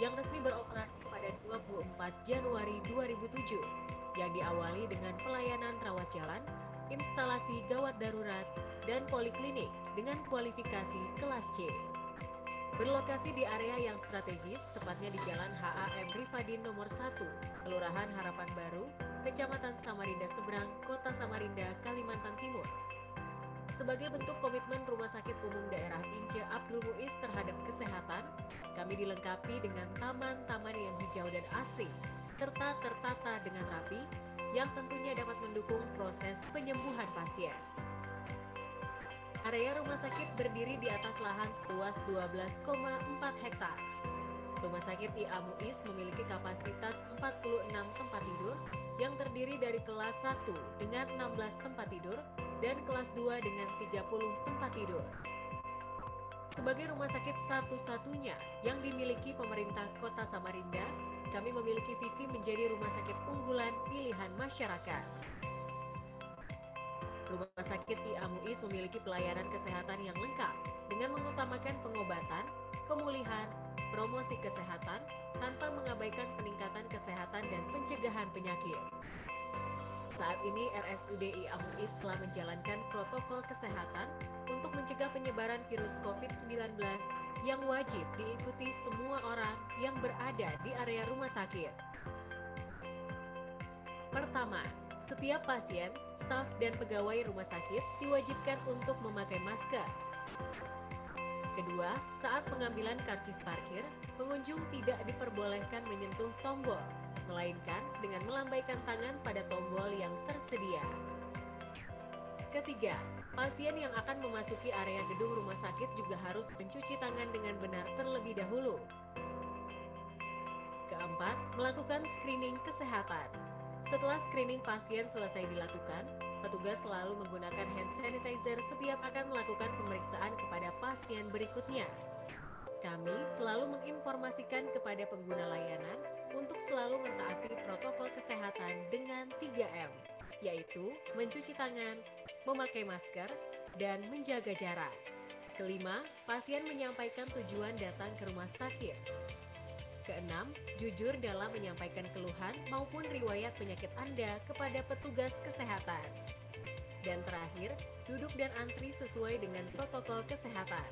yang resmi beroperasi pada 24 Januari 2007 yang diawali dengan pelayanan rawat jalan, instalasi gawat darurat, dan poliklinik dengan kualifikasi kelas C. Berlokasi di area yang strategis, tepatnya di Jalan HAM Rifadin nomor 1, Kelurahan Harapan Baru, Kecamatan Samarinda Seberang, Kota Samarinda, Kalimantan Timur. Sebagai bentuk komitmen Rumah Sakit Umum Daerah Ince Abdul Muiz terhadap kesehatan, kami dilengkapi dengan taman-taman yang hijau dan asri, serta tertata dengan rapi, yang tentunya dapat mendukung proses penyembuhan pasien. Area rumah sakit berdiri di atas lahan seluas 12,4 hektar. Rumah sakit IA Muiz memiliki kapasitas 46 tempat tidur yang terdiri dari kelas 1 dengan 16 tempat tidur dan kelas 2 dengan 30 tempat tidur. Sebagai rumah sakit satu-satunya yang dimiliki pemerintah Kota Samarinda, kami memiliki visi menjadi rumah sakit unggulan pilihan masyarakat. Rumah Sakit IA Muiz memiliki pelayanan kesehatan yang lengkap dengan mengutamakan pengobatan, pemulihan, promosi kesehatan, tanpa mengabaikan peningkatan kesehatan dan pencegahan penyakit. Saat ini RSUD IA Muiz telah menjalankan protokol kesehatan untuk mencegah penyebaran virus COVID-19 yang wajib diikuti semua orang yang berada di area rumah sakit. Pertama, setiap pasien, staf, dan pegawai rumah sakit diwajibkan untuk memakai masker. Kedua, saat pengambilan karcis parkir, pengunjung tidak diperbolehkan menyentuh tombol, melainkan dengan melambaikan tangan pada tombol yang tersedia. Ketiga, pasien yang akan memasuki area gedung rumah sakit juga harus mencuci tangan dengan benar terlebih dahulu. Keempat, melakukan screening kesehatan. Setelah screening pasien selesai dilakukan, petugas selalu menggunakan hand sanitizer setiap akan melakukan pemeriksaan kepada pasien berikutnya. Kami selalu menginformasikan kepada pengguna layanan untuk selalu mentaati protokol kesehatan dengan 3M, yaitu mencuci tangan, memakai masker, dan menjaga jarak. Kelima, pasien menyampaikan tujuan datang ke rumah sakit. Keenam, jujur dalam menyampaikan keluhan maupun riwayat penyakit Anda kepada petugas kesehatan. Dan terakhir, duduk dan antri sesuai dengan protokol kesehatan.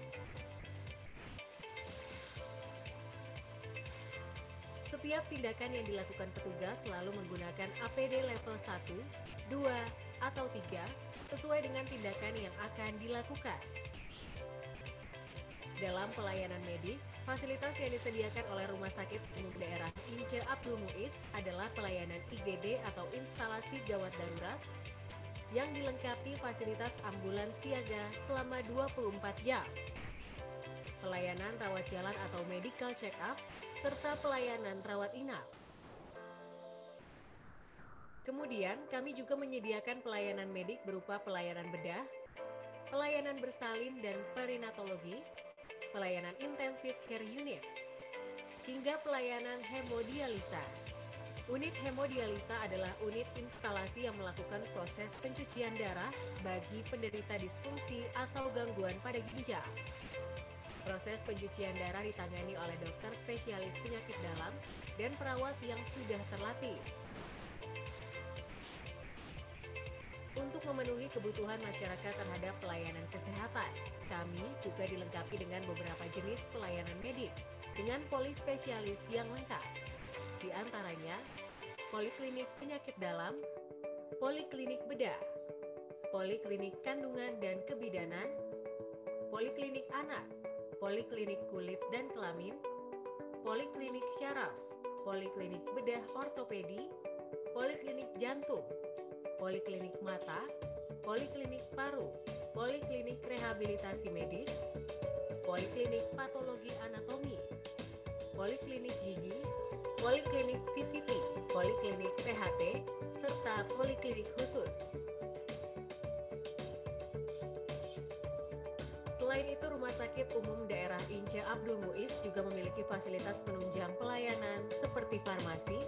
Setiap tindakan yang dilakukan petugas selalu menggunakan APD level 1, 2, atau 3 sesuai dengan tindakan yang akan dilakukan. Dalam pelayanan medik, fasilitas yang disediakan oleh Rumah Sakit Umum Daerah Ince Abdul Muiz adalah pelayanan IGD atau instalasi gawat darurat yang dilengkapi fasilitas ambulans siaga selama 24 jam, pelayanan rawat jalan atau medical check-up, serta pelayanan rawat inap. Kemudian, kami juga menyediakan pelayanan medik berupa pelayanan bedah, pelayanan bersalin dan perinatologi, pelayanan intensive care unit, hingga pelayanan hemodialisa. Unit hemodialisa adalah unit instalasi yang melakukan proses pencucian darah bagi penderita disfungsi atau gangguan pada ginjal. Proses pencucian darah ditangani oleh dokter spesialis penyakit dalam dan perawat yang sudah terlatih. Untuk memenuhi kebutuhan masyarakat terhadap pelayanan kesehatan, kami juga dilengkapi dengan beberapa jenis pelayanan medik dengan polispesialis yang lengkap. Di antaranya, poliklinik penyakit dalam, poliklinik bedah, poliklinik kandungan dan kebidanan, poliklinik anak, poliklinik kulit dan kelamin, poliklinik syaraf, poliklinik bedah ortopedi, poliklinik jantung, poliklinik mata, poliklinik paru, poliklinik rehabilitasi medis, poliklinik patologi anatomi, poliklinik gigi, poliklinik VCT, poliklinik THT, serta poliklinik khusus. Selain itu, Rumah Sakit Umum Daerah Ince Abdul Muiz juga memiliki fasilitas penunjang pelayanan seperti farmasi,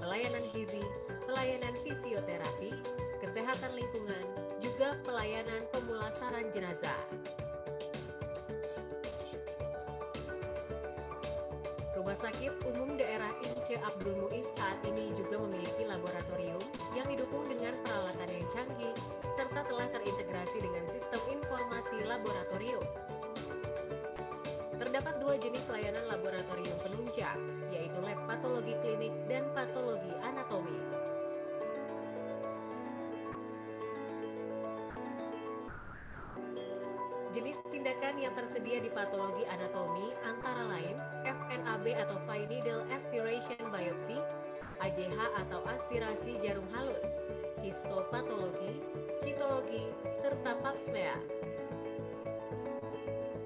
pelayanan gizi, pelayanan fisioterapi, kesehatan lingkungan, juga pelayanan pemulasaran jenazah. Rumah Sakit Sakit Umum Daerah Ince Abdul Muiz saat ini juga memiliki laboratorium yang didukung dengan peralatan yang canggih serta telah terintegrasi dengan sistem informasi laboratorium. Terdapat dua jenis layanan laboratorium penunjang, yaitu lab patologi klinik dan patologi anatomi. Jenis tindakan yang tersedia di patologi anatomi antara lain FNAB atau Fine Needle Aspiration Biopsy, AJH atau aspirasi jarum halus, histopatologi, citologi, serta pap smear.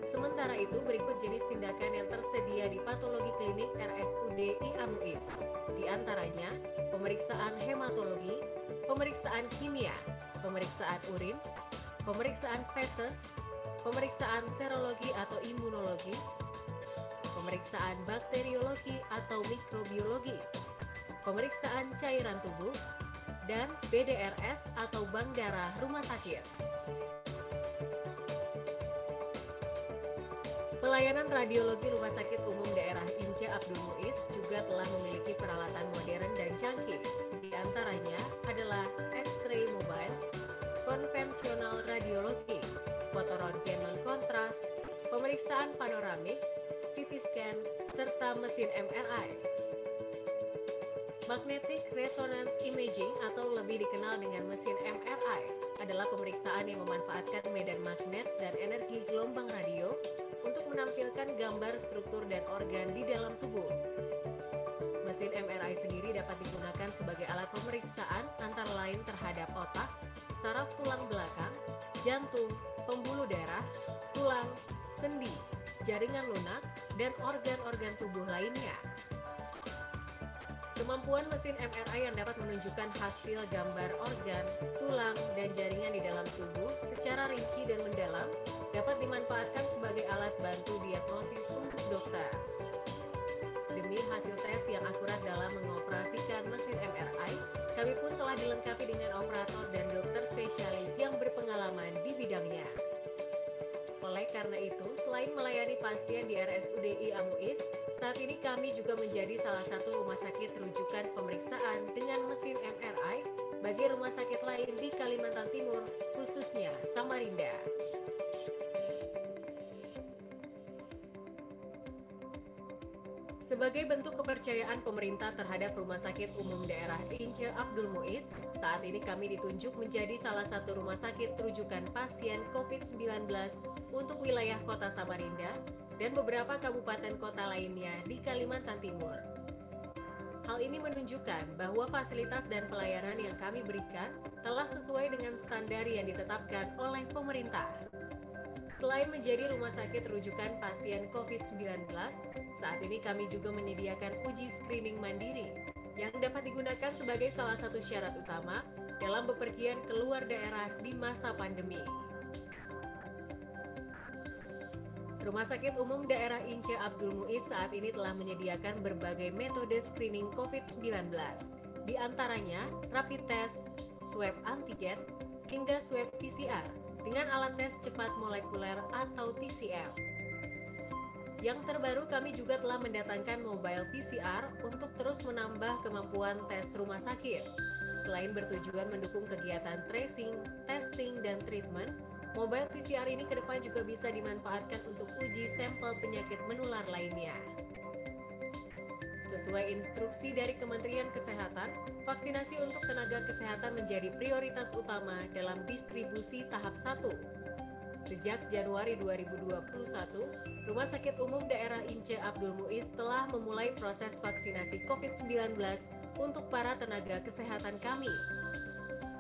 Sementara itu, berikut jenis tindakan yang tersedia di patologi klinik RSUD IA Muiz. Di antaranya, pemeriksaan hematologi, pemeriksaan kimia, pemeriksaan urin, pemeriksaan feses, pemeriksaan serologi atau imunologi, pemeriksaan bakteriologi atau mikrobiologi, pemeriksaan cairan tubuh, dan BDRS atau bank darah rumah sakit. Pelayanan radiologi Rumah Sakit Umum Daerah Ince Abdul Muiz juga telah memiliki peralatan modern dan canggih. Di antaranya adalah X-ray mobile, konvensional radiologi, fotoronken non-kontras, pemeriksaan panoramik, CT scan, serta mesin MRI. Magnetic Resonance Imaging atau lebih dikenal dengan mesin MRI adalah pemeriksaan yang memanfaatkan medan magnet dan energi gelombang radio untuk menampilkan gambar struktur dan organ di dalam tubuh. Mesin MRI sendiri dapat digunakan sebagai alat pemeriksaan antara lain terhadap otak, saraf tulang belakang, jantung, pembuluh darah, tulang, sendi, jaringan lunak, dan organ-organ tubuh lainnya. Kemampuan mesin MRI yang dapat menunjukkan hasil gambar organ, tulang, dan jaringan di dalam tubuh secara rinci dan mendalam dapat dimanfaatkan sebagai alat bantu diagnosis untuk dokter. Demi hasil tes yang akurat dalam mengoperasikan mesin MRI, kami pun telah dilengkapi dengan operator dan dokter spesialis yang berpengalaman di bidangnya. Oleh karena itu, selain melayani pasien di RSUD IA Muiz, saat ini kami juga menjadi salah satu rumah sakit rujukan pemeriksaan dengan mesin MRI bagi rumah sakit lain di Kalimantan Timur, khususnya Samarinda. Sebagai bentuk kepercayaan pemerintah terhadap Rumah Sakit Umum Daerah Ince Abdul Muiz, saat ini kami ditunjuk menjadi salah satu rumah sakit rujukan pasien COVID-19 untuk wilayah kota Samarinda dan beberapa kabupaten kota lainnya di Kalimantan Timur. Hal ini menunjukkan bahwa fasilitas dan pelayanan yang kami berikan telah sesuai dengan standar yang ditetapkan oleh pemerintah. Selain menjadi rumah sakit rujukan pasien COVID-19, saat ini kami juga menyediakan uji screening mandiri yang dapat digunakan sebagai salah satu syarat utama dalam bepergian keluar daerah di masa pandemi. Rumah Sakit Umum Daerah Ince Abdul Muiz saat ini telah menyediakan berbagai metode screening COVID-19, di antaranya rapid test, swab antigen, hingga swab PCR dengan alat tes cepat molekuler atau TCM. Yang terbaru, kami juga telah mendatangkan mobile PCR untuk terus menambah kemampuan tes rumah sakit. Selain bertujuan mendukung kegiatan tracing, testing, dan treatment, mobile PCR ini ke depan juga bisa dimanfaatkan untuk uji sampel penyakit menular lainnya. Sesuai instruksi dari Kementerian Kesehatan, vaksinasi untuk tenaga kesehatan menjadi prioritas utama dalam distribusi tahap 1. Sejak Januari 2021, Rumah Sakit Umum Daerah Ince Abdul Muiz telah memulai proses vaksinasi COVID-19 untuk para tenaga kesehatan kami.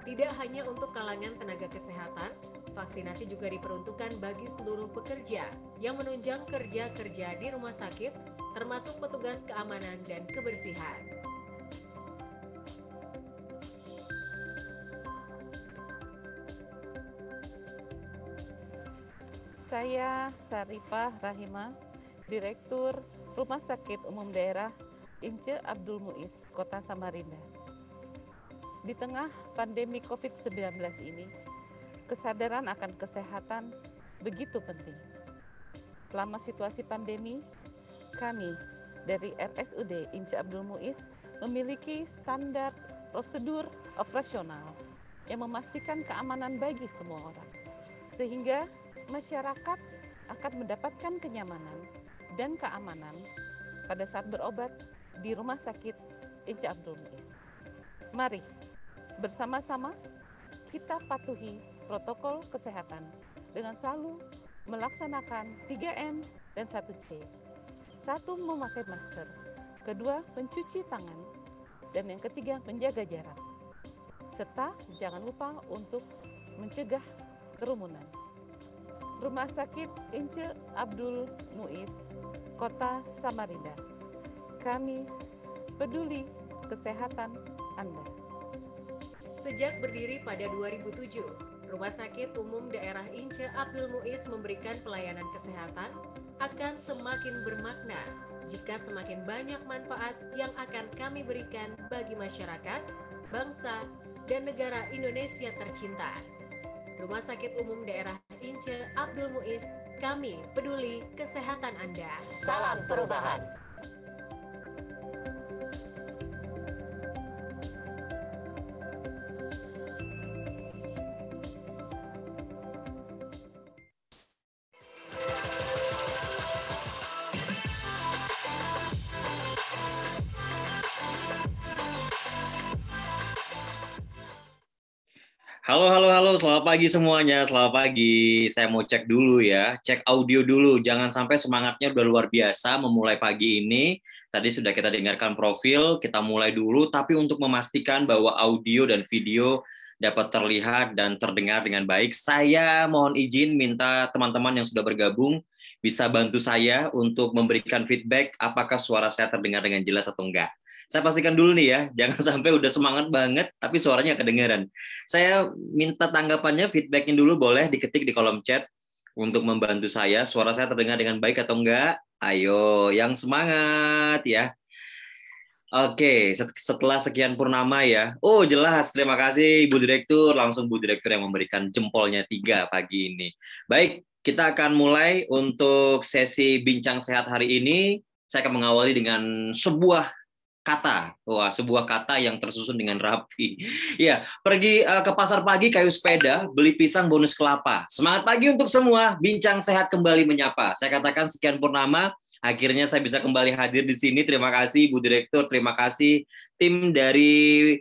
Tidak hanya untuk kalangan tenaga kesehatan, vaksinasi juga diperuntukkan bagi seluruh pekerja yang menunjang kerja-kerja di rumah sakit, termasuk petugas keamanan dan kebersihan. Saya Sarifah Rahima, Direktur Rumah Sakit Umum Daerah Ince Abdul Muiz, Kota Samarinda. Di tengah pandemi COVID-19 ini, kesadaran akan kesehatan begitu penting. Selama situasi pandemi, kami dari RSUD Ince Abdul Muiz memiliki standar prosedur operasional yang memastikan keamanan bagi semua orang, sehingga masyarakat akan mendapatkan kenyamanan dan keamanan pada saat berobat di Rumah Sakit Ince Abdul Muiz. Mari bersama-sama kita patuhi protokol kesehatan dengan selalu melaksanakan 3M dan 1C. 1. Memakai masker. 2. Mencuci tangan. Dan yang ketiga, menjaga jarak. Serta jangan lupa untuk mencegah kerumunan. Rumah Sakit Ince Abdul Muiz, Kota Samarinda. Kami peduli kesehatan Anda. Sejak berdiri pada 2007, Rumah Sakit Umum Daerah Ince Abdul Muiz memberikan pelayanan kesehatan akan semakin bermakna jika semakin banyak manfaat yang akan kami berikan bagi masyarakat, bangsa, dan negara Indonesia tercinta. Rumah Sakit Umum Daerah Ince Abdul Muiz, kami peduli kesehatan Anda. Salam perubahan. Halo, selamat pagi semuanya, selamat pagi. Saya mau cek dulu ya, cek audio dulu. Jangan sampai semangatnya udah luar biasa memulai pagi ini. Tadi sudah kita dengarkan profil, kita mulai dulu. Tapi untuk memastikan bahwa audio dan video dapat terlihat dan terdengar dengan baik, saya mohon izin minta teman-teman yang sudah bergabung bisa bantu saya untuk memberikan feedback apakah suara saya terdengar dengan jelas atau enggak. Saya pastikan dulu nih ya, jangan sampai udah semangat banget, tapi suaranya kedengeran. Saya minta tanggapannya, feedbacknya dulu boleh diketik di kolom chat untuk membantu saya. Suara saya terdengar dengan baik atau enggak? Ayo, yang semangat ya. Oke, setelah sekian purnama ya. Oh jelas, terima kasih Ibu Direktur. Langsung Bu Direktur yang memberikan jempolnya 3 pagi ini. Baik, kita akan mulai untuk sesi Bincang Sehat hari ini. Saya akan mengawali dengan sebuah kata. Wah, sebuah kata yang tersusun dengan rapi. Ya, pergi ke pasar pagi kayu sepeda, beli pisang bonus kelapa. Semangat pagi untuk semua. Bincang Sehat kembali menyapa. Saya katakan sekian purnama, akhirnya saya bisa kembali hadir di sini. Terima kasih Bu Direktur, terima kasih tim dari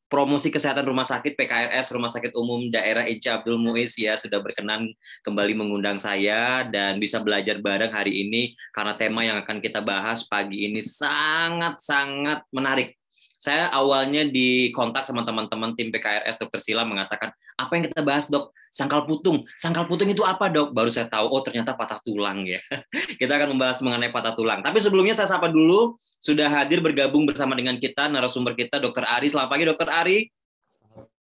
Promosi Kesehatan Rumah Sakit PKRS Rumah Sakit Umum Daerah Ince Abdul Muiz ya sudah berkenan kembali mengundang saya dan bisa belajar bareng hari ini karena tema yang akan kita bahas pagi ini sangat-sangat menarik. Saya awalnya dikontak sama teman-teman tim PKRS Dr. Sila mengatakan, apa yang kita bahas dok? Sangkal putung. Sangkal putung itu apa dok? Baru saya tahu, oh ternyata patah tulang ya. Kita akan membahas mengenai patah tulang. Tapi sebelumnya saya sapa dulu, sudah hadir bergabung bersama dengan kita, narasumber kita Dr. Ari. Selamat pagi Dr. Ari.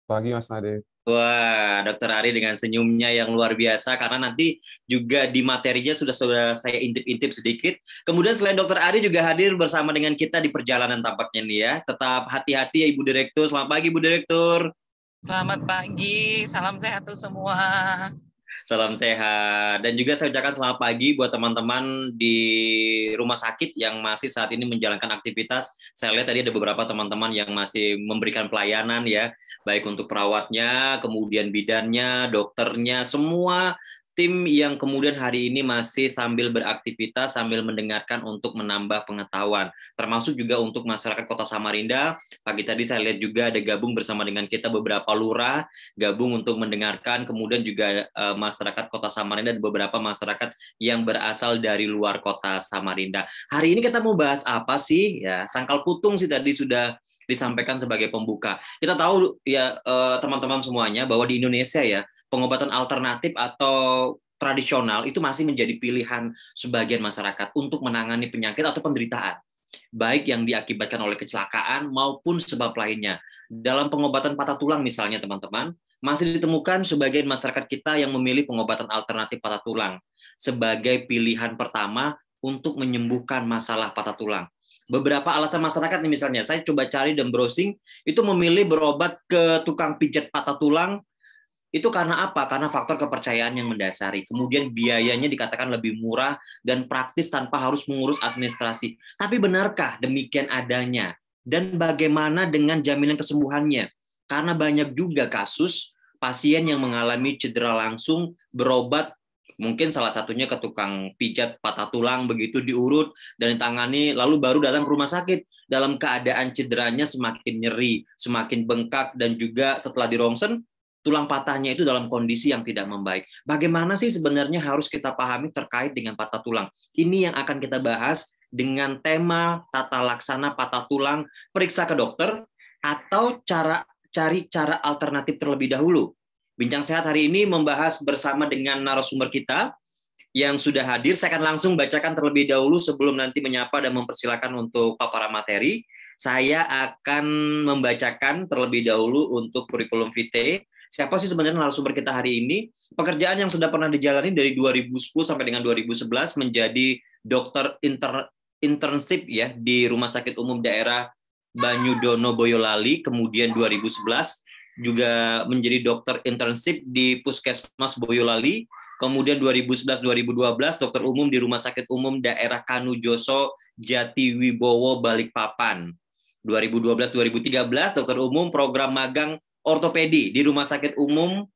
Pagi Mas Nade. Wah, Dr. Ari dengan senyumnya yang luar biasa karena nanti juga di materinya sudah saya intip-intip sedikit. Kemudian selain Dr. Ari juga hadir bersama dengan kita di perjalanan tampaknya nih ya. Tetap hati-hati ya Ibu Direktur. Selamat pagi Ibu Direktur. Selamat pagi, salam sehat tuh semua. Salam sehat. Dan juga saya ucapkan selamat pagi buat teman-teman di rumah sakit yang masih saat ini menjalankan aktivitas. Saya lihat tadi ada beberapa teman-teman yang masih memberikan pelayanan ya, baik untuk perawatnya, kemudian bidannya, dokternya, semua tim yang kemudian hari ini masih sambil beraktivitas, sambil mendengarkan untuk menambah pengetahuan. Termasuk juga untuk masyarakat Kota Samarinda. Pagi tadi saya lihat juga ada gabung bersama dengan kita beberapa lurah, gabung untuk mendengarkan, kemudian juga masyarakat Kota Samarinda dan beberapa masyarakat yang berasal dari luar Kota Samarinda. Hari ini kita mau bahas apa sih? Ya, sangkal putung sih tadi sudah disampaikan sebagai pembuka. Kita tahu ya teman-teman semuanya bahwa di Indonesia ya, pengobatan alternatif atau tradisional itu masih menjadi pilihan sebagian masyarakat untuk menangani penyakit atau penderitaan, baik yang diakibatkan oleh kecelakaan maupun sebab lainnya. Dalam pengobatan patah tulang misalnya teman-teman, masih ditemukan sebagian masyarakat kita yang memilih pengobatan alternatif patah tulang sebagai pilihan pertama untuk menyembuhkan masalah patah tulang. Beberapa alasan masyarakat nih misalnya, saya coba cari dan browsing, itu memilih berobat ke tukang pijat patah tulang Itu karena apa? Karena faktor kepercayaan yang mendasari. Kemudian biayanya dikatakan lebih murah dan praktis tanpa harus mengurus administrasi. Tapi benarkah demikian adanya? Dan bagaimana dengan jaminan kesembuhannya? Karena banyak juga kasus pasien yang mengalami cedera langsung berobat, mungkin salah satunya ke tukang pijat patah tulang, begitu diurut dan ditangani, lalu baru datang ke rumah sakit dalam keadaan cederanya semakin nyeri, semakin bengkak, dan juga setelah dirongsen, tulang patahnya itu dalam kondisi yang tidak membaik. Bagaimana sih sebenarnya harus kita pahami terkait dengan patah tulang? Ini yang akan kita bahas dengan tema tata laksana patah tulang, periksa ke dokter, atau cari cara alternatif terlebih dahulu. Bincang Sehat hari ini membahas bersama dengan narasumber kita yang sudah hadir. Saya akan langsung bacakan terlebih dahulu sebelum nanti menyapa dan mempersilakan untuk paparan materi. Saya akan membacakan terlebih dahulu untuk kurikulum vitae. Siapa sih sebenarnya narasumber kita hari ini? Pekerjaan yang sudah pernah dijalani dari 2010 sampai dengan 2011 menjadi dokter internship ya di Rumah Sakit Umum Daerah Banyudono Boyolali, kemudian 2011 juga menjadi dokter internship di Puskesmas Boyolali, kemudian 2011-2012 dokter umum di Rumah Sakit Umum Daerah Kanujoso Jatiwibowo Balikpapan. 2012-2013 dokter umum program magang ortopedi di Rumah Sakit Umum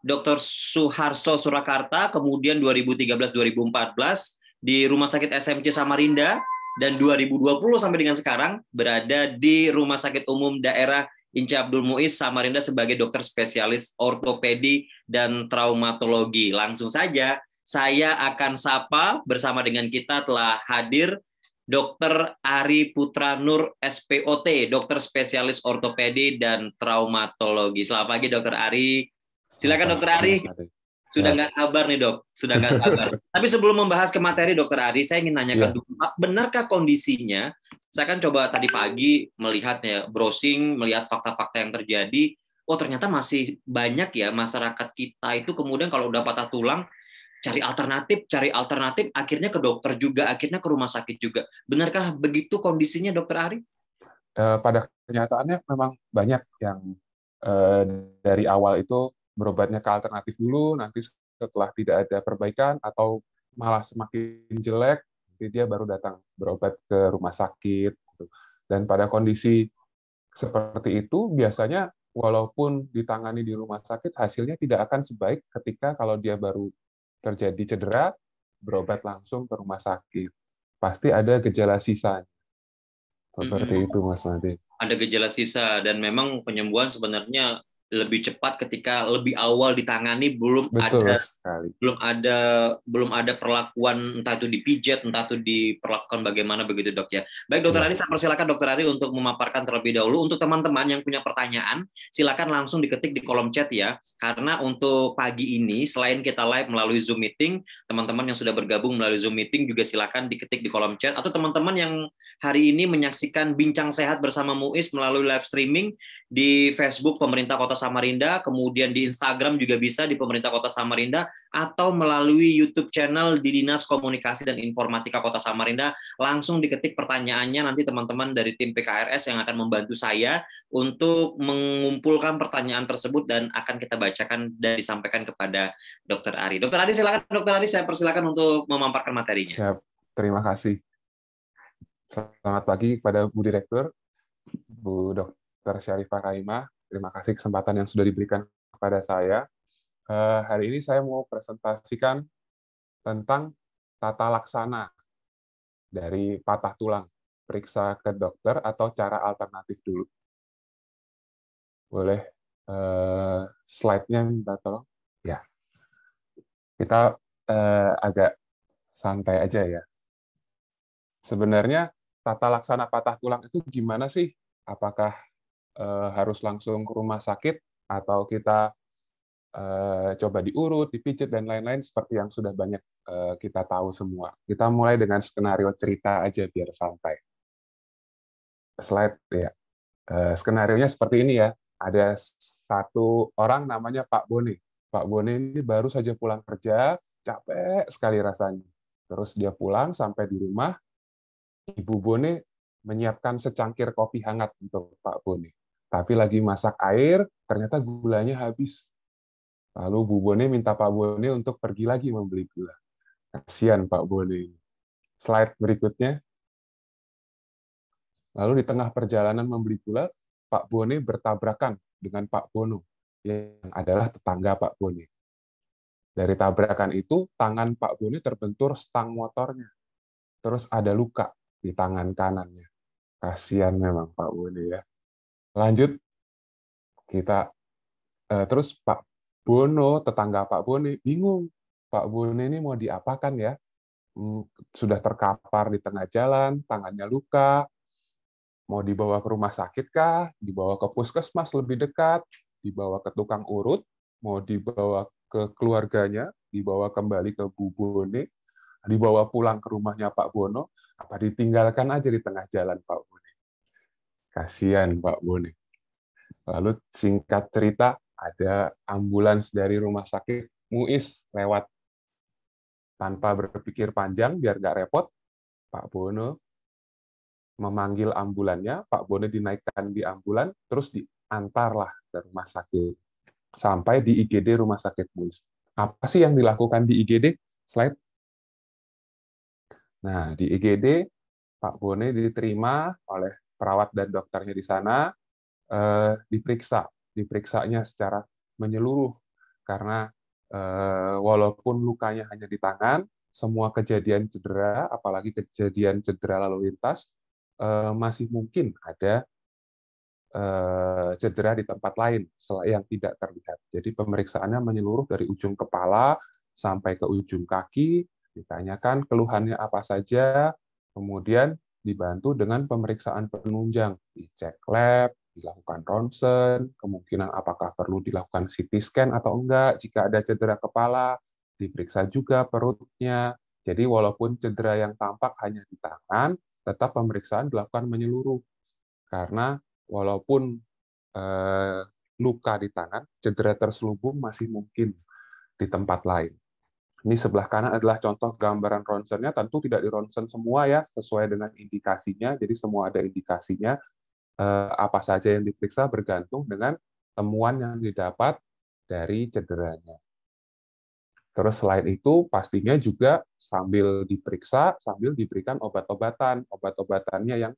Dr. Suharso Surakarta, kemudian 2013-2014 di Rumah Sakit SMC Samarinda, dan 2020 sampai dengan sekarang berada di Rumah Sakit Umum Daerah Inca Abdul Muiz Samarinda sebagai dokter spesialis ortopedi dan traumatologi. Langsung saja saya akan sapa, bersama dengan kita telah hadir Dr. Ari Putra Nur SPOT, dokter spesialis ortopedi dan traumatologi. Selamat pagi Dr. Ari. Silakan Dr. Ari. Sudah nggak sabar nih dok, sudah nggak sabar. Tapi sebelum membahas ke materi Dr. Ari, saya ingin nanyakan dulu, benarkah kondisinya? Saya kan coba tadi pagi melihat ya, browsing, melihat fakta-fakta yang terjadi. Oh ternyata masih banyak ya masyarakat kita itu kemudian kalau udah patah tulang, cari alternatif, akhirnya ke dokter juga, akhirnya ke rumah sakit juga. Benarkah begitu kondisinya, Dokter Ari? Pada kenyataannya memang banyak yang dari awal itu berobatnya ke alternatif dulu, nanti setelah tidak ada perbaikan atau malah semakin jelek, nanti dia baru datang berobat ke rumah sakit. Dan pada kondisi seperti itu, biasanya walaupun ditangani di rumah sakit, hasilnya tidak akan sebaik ketika kalau dia baru terjadi cedera, berobat langsung ke rumah sakit. Pasti ada gejala sisa. Seperti itu, Mas Made. Ada gejala sisa, dan memang penyembuhan sebenarnya lebih cepat ketika lebih awal ditangani, belum ada perlakuan, entah itu dipijat, entah itu diperlakukan bagaimana, begitu dok ya. Baik Dokter Ari, saya persilakan Dokter Ari untuk memaparkan terlebih dahulu. Untuk teman-teman yang punya pertanyaan, silakan langsung diketik di kolom chat ya. Karena untuk pagi ini selain kita live melalui Zoom meeting, teman-teman yang sudah bergabung melalui Zoom meeting juga silakan diketik di kolom chat, atau teman-teman yang hari ini menyaksikan Bincang Sehat bersama Muiz melalui live streaming di Facebook Pemerintah Kota Samarinda, kemudian di Instagram juga bisa di Pemerintah Kota Samarinda, atau melalui YouTube channel di Dinas Komunikasi dan Informatika Kota Samarinda. Langsung diketik pertanyaannya, nanti teman-teman dari tim PKRS yang akan membantu saya untuk mengumpulkan pertanyaan tersebut dan akan kita bacakan dan disampaikan kepada Dokter Ari. Dokter Ari, silakan Dokter Ari, saya persilakan untuk memaparkan materinya. Siap, terima kasih. Selamat pagi kepada Bu Direktur, Bu Dr. Syarifah Raimah. Terima kasih kesempatan yang sudah diberikan kepada saya. Hari ini saya mau presentasikan tentang tata laksana dari patah tulang. Periksa ke dokter atau cara alternatif dulu. Boleh slide-nya minta tolong? Ya. Kita agak santai aja ya. Sebenarnya tata laksana patah tulang itu gimana sih? Apakah harus langsung ke rumah sakit atau kita coba diurut, dipijit, dan lain-lain seperti yang sudah banyak kita tahu semua. Kita mulai dengan skenario cerita aja biar santai. Slide ya. Skenarionya seperti ini ya. Ada satu orang namanya Pak Bone. Pak Bone ini baru saja pulang kerja, capek sekali rasanya. Terus dia pulang sampai di rumah, Ibu Bone menyiapkan secangkir kopi hangat untuk Pak Bone. Tapi lagi masak air, ternyata gulanya habis. Lalu Bu Bone minta Pak Bone untuk pergi lagi membeli gula. Kasihan Pak Bone. Slide berikutnya. Lalu di tengah perjalanan membeli gula, Pak Bone bertabrakan dengan Pak Bono, yang adalah tetangga Pak Bone. Dari tabrakan itu, tangan Pak Bone terbentur stang motornya. Terus ada luka di tangan kanannya. Kasihan memang Pak Bone ya. Lanjut, kita terus Pak Bono, tetangga Pak Bone, bingung. Pak Bone ini mau diapakan ya? Sudah terkapar di tengah jalan, tangannya luka, mau dibawa ke rumah sakit kah? Dibawa ke puskesmas lebih dekat? Dibawa ke tukang urut? Mau dibawa ke keluarganya? Dibawa kembali ke Bu Bone? Dibawa pulang ke rumahnya Pak Bono? Apa ditinggalkan aja di tengah jalan Pak Bone? Kasihan Pak Bone. Lalu singkat cerita, ada ambulans dari rumah sakit Muis lewat. Tanpa berpikir panjang, biar nggak repot, Pak Bono memanggil ambulannya, Pak Bono dinaikkan di ambulan, terus diantarlah ke rumah sakit. Sampai di IGD Rumah Sakit Muis. Apa sih yang dilakukan di IGD? Slide. Nah, di IGD, Pak Bone diterima oleh perawat dan dokternya di sana, diperiksa. Diperiksanya secara menyeluruh, karena walaupun lukanya hanya di tangan, semua kejadian cedera, apalagi kejadian cedera lalu lintas, masih mungkin ada cedera di tempat lain yang tidak terlihat. Jadi pemeriksaannya menyeluruh dari ujung kepala sampai ke ujung kaki, ditanyakan keluhannya apa saja, kemudian dibantu dengan pemeriksaan penunjang, dicek lab, dilakukan ronsen, kemungkinan apakah perlu dilakukan CT scan atau enggak, jika ada cedera kepala, diperiksa juga perutnya. Jadi walaupun cedera yang tampak hanya di tangan, tetap pemeriksaan dilakukan menyeluruh. Karena walaupun luka di tangan, cedera terselubung masih mungkin di tempat lain. Ini sebelah kanan adalah contoh gambaran ronsennya, tentu tidak di ronsen semua ya, sesuai dengan indikasinya, jadi semua ada indikasinya, apa saja yang diperiksa bergantung dengan temuan yang didapat dari cederanya. Terus selain itu, pastinya juga sambil diperiksa, sambil diberikan obat-obatan, obat-obatannya yang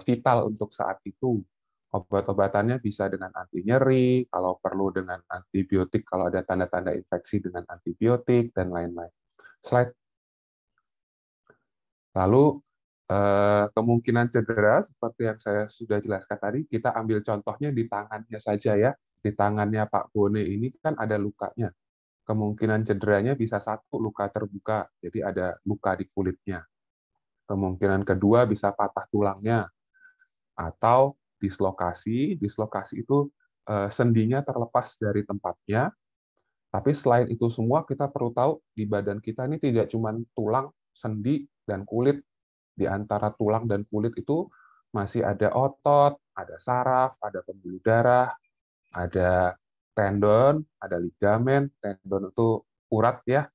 vital untuk saat itu. Obat-obatannya bisa dengan anti nyeri, kalau perlu dengan antibiotik, kalau ada tanda-tanda infeksi dengan antibiotik, dan lain-lain. Slide. Lalu, kemungkinan cedera, seperti yang saya sudah jelaskan tadi, kita ambil contohnya di tangannya saja ya. Di tangannya Pak Bone ini kan ada lukanya. Kemungkinan cederanya bisa satu, luka terbuka, jadi ada luka di kulitnya. Kemungkinan kedua bisa patah tulangnya, atau dislokasi. Dislokasi itu sendinya terlepas dari tempatnya, tapi selain itu semua kita perlu tahu di badan kita ini tidak cuma tulang, sendi, dan kulit. Di antara tulang dan kulit itu masih ada otot, ada saraf, ada pembuluh darah, ada tendon, ada ligamen, tendon itu urat ya,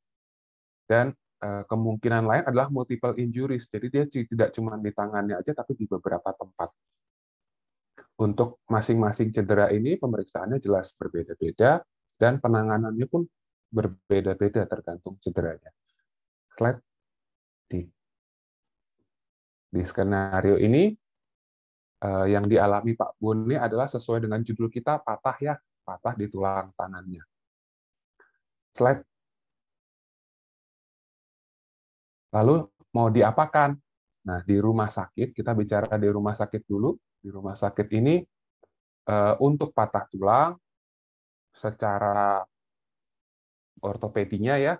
dan kemungkinan lain adalah multiple injuries. Jadi dia tidak cuma di tangannya aja, tapi di beberapa tempat. Untuk masing-masing cedera ini pemeriksaannya jelas berbeda-beda dan penanganannya pun berbeda-beda tergantung cederanya. Slide. Di skenario ini yang dialami Pak Bone adalah sesuai dengan judul kita, patah ya, patah di tulang tangannya. Slide. Lalu mau diapakan? Nah, di rumah sakit, kita bicara di rumah sakit dulu. Di rumah sakit ini, untuk patah tulang, secara ortopedinya ya,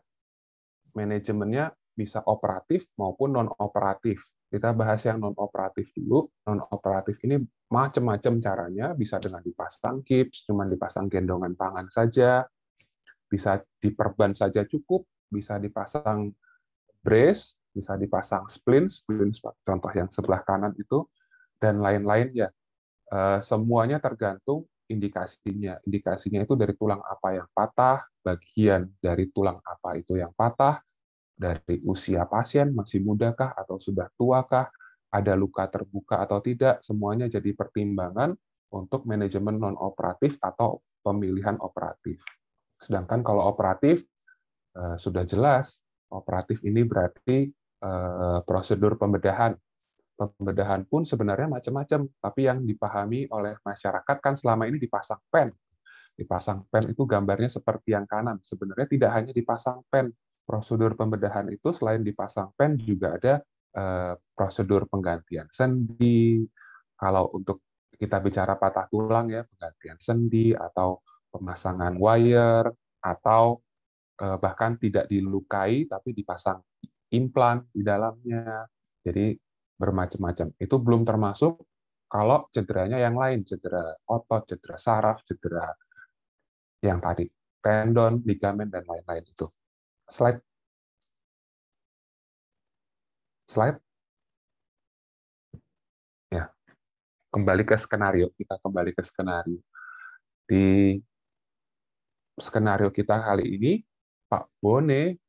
manajemennya bisa operatif maupun non-operatif. Kita bahas yang non-operatif dulu. Non-operatif ini macam-macam caranya, bisa dengan dipasang gips, cuma dipasang gendongan tangan saja, bisa diperban saja cukup, bisa dipasang brace, bisa dipasang splint contoh yang sebelah kanan itu, dan lain-lain ya. Semuanya tergantung indikasinya. Indikasinya itu dari tulang apa yang patah, bagian dari tulang apa itu yang patah, dari usia pasien, masih mudakah atau sudah tuakah, ada luka terbuka atau tidak, semuanya jadi pertimbangan untuk manajemen non-operatif atau pemilihan operatif. Sedangkan kalau operatif sudah jelas, operatif ini berarti prosedur pembedahan. Pembedahan pun sebenarnya macam-macam, tapi yang dipahami oleh masyarakat kan selama ini dipasang pen. Dipasang pen itu gambarnya seperti yang kanan. Sebenarnya tidak hanya dipasang pen. Prosedur pembedahan itu selain dipasang pen juga ada prosedur penggantian sendi. Kalau untuk kita bicara patah tulang ya, penggantian sendi atau pemasangan wire atau bahkan tidak dilukai tapi dipasang implan di dalamnya. Jadi bermacam-macam. Itu belum termasuk kalau cederanya yang lain, cedera otot, cedera saraf, cedera yang tadi, tendon, ligamen, dan lain-lain itu. Slide. Slide. Ya, kembali ke skenario. Kita kembali ke skenario. Di skenario kita kali ini, Pak Bone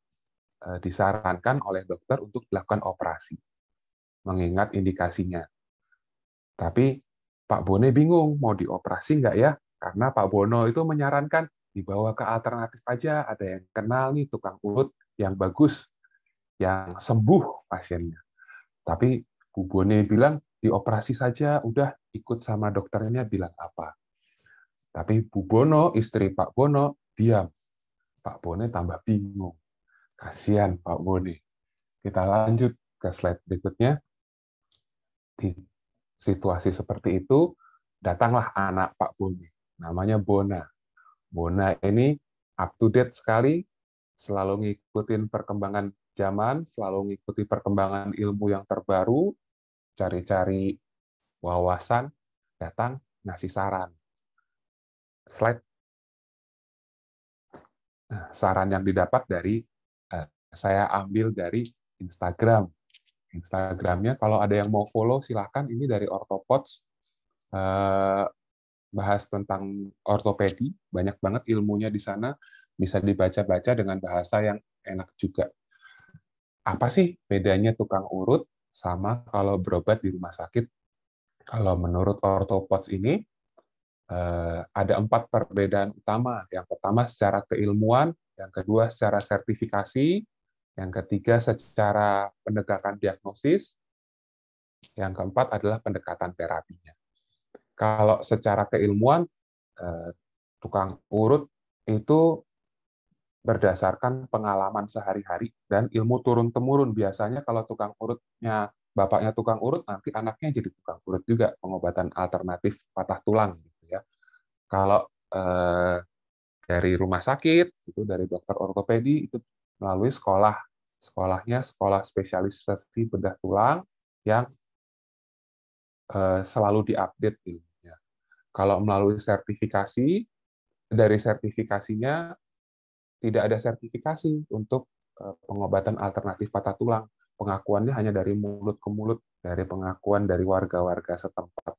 disarankan oleh dokter untuk dilakukan operasi, mengingat indikasinya. Tapi Pak Bone bingung, mau dioperasi nggak ya? Karena Pak Bono itu menyarankan dibawa ke alternatif aja, ada yang kenal nih tukang urut yang bagus, yang sembuh pasiennya. Tapi Bu Bone bilang, dioperasi saja, udah ikut sama dokternya bilang apa. Tapi Bu Bono, istri Pak Bono, diam. Pak Bone tambah bingung. Kasihan Pak Bone. Kita lanjut ke slide berikutnya. Di situasi seperti itu, datanglah anak Pak Bone. Namanya Bona. Bona ini up to date sekali, selalu ngikutin perkembangan zaman, selalu ngikuti perkembangan ilmu yang terbaru, cari-cari wawasan, datang ngasih saran. Slide. Nah, saran yang didapat dari saya ambil dari Instagram. Instagramnya kalau ada yang mau follow silahkan. Ini dari Orthopods, bahas tentang ortopedi, banyak banget ilmunya di sana, bisa dibaca-baca dengan bahasa yang enak juga. Apa sih bedanya tukang urut sama kalau berobat di rumah sakit? Kalau menurut Orthopods ini, ada 4 perbedaan utama. Yang pertama secara keilmuan, yang kedua secara sertifikasi, yang ketiga secara penegakan diagnosis, yang keempat adalah pendekatan terapinya. Kalau secara keilmuan, tukang urut itu berdasarkan pengalaman sehari-hari dan ilmu turun-temurun. Biasanya kalau tukang urutnya, bapaknya tukang urut, nanti anaknya jadi tukang urut juga, pengobatan alternatif patah tulang. Gitu ya. Kalau dari rumah sakit, itu dari dokter ortopedi, itu melalui sekolahnya sekolah spesialisasi bedah tulang yang selalu diupdate ilmunya. Kalau melalui sertifikasi, dari sertifikasinya tidak ada sertifikasi untuk pengobatan alternatif patah tulang. Pengakuannya hanya dari mulut ke mulut, dari pengakuan dari warga-warga setempat.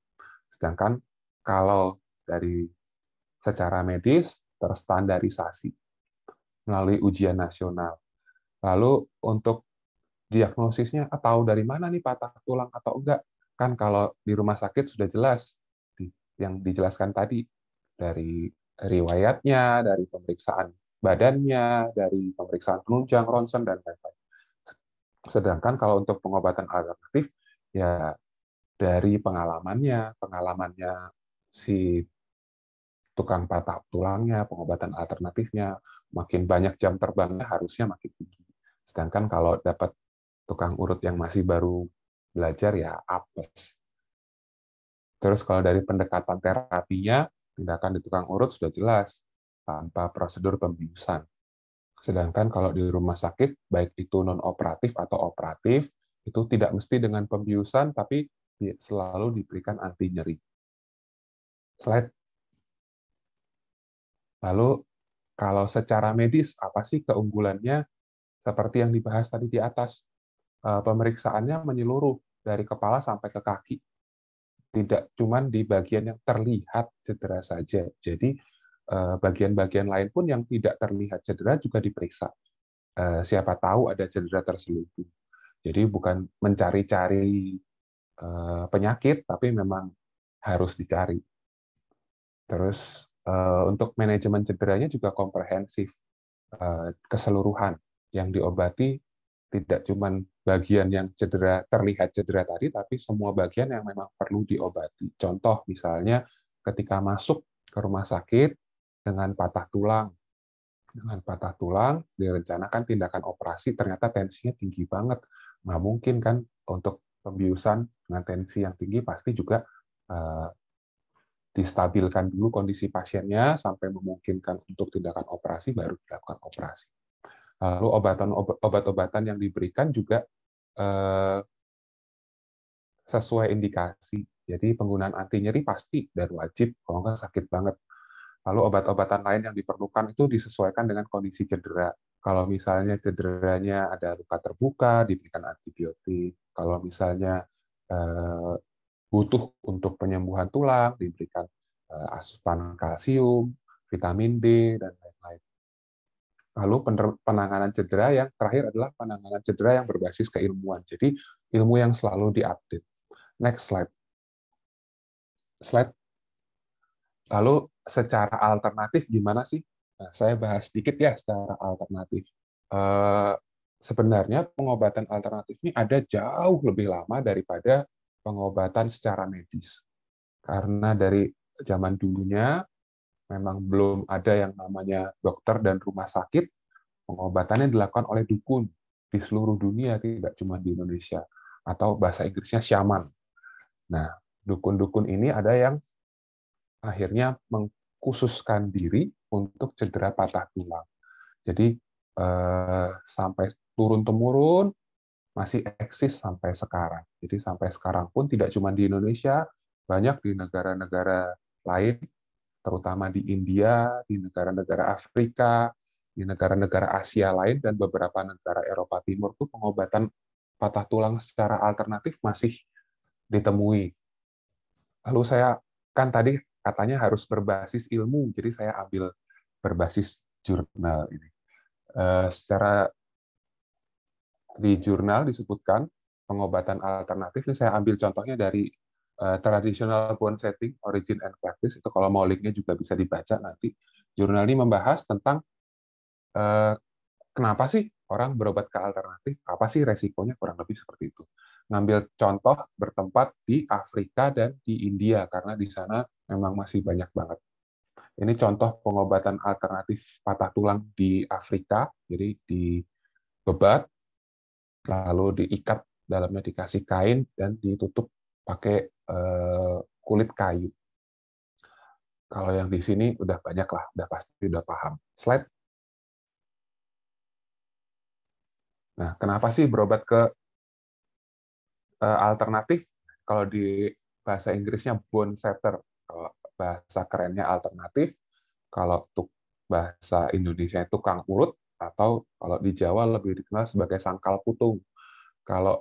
Sedangkan kalau dari secara medis terstandarisasi melalui ujian nasional. Lalu untuk diagnosisnya, tahu dari mana nih patah tulang atau enggak? Kan kalau di rumah sakit sudah jelas, yang dijelaskan tadi, dari riwayatnya, dari pemeriksaan badannya, dari pemeriksaan penunjang, ronsen, dan lain-lain. Sedangkan kalau untuk pengobatan alternatif, ya dari pengalamannya si tukang patah tulangnya, pengobatan alternatifnya, makin banyak jam terbangnya harusnya makin tinggi. Sedangkan kalau dapat tukang urut yang masih baru belajar, ya apes. Terus kalau dari pendekatan terapinya, tindakan di tukang urut sudah jelas, tanpa prosedur pembiusan. Sedangkan kalau di rumah sakit, baik itu non-operatif atau operatif, itu tidak mesti dengan pembiusan, tapi selalu diberikan anti nyeri. Slide. Lalu, kalau secara medis, apa sih keunggulannya? Seperti yang dibahas tadi di atas, pemeriksaannya menyeluruh dari kepala sampai ke kaki. Tidak cuma di bagian yang terlihat cedera saja. Jadi, bagian-bagian lain pun yang tidak terlihat cedera juga diperiksa. Siapa tahu ada cedera terselubung. Jadi bukan mencari-cari penyakit, tapi memang harus dicari. Terus Untuk manajemen cederanya juga komprehensif, keseluruhan yang diobati tidak cuma bagian yang terlihat cedera tadi, tapi semua bagian yang memang perlu diobati. Contoh misalnya ketika masuk ke rumah sakit dengan patah tulang, direncanakan tindakan operasi, ternyata tensinya tinggi banget. Nggak mungkin kan untuk pembiusan dengan tensi yang tinggi, pasti juga distabilkan dulu kondisi pasiennya sampai memungkinkan untuk tindakan operasi, baru dilakukan operasi. Lalu obat-obatan yang diberikan juga sesuai indikasi. Jadi penggunaan anti nyeri pasti dan wajib, kalau nggak sakit banget. Lalu obat-obatan lain yang diperlukan itu disesuaikan dengan kondisi cedera. Kalau misalnya cederanya ada luka terbuka, diberikan antibiotik. Kalau misalnya butuh untuk penyembuhan tulang, diberikan asupan kalsium, vitamin D, dan lain-lain. Lalu penanganan cedera yang terakhir adalah penanganan cedera yang berbasis keilmuan. Jadi ilmu yang selalu diupdate. Next slide. Lalu secara alternatif gimana sih? Nah, saya bahas sedikit ya secara alternatif. Sebenarnya pengobatan alternatif ini ada jauh lebih lama daripada pengobatan secara medis. Karena dari zaman dulunya memang belum ada yang namanya dokter dan rumah sakit, pengobatannya dilakukan oleh dukun di seluruh dunia, tidak cuma di Indonesia, atau bahasa Inggrisnya shaman. Nah, dukun-dukun ini ada yang akhirnya mengkhususkan diri untuk cedera patah tulang. Jadi sampai turun-temurun masih eksis sampai sekarang. Jadi sampai sekarang pun tidak cuma di Indonesia, banyak di negara-negara lain, terutama di India, di negara-negara Afrika, di negara-negara Asia lain, dan beberapa negara Eropa Timur itu pengobatan patah tulang secara alternatif masih ditemui. Lalu saya kan tadi katanya harus berbasis ilmu, jadi saya ambil berbasis jurnal ini. Secara di jurnal disebutkan pengobatan alternatif, ini saya ambil contohnya dari Traditional Bone Setting, Origin and Practice, itu kalau mau linknya juga bisa dibaca nanti. Jurnal ini membahas tentang kenapa sih orang berobat ke alternatif, apa sih resikonya, kurang lebih seperti itu. Ngambil contoh bertempat di Afrika dan di India, karena di sana memang masih banyak banget. Ini contoh pengobatan alternatif patah tulang di Afrika, jadi dibebat, lalu diikat, dalamnya dikasih kain, dan ditutup pakai kulit kayu. Kalau yang di sini udah banyak lah, udah pasti udah paham. Slide. Nah, kenapa sih berobat ke alternatif? Kalau di bahasa Inggrisnya bone setter, kalau bahasa kerennya alternatif, kalau untuk bahasa Indonesia tukang urut, atau kalau di Jawa lebih dikenal sebagai sangkal putung. Kalau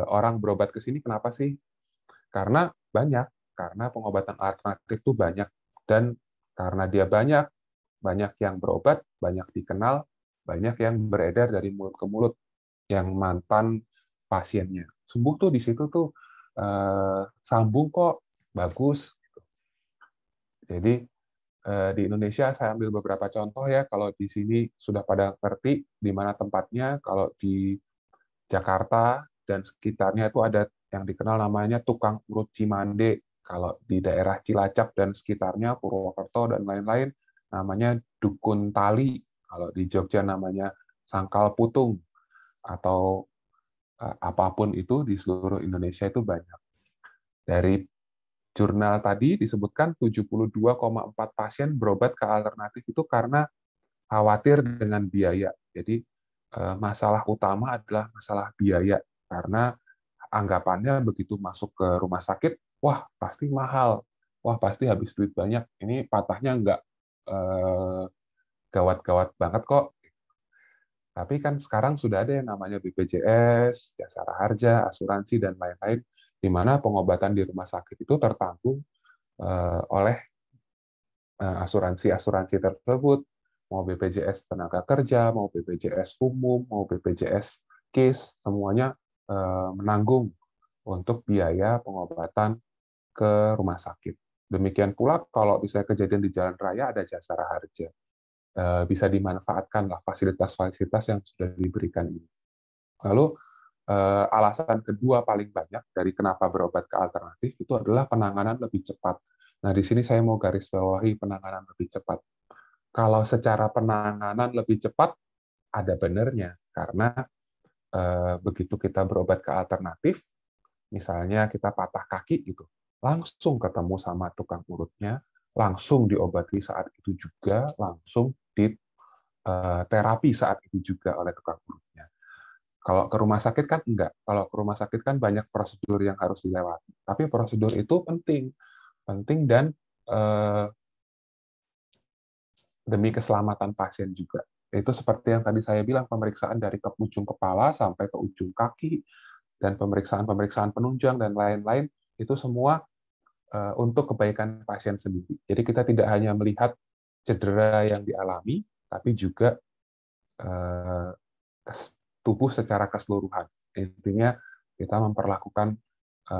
orang berobat ke sini, kenapa sih? Karena pengobatan alternatif itu banyak, dan karena dia banyak yang berobat, banyak dikenal, banyak yang beredar dari mulut ke mulut, yang mantan pasiennya. Sembuh tuh di situ tuh sambung kok, bagus. Jadi di Indonesia saya ambil beberapa contoh ya. Kalau di sini sudah pada ngerti di mana tempatnya. Kalau di Jakarta dan sekitarnya itu ada yang dikenal namanya tukang urut Cimande. Kalau di daerah Cilacap dan sekitarnya, Purwokerto dan lain-lain, namanya dukun tali. Kalau di Jogja namanya sangkal putung. Atau apapun itu, di seluruh Indonesia itu banyak. Dari jurnal tadi disebutkan 72,4 pasien berobat ke alternatif itu karena khawatir dengan biaya. Jadi masalah utama adalah masalah biaya, karena anggapannya begitu masuk ke rumah sakit, wah pasti mahal, wah pasti habis duit banyak, ini patahnya nggak gawat-gawat banget kok. Tapi kan sekarang sudah ada yang namanya BPJS, Jasara Harja, asuransi, dan lain-lain, di mana pengobatan di rumah sakit itu tertanggung oleh asuransi-asuransi tersebut, mau BPJS tenaga kerja, mau BPJS umum, mau BPJS KIS, semuanya menanggung untuk biaya pengobatan ke rumah sakit. Demikian pula kalau misalnya kejadian di jalan raya ada jasara harja. Bisa dimanfaatkanlah fasilitas-fasilitas yang sudah diberikan ini. Lalu alasan kedua paling banyak dari kenapa berobat ke alternatif itu adalah penanganan lebih cepat. Nah, di sini saya mau garis bawahi penanganan lebih cepat. Kalau secara penanganan lebih cepat, ada benernya, karena begitu kita berobat ke alternatif, misalnya kita patah kaki gitu, langsung ketemu sama tukang urutnya, langsung diobati saat itu juga, langsung di terapi saat itu juga oleh tukang urutnya. Kalau ke rumah sakit kan enggak. Kalau ke rumah sakit kan banyak prosedur yang harus dilewati. Tapi prosedur itu penting dan demi keselamatan pasien juga. Itu seperti yang tadi saya bilang, pemeriksaan dari ke ujung kepala sampai ke ujung kaki, dan pemeriksaan penunjang dan lain-lain, itu semua untuk kebaikan pasien sendiri. Jadi kita tidak hanya melihat cedera yang dialami, tapi juga tubuh secara keseluruhan. Intinya kita memperlakukan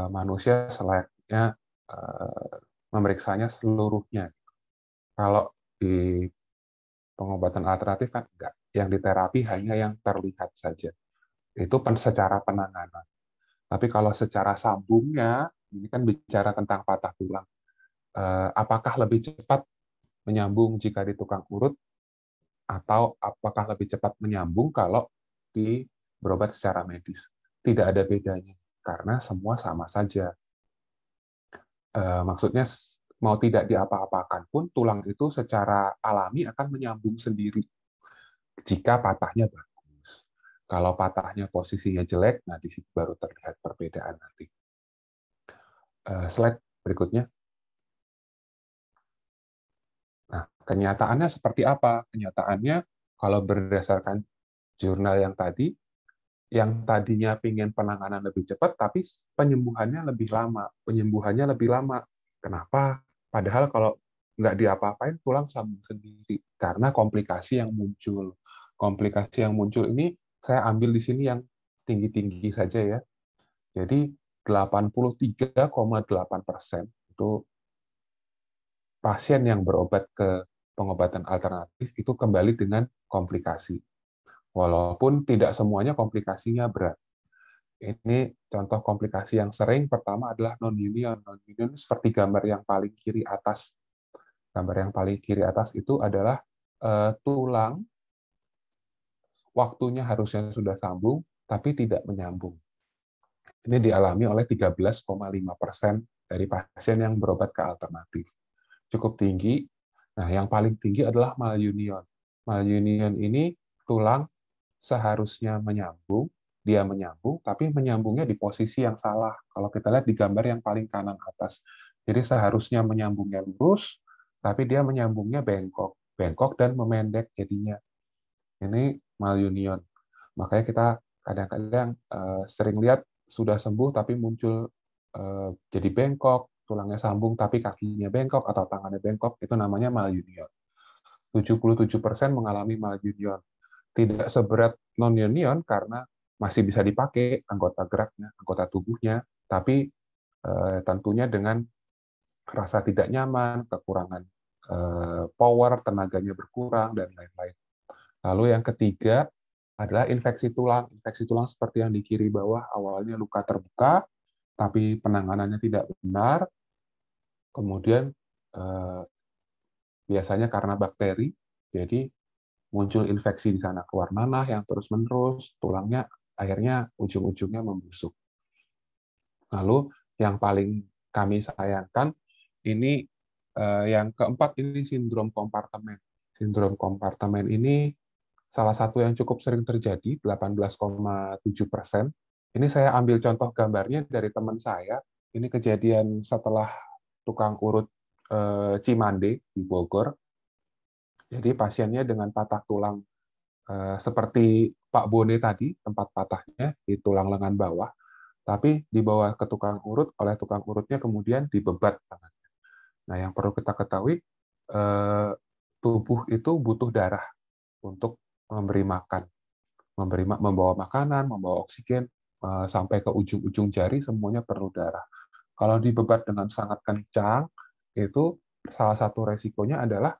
manusia selayaknya memeriksanya seluruhnya. Kalau di pengobatan alternatif kan enggak. Yang diterapi hanya yang terlihat saja. Itu secara penanganan. Tapi kalau secara sambungnya, ini kan bicara tentang patah tulang. Apakah lebih cepat menyambung jika di tukang urut, atau apakah lebih cepat menyambung kalau berobat secara medis? Tidak ada bedanya, karena semua sama saja. Maksudnya, mau tidak diapa-apakan pun, tulang itu secara alami akan menyambung sendiri jika patahnya bagus. Kalau patahnya posisinya jelek, nah di situ baru terlihat perbedaan nanti. Slide berikutnya. Nah, kenyataannya seperti apa? Kenyataannya, kalau berdasarkan jurnal yang tadinya ingin penanganan lebih cepat, tapi penyembuhannya lebih lama. Kenapa? Padahal kalau nggak diapa-apain, tulang sambung sendiri. Karena komplikasi yang muncul. Komplikasi yang muncul ini, saya ambil di sini yang tinggi-tinggi saja ya. Jadi 83,8% itu pasien yang berobat ke pengobatan alternatif itu kembali dengan komplikasi. Walaupun tidak semuanya komplikasinya berat. Ini contoh komplikasi yang sering, pertama adalah non-union. Non-union seperti gambar yang paling kiri atas. Gambar yang paling kiri atas itu adalah tulang, waktunya harusnya sudah sambung, tapi tidak menyambung. Ini dialami oleh 13,5% dari pasien yang berobat ke alternatif. Cukup tinggi. Nah, yang paling tinggi adalah malunion. Malunion ini tulang seharusnya menyambung, dia menyambung, tapi menyambungnya di posisi yang salah. Kalau kita lihat di gambar yang paling kanan atas. Jadi seharusnya menyambungnya lurus, tapi dia menyambungnya bengkok. Bengkok dan memendek jadinya. Ini malunion. Makanya kita kadang-kadang sering lihat sudah sembuh, tapi muncul jadi bengkok, tulangnya sambung, tapi kakinya bengkok, atau tangannya bengkok, itu namanya malunion. 77% mengalami malunion. Tidak seberat non-union karena masih bisa dipakai anggota geraknya, anggota tubuhnya, tapi tentunya dengan rasa tidak nyaman, kekurangan power, tenaganya berkurang, dan lain-lain. Lalu yang ketiga adalah infeksi tulang. Infeksi tulang seperti yang di kiri bawah, awalnya luka terbuka, tapi penanganannya tidak benar, kemudian biasanya karena bakteri, jadi muncul infeksi di sana, keluar nanah yang terus-menerus, tulangnya akhirnya ujung-ujungnya membusuk. Lalu yang paling kami sayangkan, ini yang keempat, ini sindrom kompartemen. Sindrom kompartemen ini salah satu yang cukup sering terjadi, 18,7%. Ini saya ambil contoh gambarnya dari teman saya. Ini kejadian setelah tukang urut Cimande di Bogor. Jadi pasiennya dengan patah tulang seperti Pak Bone tadi, tempat patahnya di tulang lengan bawah, tapi dibawa ke tukang urut, oleh tukang urutnya kemudian dibebat tangannya. Nah, yang perlu kita ketahui, tubuh itu butuh darah untuk memberi makan, membawa makanan, membawa oksigen, sampai ke ujung-ujung jari, semuanya perlu darah. Kalau dibebat dengan sangat kencang, itu salah satu resikonya adalah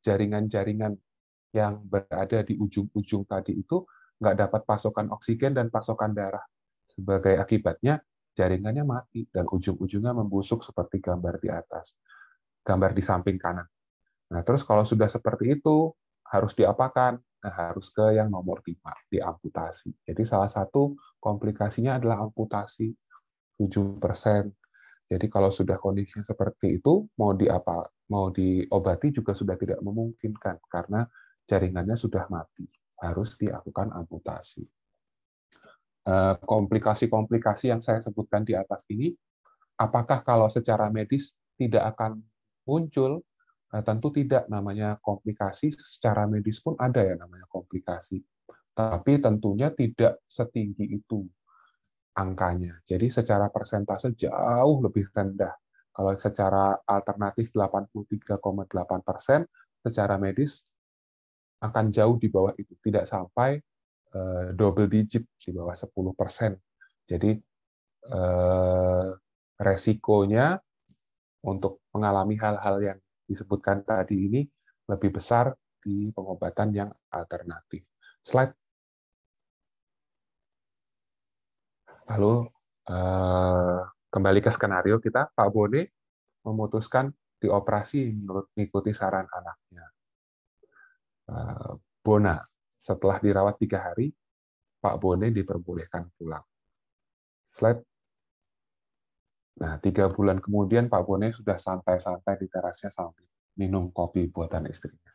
jaringan-jaringan yang berada di ujung-ujung tadi itu nggak dapat pasokan oksigen dan pasokan darah. Sebagai akibatnya, jaringannya mati dan ujung-ujungnya membusuk seperti gambar di atas, gambar di samping kanan. Nah, terus kalau sudah seperti itu, harus diapakan? Nah, harus ke yang nomor 5, diamputasi. Jadi salah satu komplikasinya adalah amputasi 7%. Jadi kalau sudah kondisinya seperti itu, mau diobati juga sudah tidak memungkinkan karena jaringannya sudah mati, harus dilakukan amputasi. Komplikasi-komplikasi yang saya sebutkan di atas ini, apakah kalau secara medis tidak akan muncul? Tentu tidak, namanya komplikasi secara medis pun ada ya namanya komplikasi. Tapi tentunya tidak setinggi itu angkanya. Jadi secara persentase jauh lebih rendah. Kalau secara alternatif 83,8%, secara medis akan jauh di bawah itu, tidak sampai double digit di bawah 10%. Jadi resikonya untuk mengalami hal-hal yang disebutkan tadi ini lebih besar di pengobatan yang alternatif. Slide. Lalu kembali ke skenario kita, Pak Bone memutuskan dioperasi menurut mengikuti saran anaknya. Bona, setelah dirawat 3 hari, Pak Bone diperbolehkan pulang. Slide. Nah, 3 bulan kemudian Pak Bone sudah santai-santai di terasnya sambil minum kopi buatan istrinya.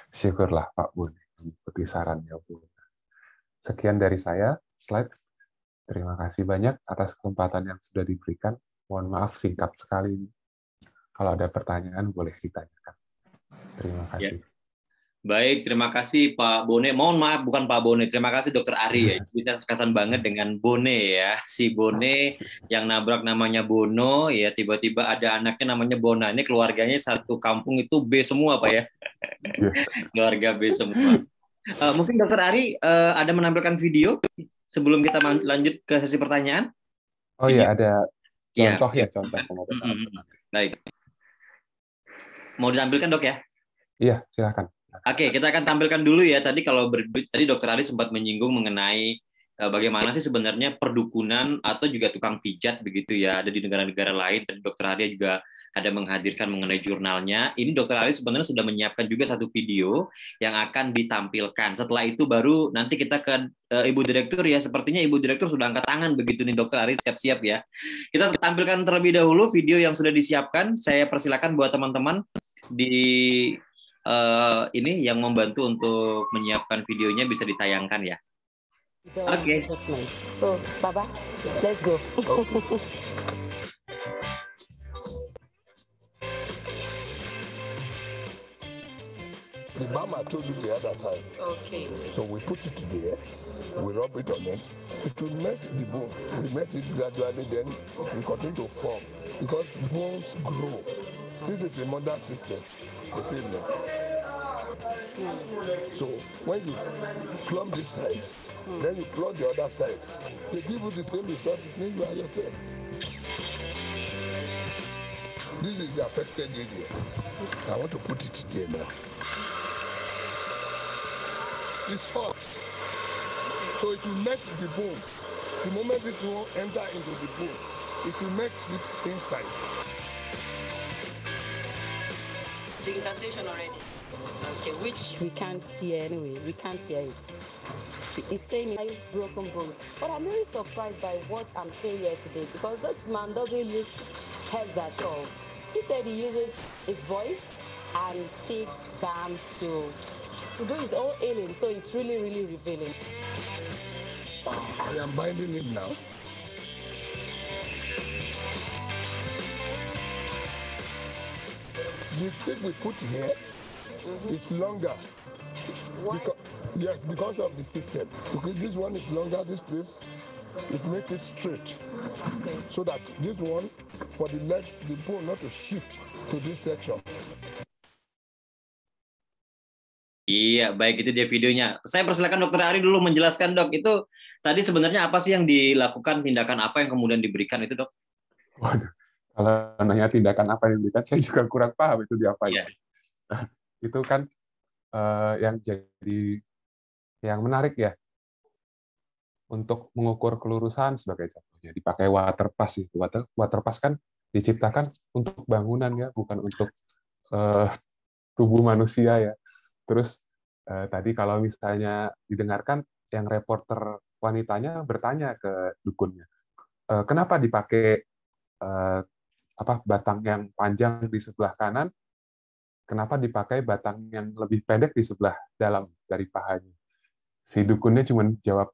Syukurlah Pak Bone mengikuti sarannya Bona. Sekian dari saya. Slide. Terima kasih banyak atas kesempatan yang sudah diberikan. Mohon maaf singkat sekali. Kalau ada pertanyaan boleh ditanyakan. Terima kasih. Ya. Baik, terima kasih Pak Bone. Mohon maaf, bukan Pak Bone. Terima kasih Dokter Ari ya. Kita terkesan banget dengan Bone ya. Si Bone yang nabrak namanya Bono ya. Tiba-tiba ada anaknya namanya Bona. Ini keluarganya satu kampung itu B semua Pak ya. Keluarga B semua. Mungkin Dokter Ari ada menampilkan video sebelum kita lanjut ke sesi pertanyaan. Oh iya, ada contoh ya. Contoh pengobatan. Baik. Mau ditampilkan Dok ya? Iya, silakan. Oke, kita akan tampilkan dulu ya. Tadi tadi Dokter Ari sempat menyinggung mengenai bagaimana sih sebenarnya perdukunan atau juga tukang pijat begitu ya ada di negara-negara lain. Tadi Dokter Ari juga ada menghadirkan mengenai jurnalnya. Ini Dokter Ari sebenarnya sudah menyiapkan juga satu video yang akan ditampilkan. Setelah itu baru nanti kita ke Ibu Direktur ya. Sepertinya Ibu Direktur sudah angkat tangan begitu nih Dokter Ari, siap-siap ya. Kita tampilkan terlebih dahulu video yang sudah disiapkan. Saya persilakan buat teman-teman di ini yang membantu untuk menyiapkan videonya bisa ditayangkan ya. Oke. So, Baba, let's go. The balm I told you the other time. Okay. So we put it there, we rub it on it. It will melt the bone. We melt it gradually, then it will continue to form because bones grow. This is a modern system. You see me? So when you plumb this side, then you plug the other side. They give you the same result as you are yourself. This is the affected area. I want to put it there now. It's hot. So it will melt the bone. The moment this one enter into the bone, it will melt it inside. The incantation already. Okay, which we can't hear anyway. We can't hear it. He's saying broken bones. But I'm really surprised by what I'm saying here today because this man doesn't use herbs at all. He said he uses his voice and sticks, balms to do his own healing. So it's really, really revealing. I am binding it now. The stick we put here is longer. Because of the system. Because this one is longer, this place, it makes it straight. Okay. So that this one, for the leg, the bone not to shift to this section. Iya, baik itu dia videonya. Saya persilakan Dokter Ari dulu menjelaskan Dok, itu tadi sebenarnya apa sih yang dilakukan, tindakan apa yang kemudian diberikan itu Dok? Waduh, Kalau nanya tindakan apa yang diberikan, saya juga kurang paham itu diapain. Iya. Itu kan yang jadi yang menarik ya, untuk mengukur kelurusan sebagai contohnya dipakai water pass itu. Water pass kan diciptakan untuk bangunan ya, bukan untuk tubuh manusia ya. Terus tadi kalau misalnya didengarkan yang reporter wanitanya bertanya ke dukunnya, kenapa dipakai batang yang panjang di sebelah kanan, kenapa dipakai batang yang lebih pendek di sebelah dalam dari pahanya? Si dukunnya cuma jawab,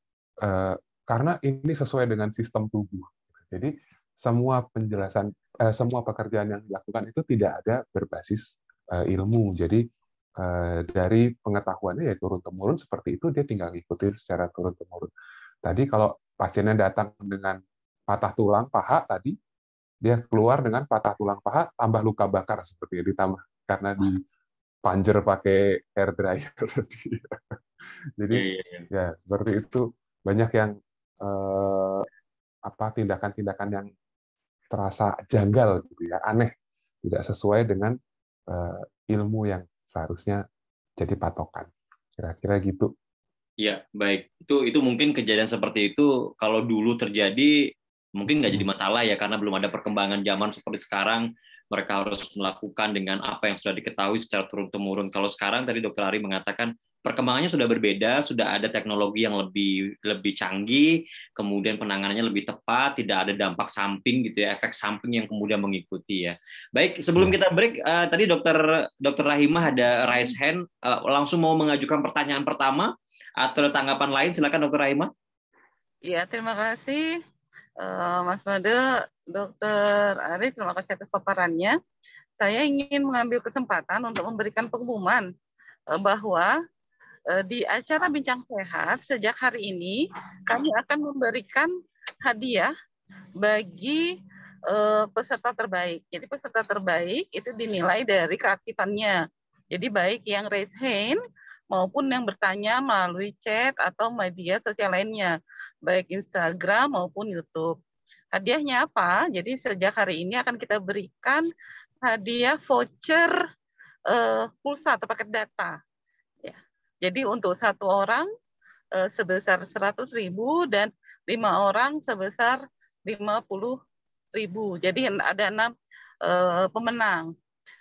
karena ini sesuai dengan sistem tubuh. Jadi semua penjelasan, semua pekerjaan yang dilakukan itu tidak ada berbasis ilmu. Jadi dari pengetahuannya ya turun-temurun seperti itu, dia tinggal ngikutin secara turun-temurun. Tadi kalau pasiennya datang dengan patah tulang paha tadi, dia keluar dengan patah tulang paha tambah luka bakar seperti itu, ditambah karena dipanjer pakai hair dryer. Jadi ya seperti itu, banyak yang tindakan-tindakan yang terasa janggal gitu ya, aneh, tidak sesuai dengan ilmu yang seharusnya jadi patokan. Kira-kira gitu. Iya, baik. Itu mungkin kejadian seperti itu kalau dulu terjadi mungkin nggak jadi masalah ya, karena belum ada perkembangan zaman seperti sekarang. Mereka harus melakukan dengan apa yang sudah diketahui secara turun-temurun. Kalau sekarang tadi Dokter Ari mengatakan perkembangannya sudah berbeda, sudah ada teknologi yang lebih canggih, kemudian penanganannya lebih tepat, tidak ada dampak samping gitu ya, efek samping yang kemudian mengikuti ya. Baik, sebelum kita break, tadi Dokter Rahimah ada raise hand, langsung mau mengajukan pertanyaan pertama atau tanggapan lain, silakan Dokter Rahimah. Ya, terima kasih Mas Made, Dokter Ari, terima kasih atas paparannya. Saya ingin mengambil kesempatan untuk memberikan pengumuman bahwa di acara Bincang Sehat sejak hari ini kami akan memberikan hadiah bagi peserta terbaik. Jadi peserta terbaik itu dinilai dari keaktifannya. Jadi baik yang raise hand maupun yang bertanya melalui chat atau media sosial lainnya, baik Instagram maupun YouTube. Hadiahnya apa? Jadi sejak hari ini akan kita berikan hadiah voucher pulsa atau paket data. Ya. Jadi untuk 1 orang sebesar 100.000 dan 5 orang sebesar 50.000. Jadi ada 6 pemenang.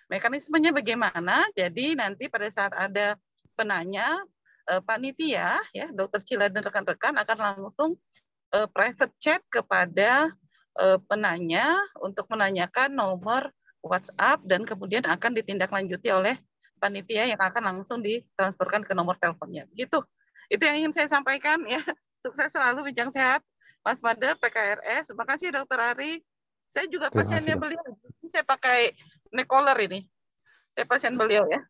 Mekanismenya bagaimana? Jadi nanti pada saat ada penanya, panitia, ya, Dokter Cila dan rekan-rekan akan langsung private chat kepada penanya untuk menanyakan nomor WhatsApp dan kemudian akan ditindaklanjuti oleh panitia yang akan langsung ditransferkan ke nomor teleponnya. Begitu. Itu yang ingin saya sampaikan ya. Sukses selalu Bincang Sehat. Mas Made, PKRS. Terima kasih Dokter Ari. Saya juga pasiennya beliau. Saya pakai neck collar ini. Saya pasien beliau ya.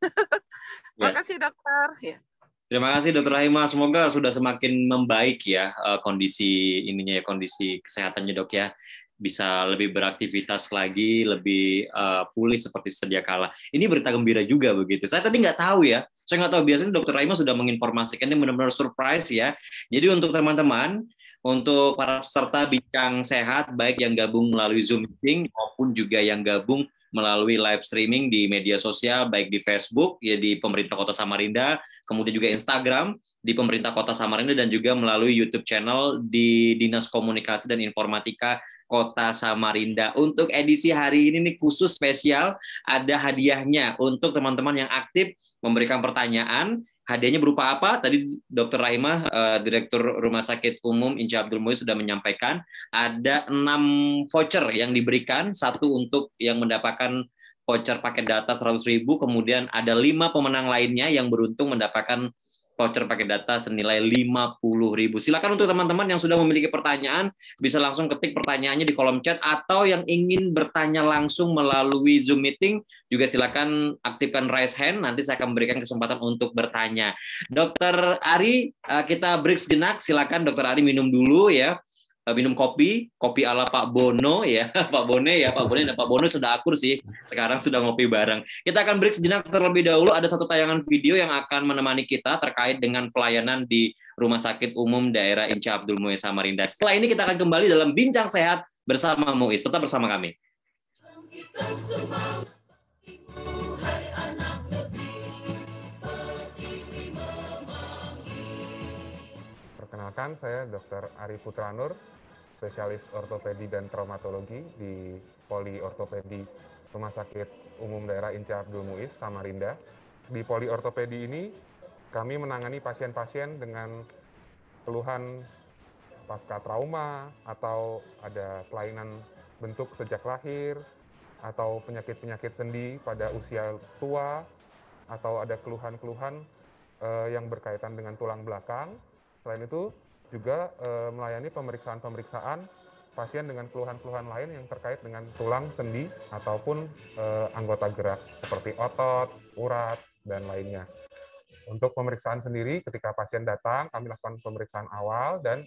Terima kasih dokter. Ya. Terima kasih Dokter Rahimah. Semoga sudah semakin membaik ya kondisi ininya ya, kondisi kesehatannya Dok ya. Bisa lebih beraktivitas lagi, lebih pulih seperti sedia kala. Ini berita gembira juga begitu. Saya tadi nggak tahu ya. Saya nggak tahu, biasanya Dokter Rahimah sudah menginformasikan, ini benar-benar surprise ya. Jadi untuk teman-teman, untuk para peserta Bincang Sehat, baik yang gabung melalui Zoom meeting maupun juga yang gabung melalui live streaming di media sosial, baik di Facebook ya di Pemerintah Kota Samarinda, kemudian juga Instagram di Pemerintah Kota Samarinda, dan juga melalui YouTube channel di Dinas Komunikasi dan Informatika Kota Samarinda. Untuk edisi hari ini nih khusus spesial, ada hadiahnya untuk teman-teman yang aktif memberikan pertanyaan. Hadiahnya berupa apa? Tadi Dokter Rahimah, Direktur Rumah Sakit Umum Inca Abdul Muiz sudah menyampaikan, ada 6 voucher yang diberikan, 1 untuk yang mendapatkan voucher paket data 100.000, kemudian ada 5 pemenang lainnya yang beruntung mendapatkan voucher paket data senilai 50.000. Silakan untuk teman-teman yang sudah memiliki pertanyaan, bisa langsung ketik pertanyaannya di kolom chat, atau yang ingin bertanya langsung melalui Zoom meeting, juga silakan aktifkan raise hand, nanti saya akan memberikan kesempatan untuk bertanya. Dokter Ari, kita break sejenak, silakan Dokter Ari minum dulu ya. Minum kopi ala Pak Bono ya, Pak Bone ya, Pak Bone dan Pak Bono sudah akur sih, sekarang sudah ngopi bareng. Kita akan break sejenak terlebih dahulu, ada 1 tayangan video yang akan menemani kita terkait dengan pelayanan di Rumah Sakit Umum Daerah Inca Abdul Muiz Samarinda. Setelah ini kita akan kembali dalam Bincang Sehat bersama Muiz, tetap bersama kami. Perkenalkan, saya Dr. Ari Putranur, spesialis ortopedi dan traumatologi di Poli Ortopedi Rumah Sakit Umum Daerah Inca Abdul Muiz, Samarinda. Di Poli Ortopedi ini, kami menangani pasien-pasien dengan keluhan pasca trauma, atau ada kelainan bentuk sejak lahir, atau penyakit-penyakit sendi pada usia tua, atau ada keluhan-keluhan yang berkaitan dengan tulang belakang. Selain itu, juga melayani pemeriksaan-pemeriksaan pasien dengan keluhan-keluhan lain yang terkait dengan tulang, sendi, ataupun anggota gerak, seperti otot, urat, dan lainnya. Untuk pemeriksaan sendiri, ketika pasien datang, kami lakukan pemeriksaan awal dan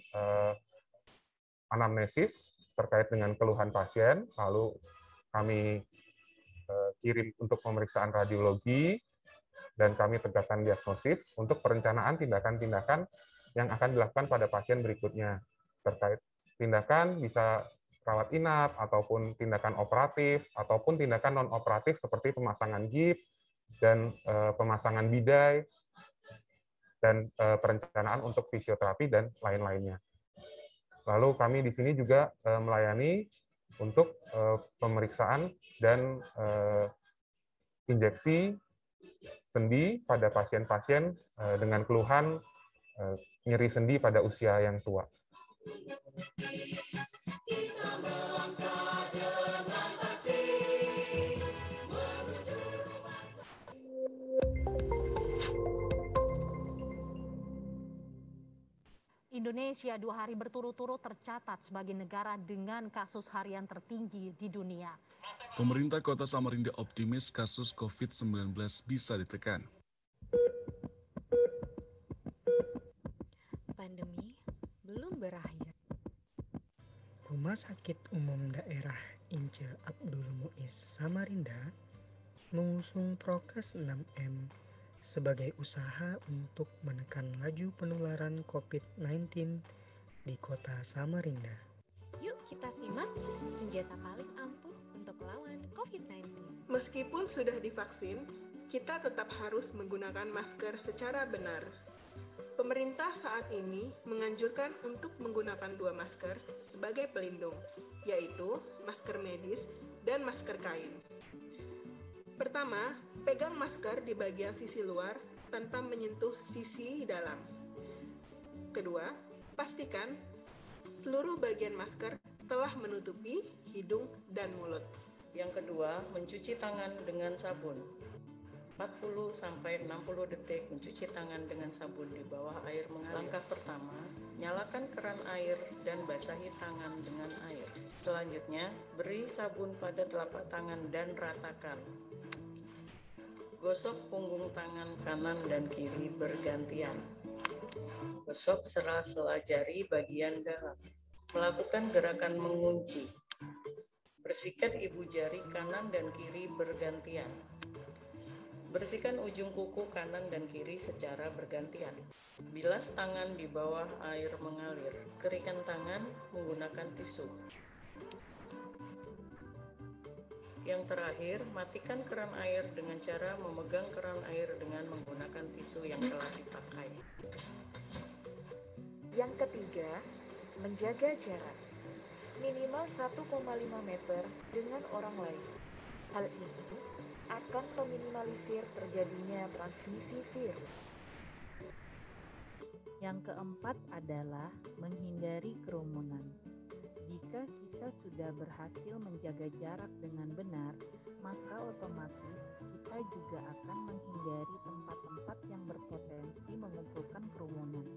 anamnesis terkait dengan keluhan pasien, lalu kami kirim untuk pemeriksaan radiologi, dan kami tegakkan diagnosis untuk perencanaan tindakan-tindakan yang akan dilakukan pada pasien berikutnya. Terkait tindakan bisa rawat inap, ataupun tindakan operatif, ataupun tindakan non-operatif seperti pemasangan gip, dan pemasangan bidai, dan perencanaan untuk fisioterapi, dan lain-lainnya. Lalu kami di sini juga melayani untuk pemeriksaan dan injeksi sendi pada pasien-pasien dengan keluhan nyeri sendi pada usia yang tua. Indonesia 2 hari berturut-turut tercatat sebagai negara dengan kasus harian tertinggi di dunia. Pemerintah Kota Samarinda optimis kasus COVID-19 bisa ditekan. Pandemi belum berakhir. Rumah Sakit Umum Daerah Inca Abdul Muiz Samarinda mengusung Prokes 6M sebagai usaha untuk menekan laju penularan COVID-19 di Kota Samarinda. Yuk kita simak senjata paling ampuh untuk lawan COVID-19. Meskipun sudah divaksin, kita tetap harus menggunakan masker secara benar. Pemerintah saat ini menganjurkan untuk menggunakan 2 masker sebagai pelindung, yaitu masker medis dan masker kain. Pertama, pegang masker di bagian sisi luar tanpa menyentuh sisi dalam. Kedua, pastikan seluruh bagian masker telah menutupi hidung dan mulut. Yang kedua, mencuci tangan dengan sabun. 40-60 detik mencuci tangan dengan sabun di bawah air mengalir. Langkah pertama, nyalakan keran air dan basahi tangan dengan air. Selanjutnya, beri sabun pada telapak tangan dan ratakan. Gosok punggung tangan kanan dan kiri bergantian. Gosok sela-sela jari bagian dalam. Melakukan gerakan mengunci. Bersihkan ibu jari kanan dan kiri bergantian. Bersihkan ujung kuku kanan dan kiri secara bergantian. Bilas tangan di bawah air mengalir. Keringkan tangan menggunakan tisu. Yang terakhir, matikan keran air dengan cara memegang keran air dengan menggunakan tisu yang telah dipakai. Yang ketiga, menjaga jarak. Minimal 1,5 meter dengan orang lain. Hal ini akan meminimalisir terjadinya transmisi virus. Yang keempat adalah menghindari kerumunan. Jika kita sudah berhasil menjaga jarak dengan benar, maka otomatis kita juga akan menghindari tempat-tempat yang berpotensi mengumpulkan kerumunan,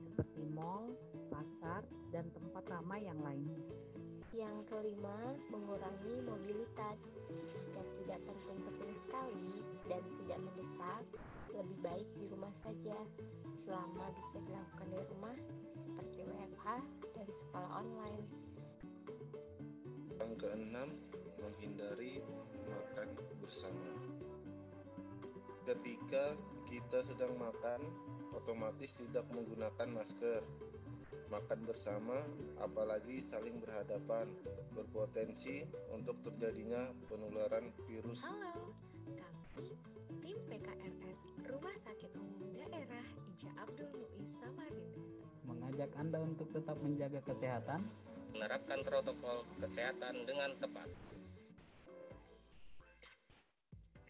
seperti mal, pasar, dan tempat ramai yang lainnya. Yang kelima, mengurangi mobilitas. Jika tidak penting-penting sekali dan tidak mendesak, lebih baik di rumah saja. Selama bisa dilakukan dari rumah, seperti WFH dan sekolah online. Yang keenam, menghindari makan bersama. Ketika kita sedang makan, otomatis tidak menggunakan masker. makan bersama, apalagi saling berhadapan, berpotensi untuk terjadinya penularan virus. Halo, kami tim PKRS Rumah Sakit Umum Daerah Inca Abdul Muiz Samarinda mengajak Anda untuk tetap menjaga kesehatan, menerapkan protokol kesehatan dengan tepat.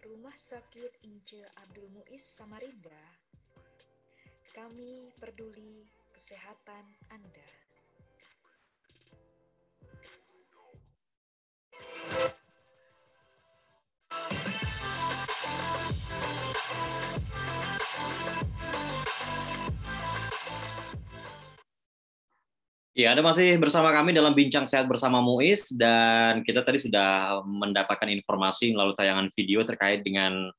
Rumah Sakit Inca Abdul Muiz Samarinda, kami peduli kesehatan Anda. Ya, Anda masih bersama kami dalam Bincang Sehat bersama Muiz, dan kita tadi sudah mendapatkan informasi melalui tayangan video terkait dengan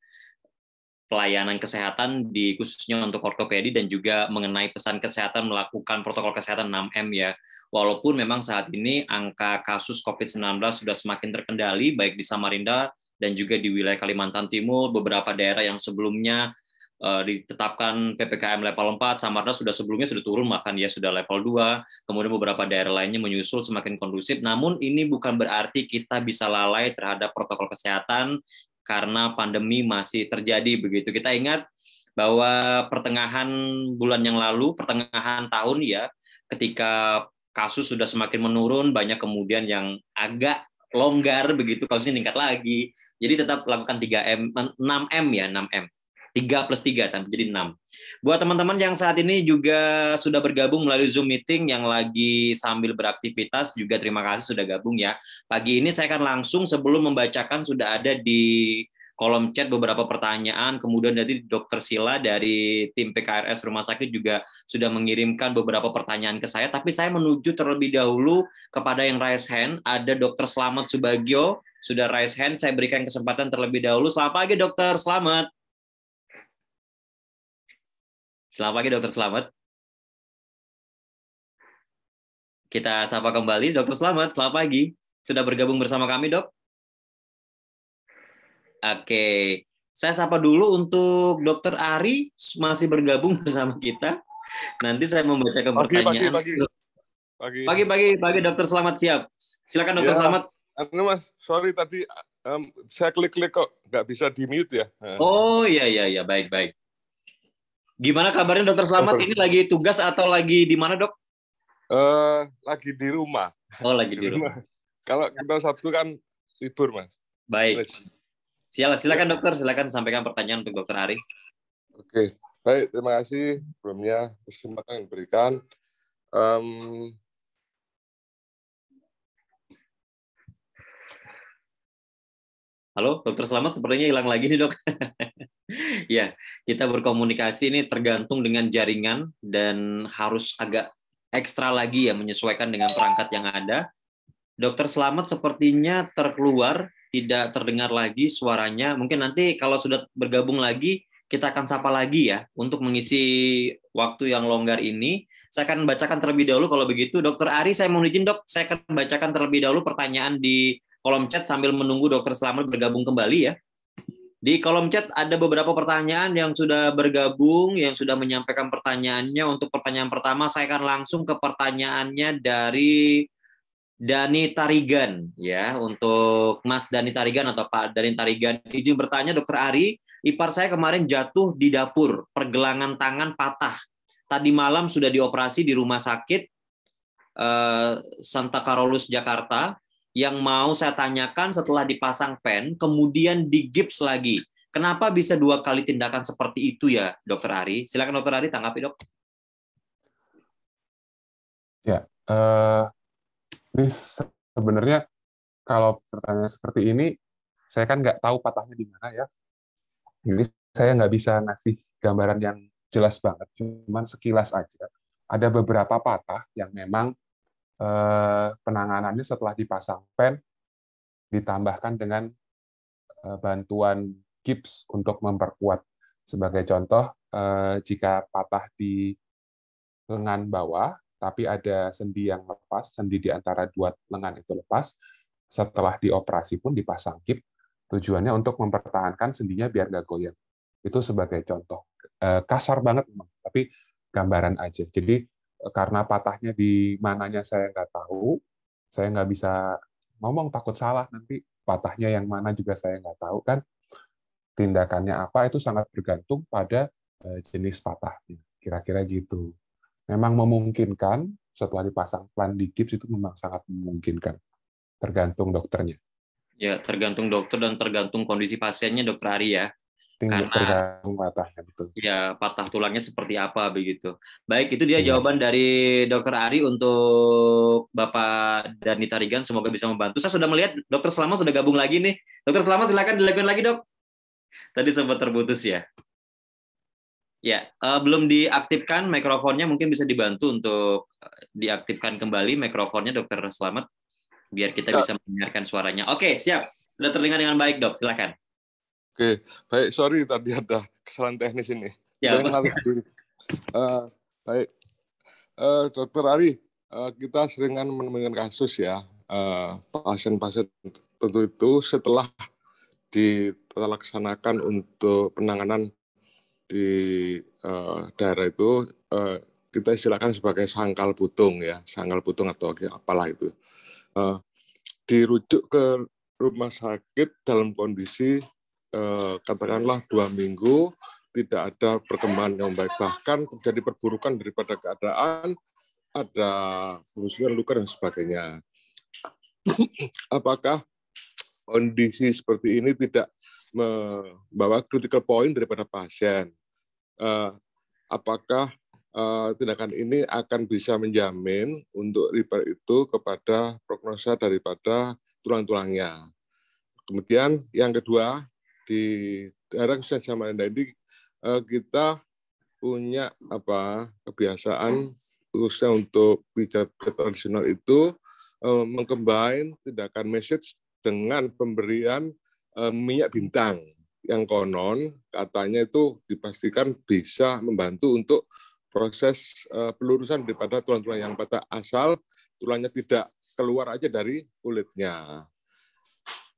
pelayanan kesehatan di khususnya untuk ortopedi dan juga mengenai pesan kesehatan melakukan protokol kesehatan 6M ya. Walaupun memang saat ini angka kasus COVID-19 sudah semakin terkendali baik di Samarinda dan juga di wilayah Kalimantan Timur, beberapa daerah yang sebelumnya ditetapkan PPKM level 4, Samarinda sebelumnya sudah turun, bahkan dia sudah level 2, kemudian beberapa daerah lainnya menyusul semakin kondusif. Namun ini bukan berarti kita bisa lalai terhadap protokol kesehatan karena pandemi masih terjadi begitu. Kita ingat bahwa pertengahan bulan yang lalu, pertengahan tahun ya, ketika kasus sudah semakin menurun, banyak kemudian yang agak longgar begitu, kasusnya meningkat lagi. Jadi tetap lakukan 6M ya, 6M. 3 plus 3 jadi 6. Buat teman-teman yang saat ini juga sudah bergabung melalui Zoom meeting yang lagi sambil beraktivitas, juga terima kasih sudah gabung ya. Pagi ini saya akan langsung sebelum membacakan sudah ada di kolom chat beberapa pertanyaan, kemudian dari Dr. Sila dari tim PKRS Rumah Sakit juga sudah mengirimkan beberapa pertanyaan ke saya, tapi saya menuju terlebih dahulu kepada yang raise hand. Ada Dr. Slamet Subagio, sudah raise hand, saya berikan kesempatan terlebih dahulu. Selamat pagi Dr. Slamet. Selamat pagi, Dokter Slamet. Kita sapa kembali, Dokter Slamet. Selamat pagi. Sudah bergabung bersama kami, Dok? Oke. Saya sapa dulu untuk Dokter Ari, masih bergabung bersama kita. Nanti saya membacakan pertanyaan. Pagi, Dokter Slamet, siap. Silakan, Dokter Slamet. Mas, sorry tadi saya klik-klik kok nggak bisa di-mute ya. Oh, iya, baik. Gimana kabarnya Dokter Slamet? Ini lagi tugas atau lagi di mana, Dok? Lagi di rumah. Oh, lagi di rumah. Kalau kita Sabtu kan libur, Mas. Baik. Silakan Dokter, silakan sampaikan pertanyaan untuk Dokter Ari. Oke, baik. Terima kasih sebelumnya kesempatan yang diberikan. Halo, Dokter Slamet sepertinya hilang lagi nih, Dok. Ya, kita berkomunikasi ini tergantung dengan jaringan dan harus agak ekstra lagi ya menyesuaikan dengan perangkat yang ada. Dokter Slamet sepertinya terkeluar, tidak terdengar lagi suaranya. Mungkin nanti kalau sudah bergabung lagi, kita akan sapa lagi ya untuk mengisi waktu yang longgar ini. Saya akan bacakan terlebih dahulu kalau begitu. Dokter Ari, saya mohon izin, Dok. Saya akan bacakan terlebih dahulu pertanyaan di kolom chat sambil menunggu Dokter Slamet bergabung kembali ya. Di kolom chat ada beberapa pertanyaan yang sudah bergabung, yang sudah menyampaikan pertanyaannya. Untuk pertanyaan pertama, saya akan langsung ke pertanyaannya dari Dani Tarigan. Ya, untuk Mas Dani Tarigan atau Pak Dani Tarigan. Izin bertanya, Dokter Ari, ipar saya kemarin jatuh di dapur, pergelangan tangan patah. Tadi malam sudah dioperasi di rumah sakit Santa Carolus, Jakarta. Yang mau saya tanyakan setelah dipasang pen, kemudian digips lagi. Kenapa bisa 2 kali tindakan seperti itu ya, Dokter Ari? Silakan Dokter Ari, tanggapi, Dok. Ya, ini sebenarnya kalau pertanyaan seperti ini, saya kan nggak tahu patahnya di mana ya. Jadi saya nggak bisa ngasih gambaran yang jelas banget, cuman sekilas aja. Ada beberapa patah yang memang penanganannya setelah dipasang pen ditambahkan dengan bantuan gips untuk memperkuat. Sebagai contoh, jika patah di lengan bawah, tapi ada sendi yang lepas, sendi di antara 2 lengan itu lepas, setelah dioperasi pun dipasang gips, tujuannya untuk mempertahankan sendinya biar nggak goyang. Itu sebagai contoh. Kasar banget memang, tapi gambaran aja. Jadi karena patahnya di mananya saya nggak tahu, saya nggak bisa ngomong, takut salah nanti patahnya yang mana juga saya nggak tahu kan. Tindakannya apa itu sangat bergantung pada jenis patahnya, kira-kira gitu. Memang memungkinkan setelah dipasang plan di gips itu memang sangat memungkinkan, tergantung dokternya. Ya, tergantung dokter dan tergantung kondisi pasiennya, Dokter Ari ya. Karena Tergantung patahnya, betul. ya patah tulangnya seperti apa begitu. Baik, itu dia jawaban dari Dokter Ari untuk Bapak Dani Tarigan. Semoga bisa membantu. Saya sudah melihat Dokter Selamat sudah gabung lagi nih. Dokter Selamat silakan dilakukan lagi, Dok. Tadi sempat terputus ya. Ya, belum diaktifkan mikrofonnya, mungkin bisa dibantu untuk diaktifkan kembali mikrofonnya, Dokter Selamat, biar kita bisa mendengarkan suaranya. Oke, siap. Sudah terdengar dengan baik, Dok. Silakan. Oke, baik. Sorry tadi ada kesalahan teknis ini. Ya, baik. Dokter Ari, kita seringan menemukan kasus ya, pasien-pasien tentu itu setelah dilaksanakan untuk penanganan di daerah itu, kita istilahkan sebagai sangkal putung ya, sangkal putung atau apalah itu. Dirujuk ke rumah sakit dalam kondisi katakanlah 2 minggu, tidak ada perkembangan yang baik, bahkan terjadi perburukan daripada keadaan, ada kerusakan luka dan sebagainya. Apakah kondisi seperti ini tidak membawa critical point daripada pasien? Apakah tindakan ini akan bisa menjamin untuk repair itu kepada prognosa daripada tulang-tulangnya? Kemudian yang kedua, di daerah khususnya Samarinda ini kita punya kebiasaan khususnya untuk pijat tradisional itu mengcombine tindakan massage dengan pemberian minyak bintang yang konon katanya itu dipastikan bisa membantu untuk proses pelurusan daripada tulang-tulang yang patah, asal tulangnya tidak keluar aja dari kulitnya.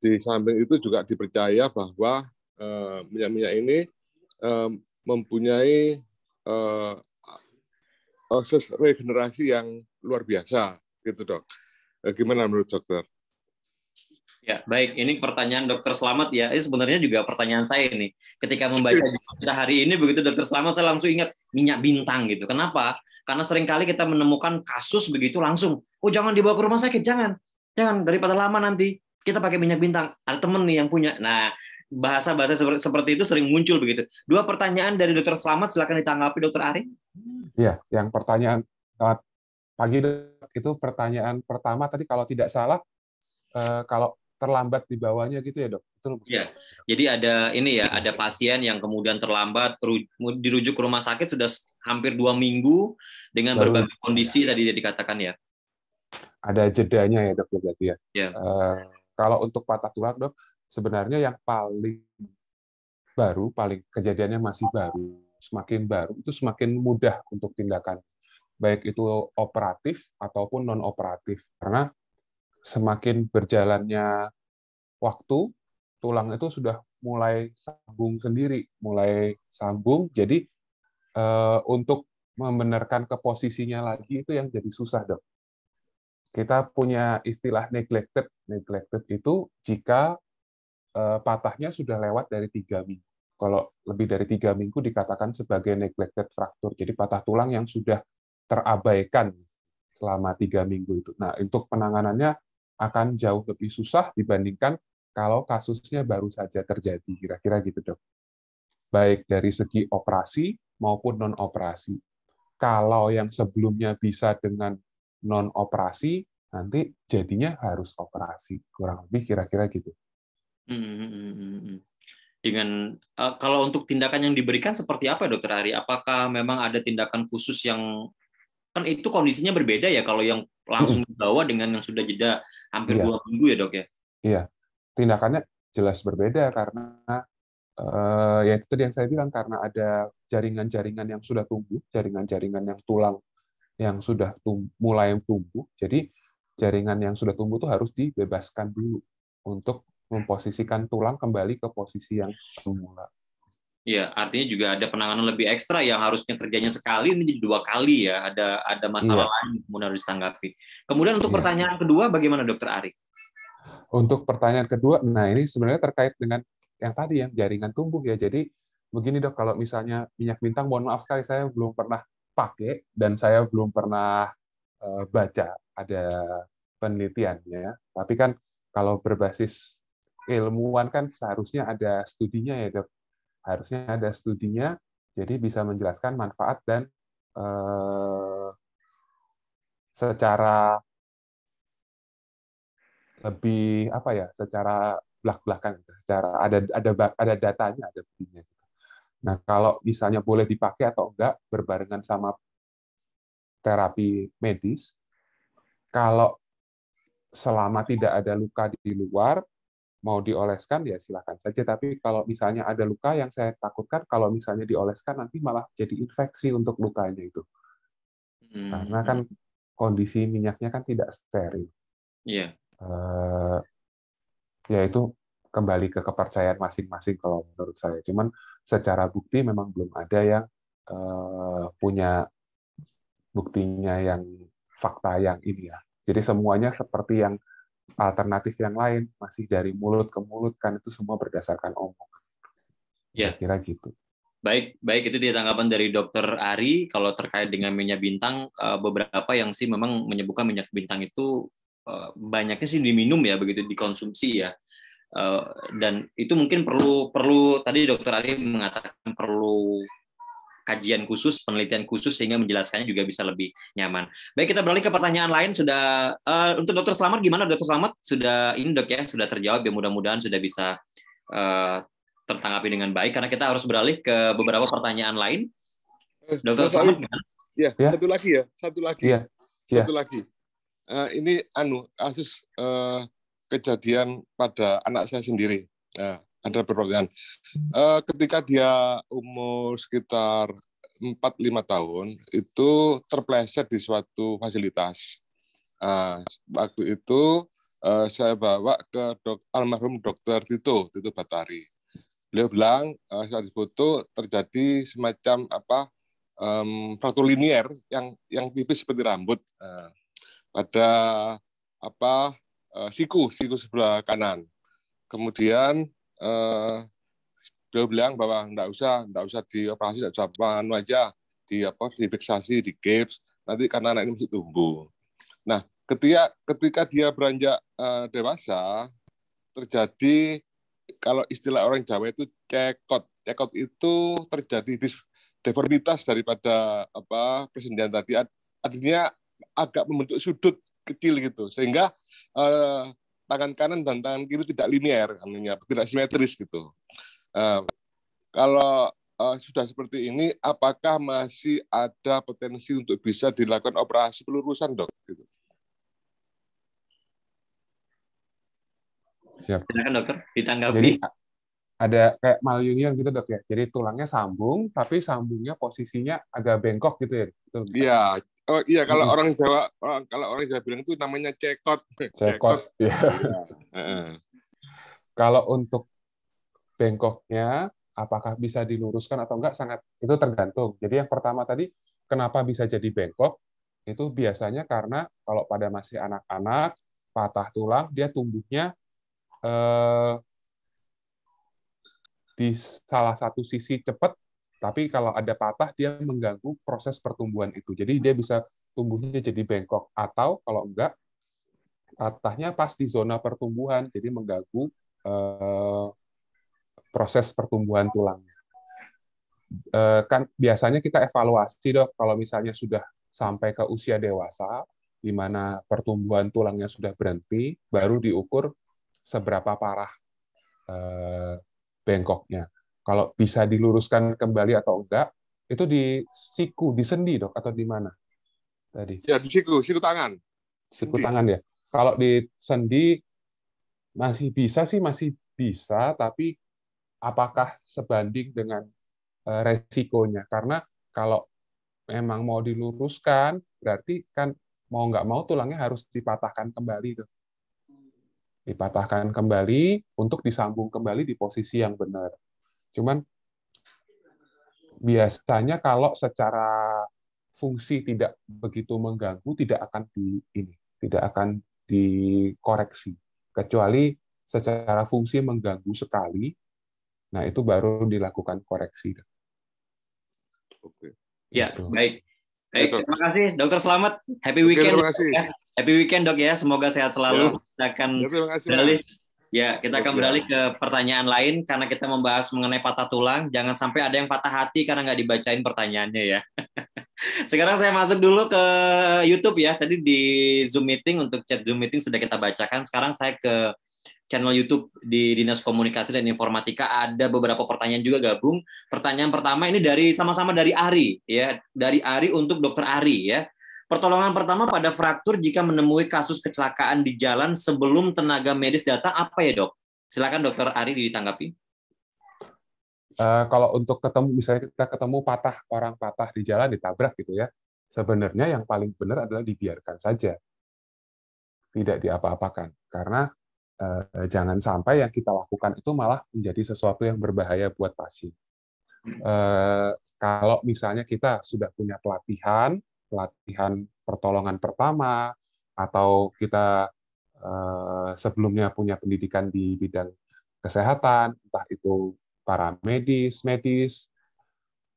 Di samping itu juga dipercaya bahwa minyak-minyak ini mempunyai proses regenerasi yang luar biasa, gitu dok. Gimana menurut dokter? Ya, baik. Ini pertanyaan Dokter Selamat ya. Ini sebenarnya juga pertanyaan saya nih. Ketika membaca berita hari ini, begitu Dokter Selamat, saya langsung ingat minyak bintang gitu. Kenapa? Karena seringkali kita menemukan kasus begitu langsung, oh jangan dibawa ke rumah sakit, jangan daripada lama nanti kita pakai minyak bintang. Ada temen nih yang punya. Nah, bahasa-bahasa seperti itu sering muncul begitu. 2 pertanyaan dari Dokter Selamat, silakan ditanggapi Dokter Ari. Iya, yang pertanyaan selamat pagi dok. Itu pertanyaan pertama tadi kalau tidak salah, kalau terlambat dibawanya gitu ya dok? Betul? Iya, jadi ada pasien yang kemudian terlambat dirujuk ke rumah sakit sudah hampir 2 minggu dengan berbagai kondisi tadi dikatakan ya. Ada jedanya ya dok berarti ya. Ya. Kalau untuk patah tulang dok, sebenarnya yang paling kejadiannya masih baru, semakin baru itu semakin mudah untuk tindakan, baik itu operatif ataupun non operatif, karena semakin berjalannya waktu, tulang itu sudah mulai sambung sendiri, jadi untuk membenarkan ke posisinya lagi itu yang jadi susah dok. Kita punya istilah neglected itu jika patahnya sudah lewat dari 3 minggu. Kalau lebih dari 3 minggu dikatakan sebagai neglected fracture, jadi patah tulang yang sudah terabaikan selama 3 minggu itu. Nah, untuk penanganannya akan jauh lebih susah dibandingkan kalau kasusnya baru saja terjadi, kira-kira gitu dok. Baik dari segi operasi maupun non-operasi. Kalau yang sebelumnya bisa dengan non-operasi, nanti jadinya harus operasi, kurang lebih kira-kira gitu. Dengan kalau untuk tindakan yang diberikan seperti apa dokter Ari? Apakah memang ada tindakan khusus yang kan itu kondisinya berbeda ya kalau yang langsung dibawa dengan yang sudah jeda hampir 2 minggu ya dok ya? Iya, tindakannya jelas berbeda karena ya itu tadi yang saya bilang, karena ada jaringan-jaringan yang sudah tumbuh, jaringan-jaringan yang tulang yang sudah mulai tumbuh, jadi jaringan yang sudah tumbuh itu harus dibebaskan dulu untuk memposisikan tulang kembali ke posisi yang semula. Iya, artinya juga ada penanganan lebih ekstra yang harusnya kerjanya sekali ini jadi 2 kali ya. Ada masalah lain yang kemudian harus ditanggapi. Kemudian untuk pertanyaan kedua, bagaimana Dokter Ari? Untuk pertanyaan kedua, nah ini sebenarnya terkait dengan yang tadi ya, jaringan tumbuh ya. Jadi begini Dok, kalau misalnya minyak bintang, mohon maaf sekali saya belum pernah pakai dan saya belum pernah baca ada penelitiannya. Tapi kan kalau berbasis ilmuwan kan seharusnya ada studinya ya Dok. Harusnya ada studinya, jadi bisa menjelaskan manfaat dan secara lebih apa ya, secara belak-belakan, secara ada datanya, ada buktinya. Nah, kalau misalnya boleh dipakai atau enggak berbarengan sama terapi medis, kalau selama tidak ada luka di luar, mau dioleskan ya silakan saja. Tapi kalau misalnya ada luka, yang saya takutkan kalau misalnya dioleskan nanti malah jadi infeksi untuk lukanya itu. Karena kan kondisi minyaknya kan tidak steril. Iya. Ya itu kembali ke kepercayaan masing-masing kalau menurut saya. Cuman secara bukti memang belum ada yang punya buktinya yang fakta yang ini ya. Jadi semuanya seperti yang alternatif yang lain, masih dari mulut ke mulut, kan itu semua berdasarkan omongan. Ya. Kira gitu. Baik itu dia tanggapan dari Dokter Ari. Kalau terkait dengan minyak bintang, beberapa yang sih memang menyebutkan minyak bintang itu banyaknya sih diminum ya, begitu dikonsumsi ya. Dan itu mungkin perlu tadi Dokter Ari mengatakan perlu kajian khusus, penelitian khusus sehingga menjelaskannya juga bisa lebih nyaman. Baik, kita beralih ke pertanyaan lain. Sudah untuk Dokter Slamet gimana? Dokter Slamet sudah ini Dok ya, sudah terjawab ya, mudah-mudahan sudah bisa tertanggapi dengan baik karena kita harus beralih ke beberapa pertanyaan lain. Dokter Slamet gimana? Ya, satu lagi. Ya. Ini kasus kejadian pada anak saya sendiri. Ada pertanyaan. Ketika dia umur sekitar 4-5 tahun, itu terpleset di suatu fasilitas. Waktu itu saya bawa ke almarhum Dr. Tito Batari. Beliau bilang saat foto terjadi semacam fraktur linier yang tipis seperti rambut pada siku sebelah kanan. Kemudian beliau bilang bahwa enggak usah dioperasi, enggak usah aja difiksasi, di gips, nanti karena anak ini masih tumbuh. Nah, ketika dia beranjak dewasa, terjadi kalau istilah orang Jawa itu cekot. Cekot itu terjadi deformitas daripada persendian tadi, artinya agak membentuk sudut kecil gitu, sehingga tangan kanan dan tangan kiri tidak linear, tidak simetris gitu. Kalau sudah seperti ini, apakah masih ada potensi untuk bisa dilakukan operasi pelurusan, Dok? Gitu. Siap. Silakan Dokter, ditanggapi. Jadi ada kayak malunion gitu Dok ya. Jadi tulangnya sambung, tapi sambungnya posisinya agak bengkok gitu ya. Iya. Oh iya, kalau orang Jawa bilang itu namanya cekot. Cekot. Ya. Kalau untuk bengkoknya, apakah bisa diluruskan atau enggak, sangat itu tergantung. Jadi yang pertama tadi, kenapa bisa jadi bengkok? Itu biasanya karena kalau pada masih anak-anak, patah tulang, dia tumbuhnya di salah satu sisi cepat, tapi kalau ada patah dia mengganggu proses pertumbuhan itu. Jadi dia bisa tumbuhnya jadi bengkok, atau kalau enggak patahnya pas di zona pertumbuhan, jadi mengganggu proses pertumbuhan tulangnya. Kan biasanya kita evaluasi Dok, kalau misalnya sudah sampai ke usia dewasa, di mana pertumbuhan tulangnya sudah berhenti, baru diukur seberapa parah bengkoknya. Kalau bisa diluruskan kembali atau enggak, itu di siku, di sendi Dok, atau di mana tadi? Ya, di siku tangan. Siku tangan ya. Kalau di sendi masih bisa sih, masih bisa, tapi apakah sebanding dengan resikonya? Karena kalau memang mau diluruskan, berarti kan mau nggak mau tulangnya harus dipatahkan kembali tuh. Dipatahkan kembali untuk disambung kembali di posisi yang benar. Cuman biasanya kalau secara fungsi tidak begitu mengganggu, tidak akan dikoreksi. Kecuali secara fungsi mengganggu sekali, nah itu baru dilakukan koreksi. Oke. Ya, Gitu. baik. Baik, Gitu. terima kasih Dokter Selamat. Happy Oke, weekend. terima kasih. Ya. Happy weekend Dok ya. Semoga sehat selalu. Ya. Kita akan Ya, terima kasih, beralih. Mas. Ya, kita akan Ya. beralih ke pertanyaan lain karena kita membahas mengenai patah tulang. Jangan sampai ada yang patah hati karena nggak dibacain pertanyaannya ya. Sekarang saya masuk dulu ke YouTube ya. Tadi di Zoom meeting, untuk chat Zoom meeting sudah kita bacakan. Sekarang saya ke channel YouTube di Dinas Komunikasi dan Informatika. Ada beberapa pertanyaan juga gabung. Pertanyaan pertama ini sama-sama dari Ari ya. Dari Ari untuk Dokter Ari ya. Pertolongan pertama pada fraktur jika menemui kasus kecelakaan di jalan sebelum tenaga medis datang apa ya, Dok? Silakan Dokter Ari ditanggapi. Kalau untuk misalnya kita ketemu orang patah di jalan, ditabrak gitu ya, sebenarnya yang paling benar adalah dibiarkan saja, tidak diapa-apakan, karena jangan sampai yang kita lakukan itu malah menjadi sesuatu yang berbahaya buat pasien. Kalau misalnya kita sudah punya pelatihan pertolongan pertama, atau kita sebelumnya punya pendidikan di bidang kesehatan, entah itu para medis,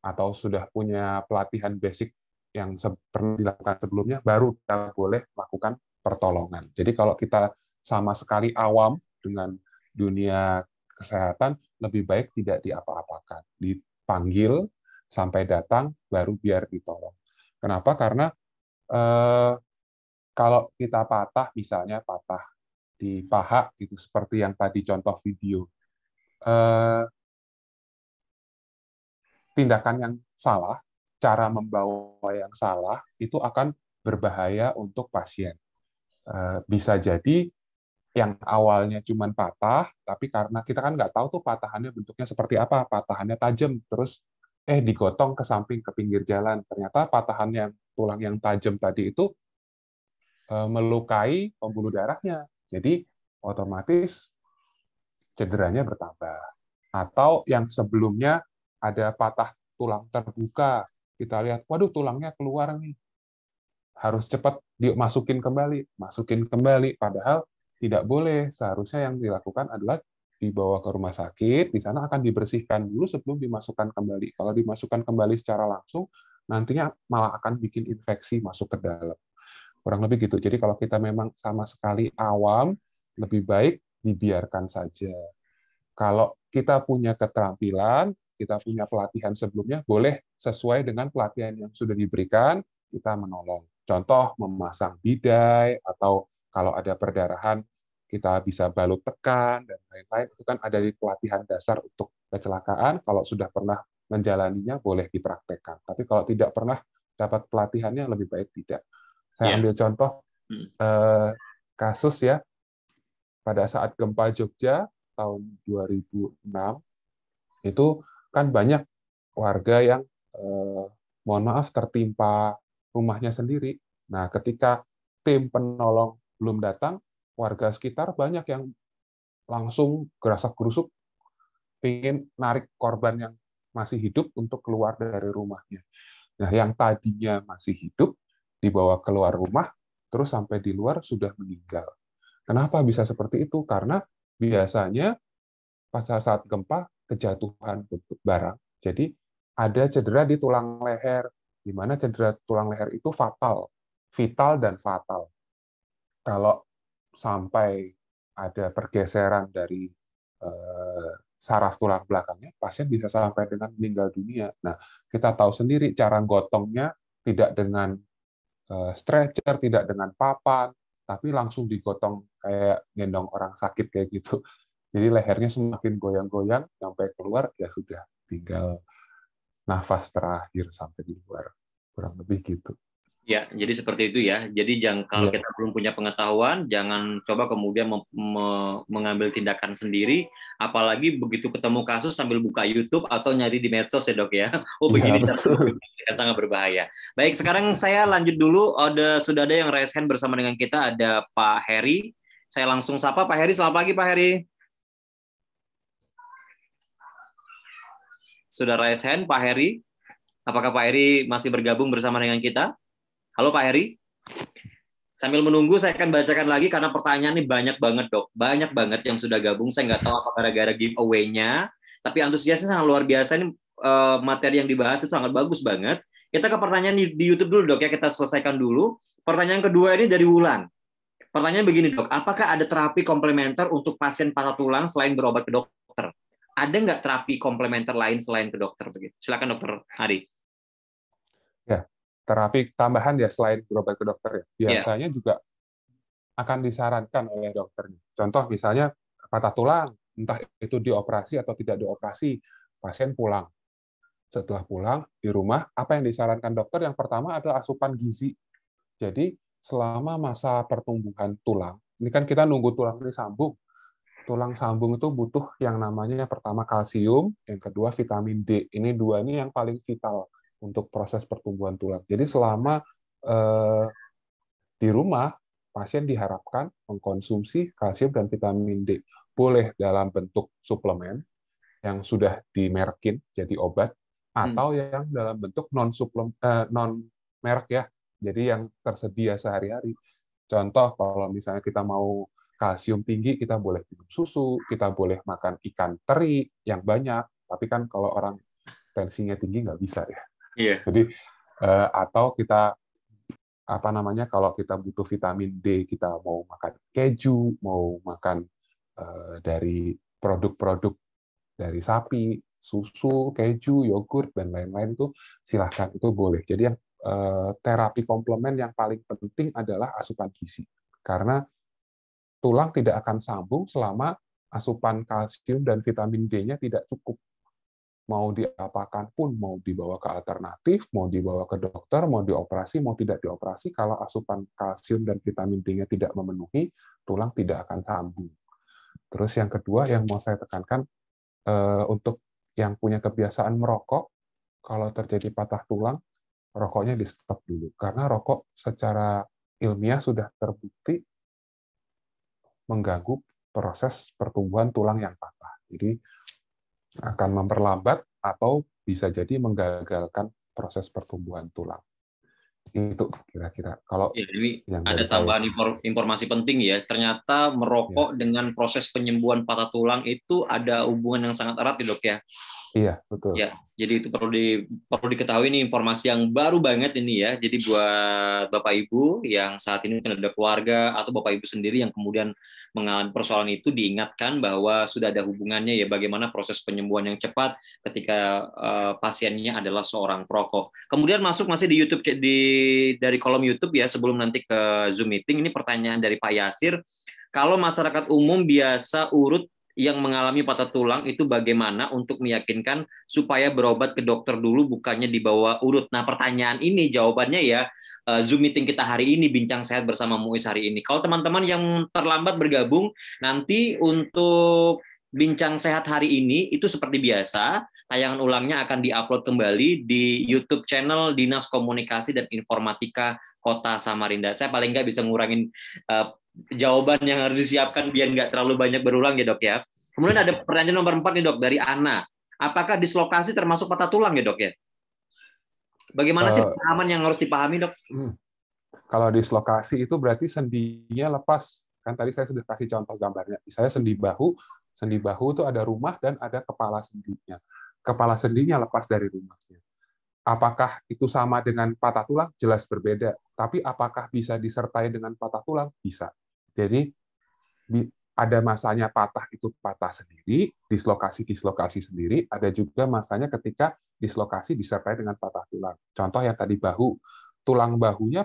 atau sudah punya pelatihan basic yang pernah dilakukan sebelumnya, baru kita boleh melakukan pertolongan. Jadi kalau kita sama sekali awam dengan dunia kesehatan, lebih baik tidak diapa-apakan. Dipanggil sampai datang, baru biar ditolong. Kenapa? Karena kalau kita misalnya patah di paha, gitu, seperti yang tadi contoh video, tindakan yang salah, cara membawa yang salah, itu akan berbahaya untuk pasien. Bisa jadi yang awalnya cuma patah, tapi karena kita kan nggak tahu tuh patahannya bentuknya seperti apa, patahannya tajam, terus digotong ke samping, ke pinggir jalan. Ternyata patahan tulang yang tajam tadi itu melukai pembuluh darahnya. Jadi otomatis cederanya bertambah. Atau yang sebelumnya ada patah tulang terbuka, kita lihat, waduh tulangnya keluar nih, harus cepat dimasukin kembali, padahal tidak boleh. Seharusnya yang dilakukan adalah dibawa ke rumah sakit, di sana akan dibersihkan dulu sebelum dimasukkan kembali. Kalau dimasukkan kembali secara langsung, nantinya malah akan bikin infeksi masuk ke dalam. Kurang lebih gitu. Jadi kalau kita memang sama sekali awam, lebih baik dibiarkan saja. Kalau kita punya keterampilan, kita punya pelatihan sebelumnya, boleh sesuai dengan pelatihan yang sudah diberikan, kita menolong. Contoh, memasang bidai, atau kalau ada perdarahan, kita bisa balut tekan, dan lain-lain. Itu kan ada di pelatihan dasar untuk kecelakaan. Kalau sudah pernah menjalaninya, boleh dipraktekkan. Tapi kalau tidak pernah dapat pelatihannya, lebih baik tidak. Saya ambil contoh kasus ya, pada saat gempa Jogja, tahun 2006, itu kan banyak warga yang mohon maaf tertimpa rumahnya sendiri. Nah, ketika tim penolong belum datang, warga sekitar banyak yang langsung gerasak-gerusuk ingin narik korban yang masih hidup untuk keluar dari rumahnya. Nah, yang tadinya masih hidup dibawa keluar rumah, terus sampai di luar sudah meninggal. Kenapa bisa seperti itu? Karena biasanya pada saat gempa kejatuhan barang, jadi ada cedera di tulang leher, di mana cedera tulang leher itu vital dan fatal. Kalau sampai ada pergeseran dari saraf tulang belakangnya, pasien bisa sampai dengan meninggal dunia. Nah, kita tahu sendiri cara gotongnya tidak dengan stretcher, tidak dengan papan, tapi langsung digotong kayak gendong orang sakit kayak gitu. Jadi lehernya semakin goyang-goyang sampai keluar, ya sudah tinggal nafas terakhir sampai di luar. Kurang lebih gitu. Ya, jadi seperti itu ya. Jadi kalau kita belum punya pengetahuan, jangan coba kemudian mengambil tindakan sendiri, apalagi begitu ketemu kasus sambil buka YouTube atau nyari di medsos ya Dok ya. Oh begini kan sangat berbahaya. Baik, sekarang saya lanjut dulu. Sudah ada yang raise hand bersama dengan kita, ada Pak Heri. Saya langsung sapa Pak Heri. Selamat pagi Pak Heri. Sudah raise hand Pak Heri. Apakah Pak Heri masih bergabung bersama dengan kita? Halo Pak Heri. Sambil menunggu, saya akan bacakan lagi karena pertanyaan ini banyak banget, Dok. Banyak banget yang sudah gabung. Saya nggak tahu apa gara-gara giveaway-nya, tapi antusiasnya sangat luar biasa. Ini materi yang dibahas itu sangat bagus banget. Kita ke pertanyaan di YouTube dulu, Dok, ya. Kita selesaikan dulu. Pertanyaan kedua ini dari Wulan. Pertanyaan begini, Dok. Apakah ada terapi komplementer untuk pasien patah tulang selain berobat ke dokter? Ada nggak terapi komplementer lain selain ke dokter? Begitu. Silakan, Dokter Ari. Ya, terapi tambahan ya selain berobat ke dokter ya. Biasanya juga akan disarankan oleh dokternya. Contoh misalnya patah tulang, entah itu dioperasi atau tidak dioperasi, pasien pulang. Setelah pulang di rumah, apa yang disarankan dokter? Yang pertama adalah asupan gizi. Jadi selama masa pertumbuhan tulang, ini kan kita nunggu tulang ini sambung. Tulang sambung itu butuh yang namanya pertama kalsium, yang kedua vitamin D. Ini dua ini yang paling vital untuk proses pertumbuhan tulang. Jadi selama di rumah, pasien diharapkan mengkonsumsi kalsium dan vitamin D. Boleh dalam bentuk suplemen yang sudah dimerkin jadi obat, atau yang dalam bentuk non merek ya, jadi yang tersedia sehari-hari. Contoh kalau misalnya kita mau kalsium tinggi, kita boleh minum susu, kita boleh makan ikan teri yang banyak, tapi kan kalau orang tensinya tinggi nggak bisa ya. Jadi atau kita kalau kita butuh vitamin D, kita mau makan keju, mau makan dari produk-produk dari sapi, susu, keju, yogurt dan lain-lain itu silahkan, itu boleh. Jadi yang terapi komplement yang paling penting adalah asupan gizi, karena tulang tidak akan sambung selama asupan kalsium dan vitamin D-nya tidak cukup. Mau diapakan pun, mau dibawa ke alternatif, mau dibawa ke dokter, mau dioperasi, mau tidak dioperasi, kalau asupan kalsium dan vitamin D-nya tidak memenuhi, tulang tidak akan sambung. Terus yang kedua yang mau saya tekankan, untuk yang punya kebiasaan merokok, kalau terjadi patah tulang, rokoknya di stop dulu. Karena rokok secara ilmiah sudah terbukti mengganggu proses pertumbuhan tulang yang patah. Jadi akan memperlambat atau bisa jadi menggagalkan proses pertumbuhan tulang. Itu kira-kira. Kalau ini yang ada tambahan informasi penting ya. Ternyata merokok dengan proses penyembuhan patah tulang itu ada hubungan yang sangat erat ya, Dok ya. Iya, betul. Ya, jadi itu perlu diketahui, ini informasi yang baru banget ini ya. Jadi buat Bapak Ibu yang saat ini mungkin ada keluarga atau Bapak Ibu sendiri yang kemudian mengalami persoalan itu, diingatkan bahwa sudah ada hubungannya ya, bagaimana proses penyembuhan yang cepat ketika pasiennya adalah seorang perokok. Kemudian masih di YouTube, dari kolom YouTube ya, sebelum nanti ke Zoom meeting, ini pertanyaan dari Pak Yasir. Kalau masyarakat umum biasa urut yang mengalami patah tulang itu bagaimana untuk meyakinkan supaya berobat ke dokter dulu, bukannya dibawa urut? Nah, pertanyaan ini jawabannya ya Zoom meeting kita hari ini, Bincang Sehat bersama Muiz hari ini. Kalau teman-teman yang terlambat bergabung, nanti untuk Bincang Sehat hari ini itu seperti biasa, tayangan ulangnya akan diupload kembali di YouTube channel Dinas Komunikasi dan Informatika Kota Samarinda. Saya paling nggak bisa ngurangin jawaban yang harus disiapkan biar nggak terlalu banyak berulang ya, Dok ya. Kemudian ada pertanyaan nomor 4 nih, Dok, dari Ana. Apakah dislokasi termasuk patah tulang ya, Dok ya? Bagaimana sih pemahaman yang harus dipahami, Dok? Kalau dislokasi itu berarti sendinya lepas. Kan tadi saya sudah kasih contoh gambarnya. Misalnya sendi bahu itu ada rumah dan ada kepala sendinya. Kepala sendinya lepas dari rumahnya. Apakah itu sama dengan patah tulang? Jelas berbeda. Tapi apakah bisa disertai dengan patah tulang? Bisa. Jadi ada masanya patah itu patah sendiri, dislokasi sendiri, ada juga masanya ketika dislokasi disertai dengan patah tulang. Contoh yang tadi bahu, tulang bahunya,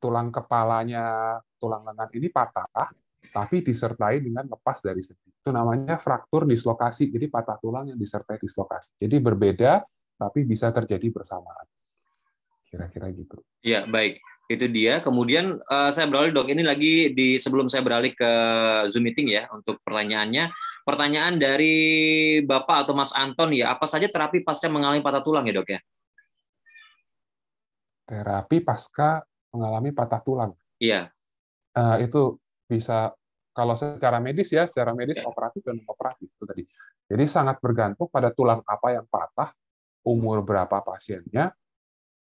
tulang kepalanya, tulang lengan ini patah, tapi disertai dengan lepas dari sendi. Itu namanya fraktur dislokasi, jadi patah tulang yang disertai dislokasi. Jadi berbeda, tapi bisa terjadi bersamaan. Kira-kira gitu. Ya, baik. Itu dia. Kemudian saya beralih, Dok. Ini lagi sebelum saya beralih ke Zoom meeting ya untuk pertanyaannya. Pertanyaan dari Bapak atau Mas Anton ya, apa saja terapi pasca mengalami patah tulang ya, Dok ya? Terapi pasca mengalami patah tulang. Iya. Itu bisa, kalau secara medis operatif dan non operatif itu tadi. Jadi sangat bergantung pada tulang apa yang patah umur berapa pasiennya,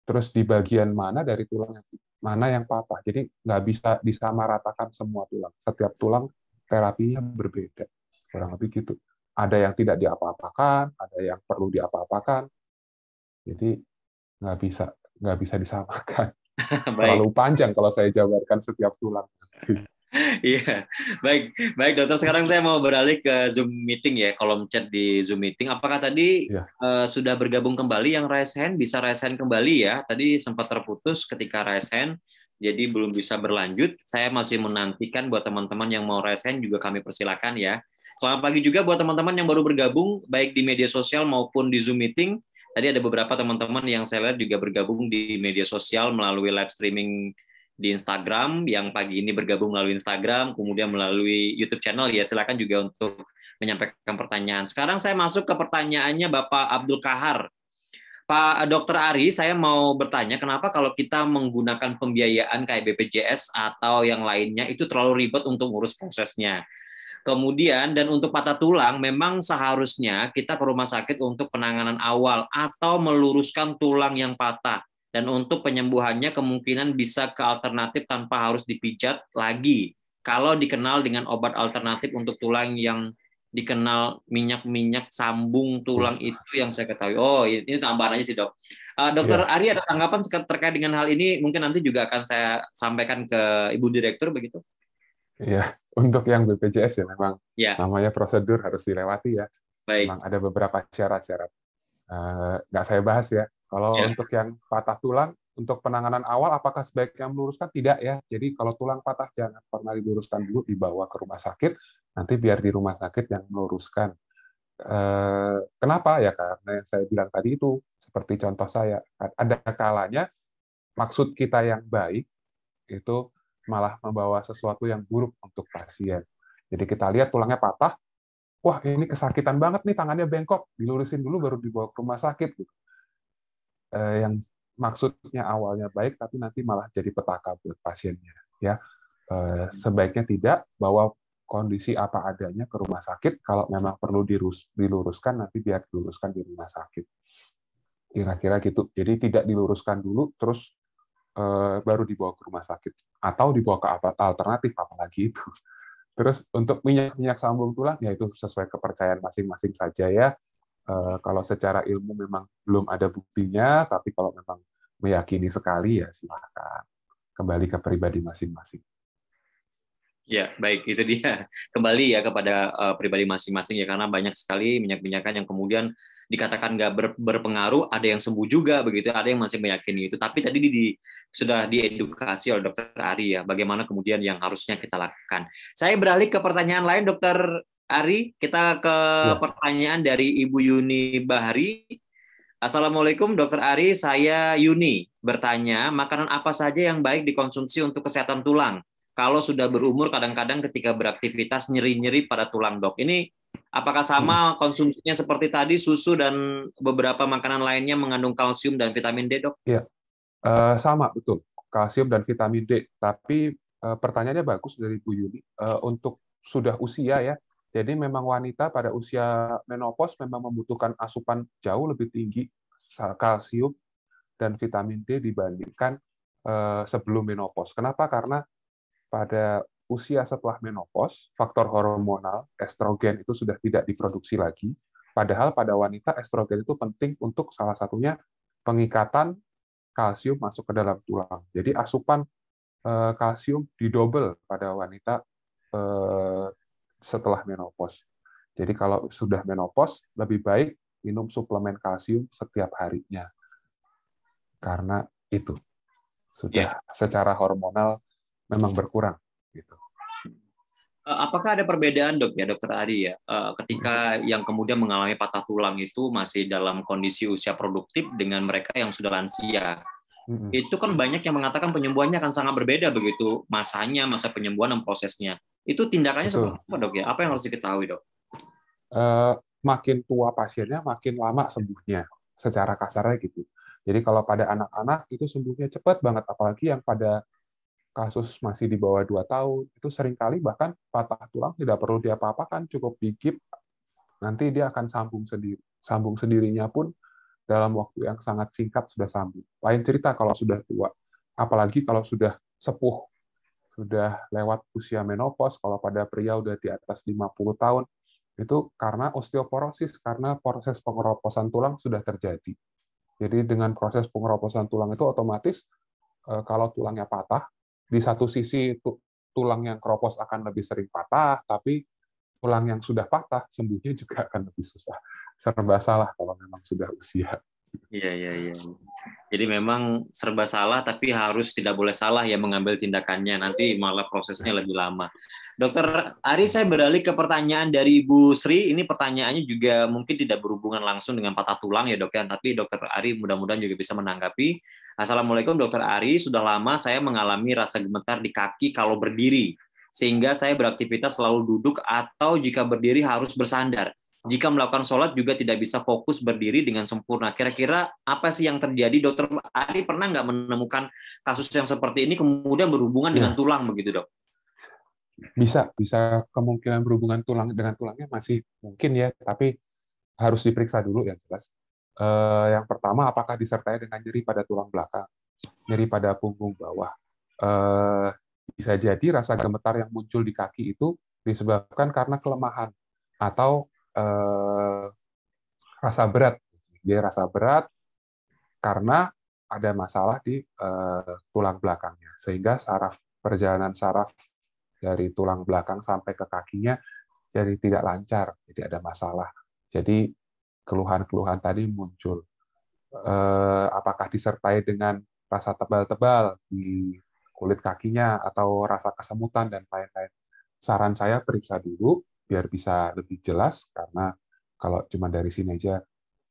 terus di bagian mana dari tulang mana yang patah. Jadi nggak bisa disamaratakan semua tulang. Setiap tulang terapinya berbeda. Kurang lebih gitu. Ada yang tidak diapa-apakan, ada yang perlu diapa-apakan. Jadi nggak bisa disamakan. Baik. Terlalu panjang kalau saya jabarkan setiap tulang. Iya, baik, baik dokter. Sekarang saya mau beralih ke Zoom meeting ya, kolom chat di Zoom meeting. Apakah tadi sudah bergabung kembali yang raise hand? Bisa raise hand kembali ya? Tadi sempat terputus ketika raise hand, jadi belum bisa berlanjut. Saya masih menantikan buat teman-teman yang mau raise hand juga kami persilakan ya. Selamat pagi juga buat teman-teman yang baru bergabung, baik di media sosial maupun di Zoom meeting. Tadi ada beberapa teman-teman yang saya lihat juga bergabung di media sosial melalui live streaming di Instagram, yang pagi ini bergabung melalui Instagram, kemudian melalui YouTube channel, ya silakan juga untuk menyampaikan pertanyaan. Sekarang saya masuk ke pertanyaannya Bapak Abdul Kahar. Pak Dr. Ari, saya mau bertanya, kenapa kalau kita menggunakan pembiayaan kayak BPJS atau yang lainnya itu terlalu ribet untuk ngurus prosesnya? Kemudian, dan untuk patah tulang, memang seharusnya kita ke rumah sakit untuk penanganan awal atau meluruskan tulang yang patah. Dan untuk penyembuhannya kemungkinan bisa ke alternatif tanpa harus dipijat lagi. Kalau dikenal dengan obat alternatif untuk tulang yang dikenal minyak-minyak sambung tulang itu yang saya ketahui. Oh, ini tambahan aja sih dok. Dokter Ari ada tanggapan terkait dengan hal ini? Mungkin nanti juga akan saya sampaikan ke Ibu Direktur begitu. Iya, untuk yang BPJS ya memang namanya prosedur harus dilewati ya. Baik. Memang ada beberapa syarat-syarat. Nggak saya bahas ya. Kalau untuk yang patah tulang, untuk penanganan awal apakah sebaiknya meluruskan? Tidak ya. Jadi kalau tulang patah jangan pernah diluruskan dulu, dibawa ke rumah sakit, nanti biar di rumah sakit yang meluruskan. Kenapa? Ya karena yang saya bilang tadi itu, seperti contoh saya, ada kalanya maksud kita yang baik itu malah membawa sesuatu yang buruk untuk pasien. Jadi kita lihat tulangnya patah, wah ini kesakitan banget nih, tangannya bengkok, dilurusin dulu baru dibawa ke rumah sakit. Gitu. Yang maksudnya awalnya baik, tapi nanti malah jadi petaka buat pasiennya. Ya, sebaiknya tidak, bawa kondisi apa adanya ke rumah sakit. Kalau memang perlu diluruskan, nanti biar diluruskan di rumah sakit. Kira-kira gitu. Jadi tidak diluruskan dulu, terus baru dibawa ke rumah sakit. Atau dibawa ke alternatif, apalagi itu. Terus untuk minyak sambung tulang, ya itu sesuai kepercayaan masing-masing saja ya. Kalau secara ilmu memang belum ada buktinya, tapi kalau memang meyakini sekali ya silakan. Kembali ke pribadi masing-masing. Ya, baik, itu dia. Kembali ya kepada pribadi masing-masing ya, karena banyak sekali minyak-minyakan yang kemudian dikatakan nggak berpengaruh, ada yang sembuh juga begitu, ada yang masih meyakini itu. Tapi tadi sudah diedukasi oleh Dokter Ari ya, bagaimana kemudian yang harusnya kita lakukan. Saya beralih ke pertanyaan lain, Dokter Ari. Kita ke pertanyaan dari Ibu Yuni Bahari. Assalamualaikum Dokter Ari, saya Yuni. Bertanya, makanan apa saja yang baik dikonsumsi untuk kesehatan tulang? Kalau sudah berumur, kadang-kadang ketika beraktivitas nyeri-nyeri pada tulang, dok. Ini apakah sama konsumsinya seperti tadi, susu dan beberapa makanan lainnya mengandung kalsium dan vitamin D, dok? Iya, sama, betul. Kalsium dan vitamin D. Tapi pertanyaannya bagus dari Bu Yuni. Untuk sudah usia ya, jadi memang wanita pada usia menopause memang membutuhkan asupan jauh lebih tinggi kalsium dan vitamin D dibandingkan sebelum menopause. Kenapa? Karena pada usia setelah menopause, faktor hormonal estrogen itu sudah tidak diproduksi lagi. Padahal pada wanita estrogen itu penting untuk salah satunya pengikatan kalsium masuk ke dalam tulang. Jadi asupan kalsium didouble pada wanita setelah menopause. Jadi kalau sudah menopause, lebih baik minum suplemen kalsium setiap harinya. Karena itu sudah secara hormonal memang berkurang. Gitu. Apakah ada perbedaan dok ya Dokter Ari ya, ketika yang kemudian mengalami patah tulang itu masih dalam kondisi usia produktif dengan mereka yang sudah lansia? Itu kan banyak yang mengatakan penyembuhannya akan sangat berbeda begitu masanya, masa penyembuhan dan prosesnya. Itu tindakannya seperti apa dok ya? Apa yang harus diketahui dok? Makin tua pasiennya, makin lama sembuhnya. Secara kasarnya gitu. Jadi kalau pada anak-anak itu sembuhnya cepat banget, apalagi yang pada kasus masih di bawah 2 tahun, itu seringkali bahkan patah tulang tidak perlu diapa-apakan, cukup digip, nanti dia akan sambung sendiri. Sambung sendirinya pun dalam waktu yang sangat singkat sudah sembuh. Lain cerita kalau sudah tua, apalagi kalau sudah sepuh, sudah lewat usia menopause, kalau pada pria udah di atas 50 tahun, itu karena osteoporosis, karena proses pengeroposan tulang sudah terjadi. Jadi dengan proses pengeroposan tulang itu otomatis kalau tulangnya patah, di satu sisi tulang yang keropos akan lebih sering patah, tapi tulang yang sudah patah sembuhnya juga akan lebih susah. Serba salah kalau memang sudah usia. Iya. Jadi memang serba salah, tapi harus tidak boleh salah ya mengambil tindakannya. Nanti malah prosesnya lebih lama. Dokter Ari, saya beralih ke pertanyaan dari Ibu Sri. Ini pertanyaannya juga mungkin tidak berhubungan langsung dengan patah tulang ya dok ya. Tapi Dokter Ari mudah-mudahan juga bisa menanggapi. Assalamualaikum Dokter Ari, sudah lama saya mengalami rasa gemetar di kaki kalau berdiri. Sehingga saya beraktivitas selalu duduk atau jika berdiri harus bersandar. Jika melakukan sholat juga tidak bisa fokus berdiri dengan sempurna. Kira-kira apa sih yang terjadi? Dokter Ari pernah nggak menemukan kasus yang seperti ini kemudian berhubungan dengan tulang begitu dok? Bisa kemungkinan berhubungan tulang dengan tulangnya masih mungkin ya, tapi harus diperiksa dulu yang jelas. Yang pertama, apakah disertai dengan nyeri pada tulang belakang, nyeri pada punggung bawah. Bisa jadi rasa gemetar yang muncul di kaki itu disebabkan karena kelemahan atau rasa berat. Dia rasa berat karena ada masalah di tulang belakangnya, sehingga perjalanan saraf dari tulang belakang sampai ke kakinya jadi tidak lancar, jadi ada masalah. Jadi keluhan-keluhan tadi muncul. Apakah disertai dengan rasa tebal-tebal di kulit kakinya atau rasa kesemutan dan lain-lain? Saran saya periksa dulu biar bisa lebih jelas, karena kalau cuma dari sini aja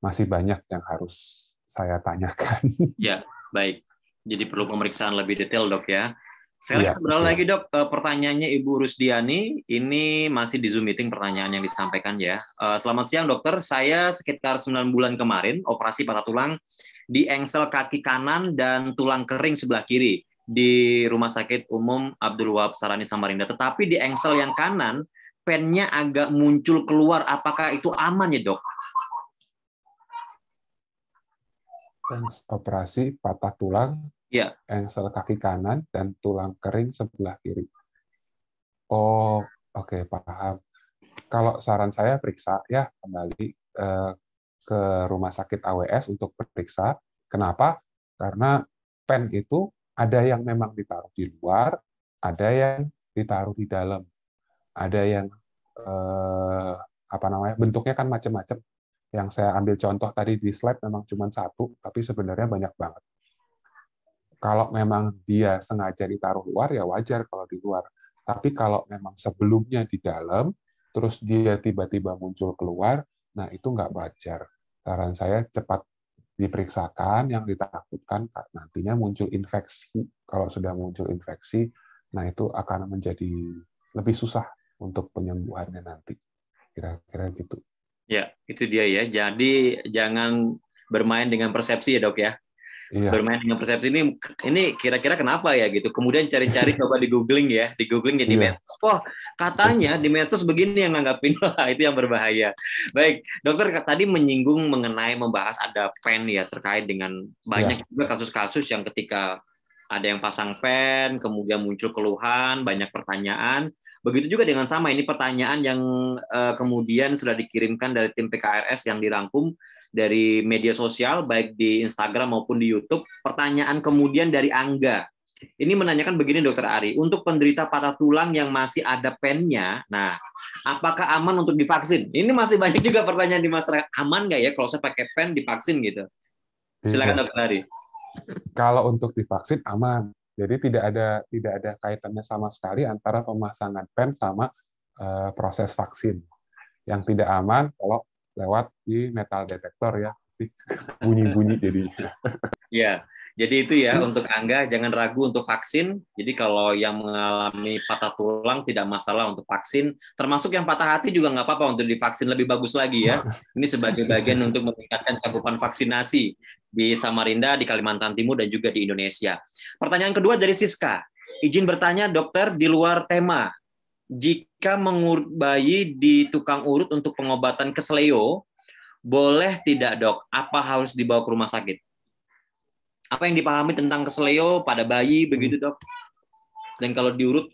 masih banyak yang harus saya tanyakan. Ya, baik. Jadi perlu pemeriksaan lebih detail dok ya. Sekarang kita beralih lagi dok, pertanyaannya Ibu Rusdiani, ini masih di Zoom meeting pertanyaan yang disampaikan ya. Selamat siang dokter, saya sekitar 9 bulan kemarin operasi patah tulang di engsel kaki kanan dan tulang kering sebelah kiri di Rumah Sakit Umum Abdul Wahab Sarani Samarinda. Tetapi di engsel yang kanan, pennya agak muncul keluar. Apakah itu aman ya dok? Operasi patah tulang, ya. Engsel kaki kanan dan tulang kering sebelah kiri. Oh, oke, paham. Kalau saran saya periksa ya kembali ke Rumah Sakit AWS untuk periksa. Kenapa? Karena pen itu ada yang memang ditaruh di luar, ada yang ditaruh di dalam. Ada yang bentuknya kan macam-macam. Yang saya ambil contoh tadi di slide memang cuma satu, tapi sebenarnya banyak banget. Kalau memang dia sengaja ditaruh luar, ya wajar kalau di luar. Tapi kalau memang sebelumnya di dalam, terus dia tiba-tiba muncul keluar, nah itu nggak wajar. Saran saya cepat diperiksakan, yang ditakutkan nantinya muncul infeksi. Kalau sudah muncul infeksi, nah itu akan menjadi lebih susah untuk penyembuhannya nanti. Kira-kira gitu. Ya, itu dia ya. Jadi jangan bermain dengan persepsi ya dok ya. Iya. Bermain dengan persepsi ini kira-kira kenapa ya gitu. Kemudian cari-cari coba di googling ya di medsos. Wah, katanya di medsos begini yang nanggapin. Itu yang berbahaya. Baik, dokter tadi menyinggung mengenai membahas ada pen ya terkait dengan banyak juga kasus-kasus yang ketika ada yang pasang pen, kemudian muncul keluhan, banyak pertanyaan. Begitu juga dengan sama ini pertanyaan yang kemudian sudah dikirimkan dari tim PKRS yang dirangkum dari media sosial, baik di Instagram maupun di YouTube. Pertanyaan kemudian dari Angga. Ini menanyakan begini, Dokter Ari. Untuk penderita patah tulang yang masih ada pennya, nah, apakah aman untuk divaksin? Ini masih banyak juga pertanyaan di masyarakat. Aman nggak ya kalau saya pakai pen divaksin gitu? Silakan, Dokter Ari. Kalau untuk divaksin, aman. Jadi tidak ada kaitannya sama sekali antara pemasangan pen sama proses vaksin. Yang tidak aman kalau lewat di metal detektor ya, bunyi-bunyi jadinya. Ya, jadi itu ya untuk Angga, jangan ragu untuk vaksin. Jadi kalau yang mengalami patah tulang tidak masalah untuk vaksin, termasuk yang patah hati juga nggak apa-apa untuk divaksin, lebih bagus lagi ya. Ini sebagai bagian untuk meningkatkan cakupan vaksinasi di Samarinda, di Kalimantan Timur, dan juga di Indonesia. Pertanyaan kedua dari Siska. Izin bertanya, dokter, di luar tema. Jika mengurut bayi di tukang urut untuk pengobatan kesleo, boleh tidak dok? Apa harus dibawa ke rumah sakit? Apa yang dipahami tentang keseleo pada bayi begitu dok? Dan kalau diurut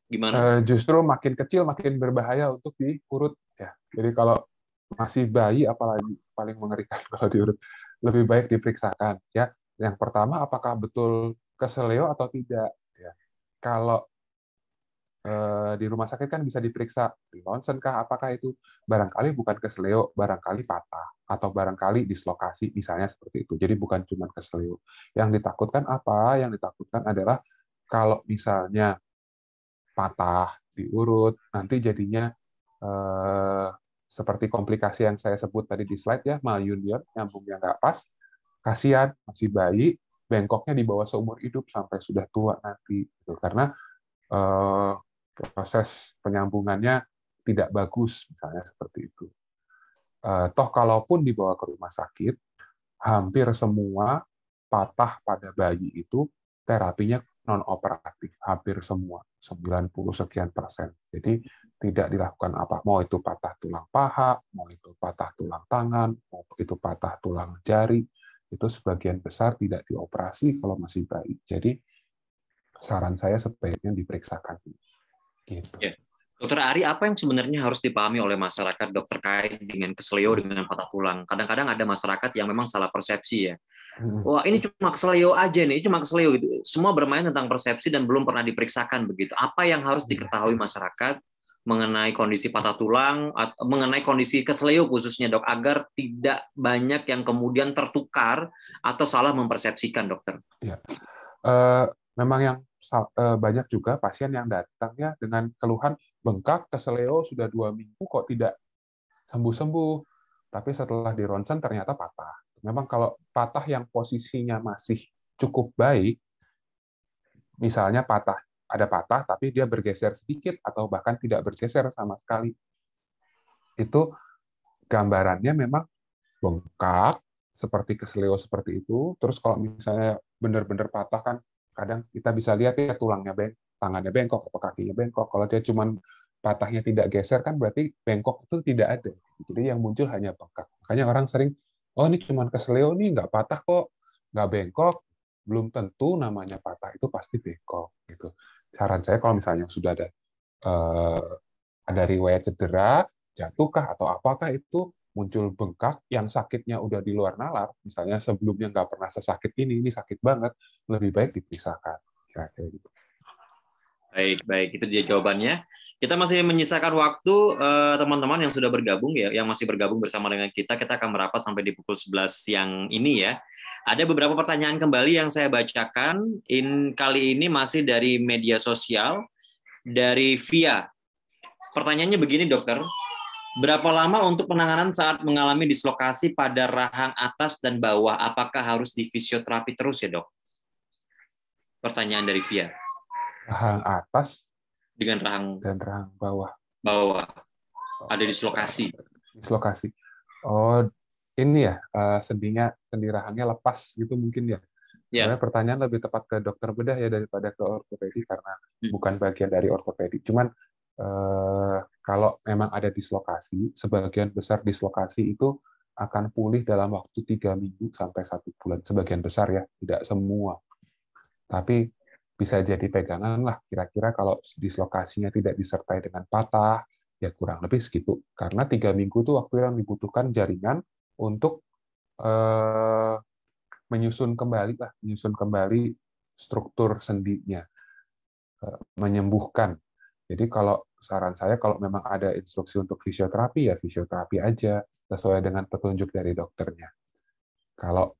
gimana? Justru makin kecil makin berbahaya untuk diurut ya. Jadi kalau masih bayi apalagi paling mengerikan kalau diurut. Lebih baik diperiksakan ya. Yang pertama apakah betul keseleo atau tidak ya. Kalau di rumah sakit kan bisa diperiksa di ronsen kah, apakah itu barangkali bukan keseleo, barangkali patah atau barangkali dislokasi misalnya seperti itu. Jadi bukan cuma keseleo. Yang ditakutkan apa? Yang ditakutkan adalah kalau misalnya patah diurut nanti jadinya seperti komplikasi yang saya sebut tadi di slide ya, malunion, nyambungnya nggak pas, kasihan masih bayi, bengkoknya di bawah seumur hidup sampai sudah tua nanti gitu. Karena proses penyambungannya tidak bagus, misalnya seperti itu. Toh kalaupun dibawa ke rumah sakit, hampir semua patah pada bayi itu terapinya non-operatif, hampir semua, 90 sekian persen. Jadi tidak dilakukan apa, mau itu patah tulang paha, mau itu patah tulang tangan, mau itu patah tulang jari, itu sebagian besar tidak dioperasi kalau masih bayi. Jadi saran saya sebaiknya diperiksakan. Gitu. Ya. Dokter Ari, apa yang sebenarnya harus dipahami oleh masyarakat dok terkait dengan keseleo dengan patah tulang? Kadang-kadang ada masyarakat yang memang salah persepsi ya. Wah ini cuma keseleo aja nih, cuma keseleo gitu. Semua bermain tentang persepsi dan belum pernah diperiksakan begitu. Apa yang harus diketahui masyarakat mengenai kondisi patah tulang, mengenai kondisi keseleo khususnya dok, agar tidak banyak yang kemudian tertukar atau salah mempersepsikan dokter? Ya. Memang yang banyak juga pasien yang datangnya dengan keluhan bengkak, keseleo sudah 2 minggu kok tidak sembuh-sembuh. Tapi setelah di ronsen ternyata patah. Memang kalau patah yang posisinya masih cukup baik, misalnya ada patah tapi dia bergeser sedikit atau bahkan tidak bergeser sama sekali, itu gambarannya memang bengkak seperti keseleo seperti itu. Terus kalau misalnya benar-benar patah kan kadang kita bisa lihat ya tulangnya tangannya bengkok atau kakinya bengkok. Kalau dia cuma patahnya tidak geser kan berarti bengkok itu tidak ada. Jadi yang muncul hanya bengkak. Makanya orang sering, oh ini cuma keseleo nih, nggak patah kok, nggak bengkok. Belum tentu namanya patah itu pasti bengkok. Gitu. Saran saya kalau misalnya sudah ada riwayat cedera, jatuhkah atau apakah itu muncul bengkak yang sakitnya udah di luar nalar, misalnya sebelumnya nggak pernah sesakit ini sakit banget, lebih baik dipisahkan. Kira-kira gitu. Baik, itu dia jawabannya. Kita masih menyisakan waktu teman-teman yang sudah bergabung ya, yang masih bergabung bersama dengan kita akan merapat sampai di pukul 11 siang ini ya. Ada beberapa pertanyaan kembali yang saya bacakan. Kali ini masih dari media sosial, dari Via. Pertanyaannya begini dokter, berapa lama untuk penanganan saat mengalami dislokasi pada rahang atas dan bawah? Apakah harus di fisioterapi terus ya dok? Pertanyaan dari Via. Rahang atas dengan rahang dan rahang bawah. Ada dislokasi. Dislokasi. Oh, ini ya sendi rahangnya lepas gitu mungkin ya. Sebenarnya pertanyaan lebih tepat ke dokter bedah ya daripada ke ortopedi karena bukan bagian dari ortopedi. Cuman kalau memang ada dislokasi, sebagian besar dislokasi itu akan pulih dalam waktu 3 minggu sampai 1 bulan. Sebagian besar ya, tidak semua. Tapi bisa jadi pegangan lah kira-kira kalau dislokasinya tidak disertai dengan patah, ya kurang lebih segitu. Karena 3 minggu itu waktu yang dibutuhkan jaringan untuk menyusun kembali struktur sendinya, menyembuhkan. Jadi kalau saran saya kalau memang ada instruksi untuk fisioterapi ya fisioterapi aja sesuai dengan petunjuk dari dokternya. Kalau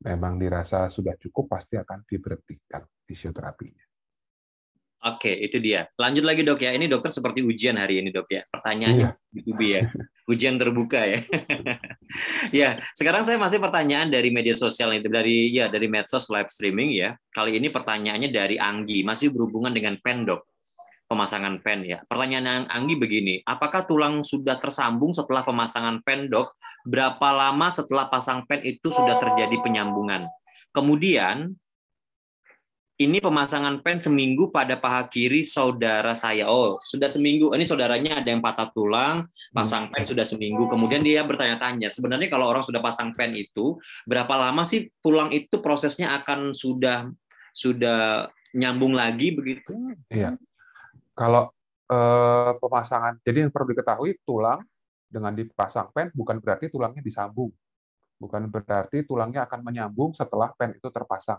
memang dirasa sudah cukup pasti akan diberhentikan fisioterapinya. Oke, itu dia. Lanjut lagi dok ya. Ini dokter seperti ujian hari ini dok ya. Pertanyaannya YouTube ya. Ujian terbuka ya. Ya, sekarang saya masih pertanyaan dari media sosial itu dari medsos live streaming ya. Kali ini pertanyaannya dari Anggi, masih berhubungan dengan pen dok. Pemasangan pen ya. Pertanyaan Anggi begini, apakah tulang sudah tersambung setelah pemasangan pen dok? Berapa lama setelah pasang pen itu sudah terjadi penyambungan? Kemudian ini pemasangan pen seminggu pada paha kiri saudara saya. Oh, sudah seminggu. Ini saudaranya ada yang patah tulang, pasang pen sudah seminggu. Kemudian dia bertanya-tanya, sebenarnya kalau orang sudah pasang pen itu, berapa lama sih tulang itu prosesnya akan sudah nyambung lagi begitu? Iya. Kalau pemasangan, jadi yang perlu diketahui, tulang dengan dipasang pen bukan berarti tulangnya disambung. Bukan berarti tulangnya akan menyambung setelah pen itu terpasang.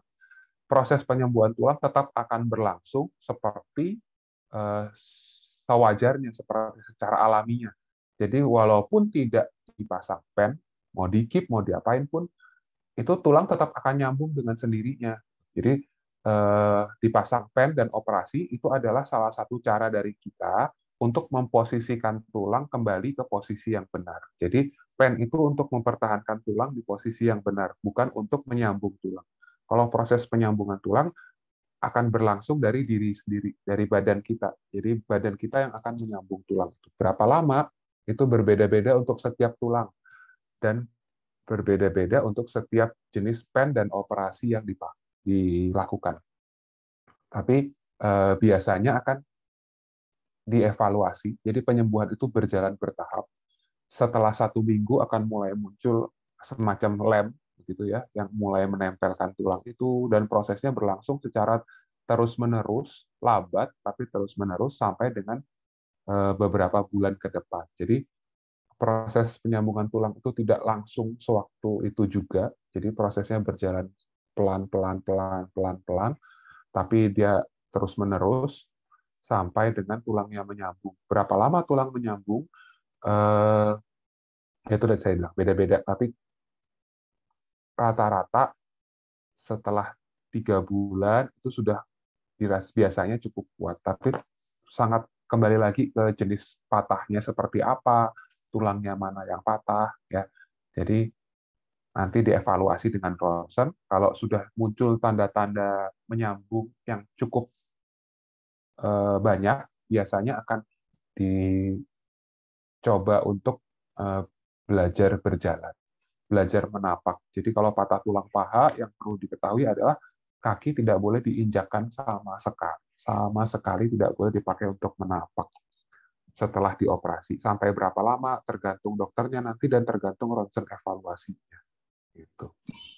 Proses penyembuhan tulang tetap akan berlangsung seperti sewajarnya, seperti secara alaminya. Jadi walaupun tidak dipasang pen, mau dikip, mau diapain pun, itu tulang tetap akan nyambung dengan sendirinya. Jadi dipasang pen dan operasi itu adalah salah satu cara dari kita untuk memposisikan tulang kembali ke posisi yang benar. Jadi pen itu untuk mempertahankan tulang di posisi yang benar, bukan untuk menyambung tulang. Kalau proses penyambungan tulang akan berlangsung dari diri sendiri, dari badan kita. Jadi badan kita yang akan menyambung tulang. Berapa lama? Itu berbeda-beda untuk setiap tulang. Dan berbeda-beda untuk setiap jenis pen dan operasi yang dilakukan. Tapi biasanya akan dievaluasi. Jadi penyembuhan itu berjalan bertahap. Setelah 1 minggu akan mulai muncul semacam lem, gitu ya, yang mulai menempelkan tulang itu, dan prosesnya berlangsung secara terus-menerus, lambat tapi terus-menerus sampai dengan beberapa bulan ke depan. Jadi proses penyambungan tulang itu tidak langsung sewaktu itu juga. Jadi prosesnya berjalan pelan-pelan, tapi dia terus-menerus sampai dengan tulangnya menyambung. Berapa lama tulang menyambung? Itu tadi saya bilang beda-beda, tapi rata-rata setelah 3 bulan itu sudah biasanya cukup kuat. Tapi sangat kembali lagi ke jenis patahnya seperti apa, tulangnya mana yang patah, ya. Jadi nanti dievaluasi dengan ronsen. Kalau sudah muncul tanda-tanda menyambung yang cukup banyak, biasanya akan dicoba untuk belajar berjalan, belajar menapak. Jadi kalau patah tulang paha, yang perlu diketahui adalah kaki tidak boleh diinjakkan sama sekali tidak boleh dipakai untuk menapak setelah dioperasi. Sampai berapa lama tergantung dokternya nanti dan tergantung ronsen evaluasinya. Gitu.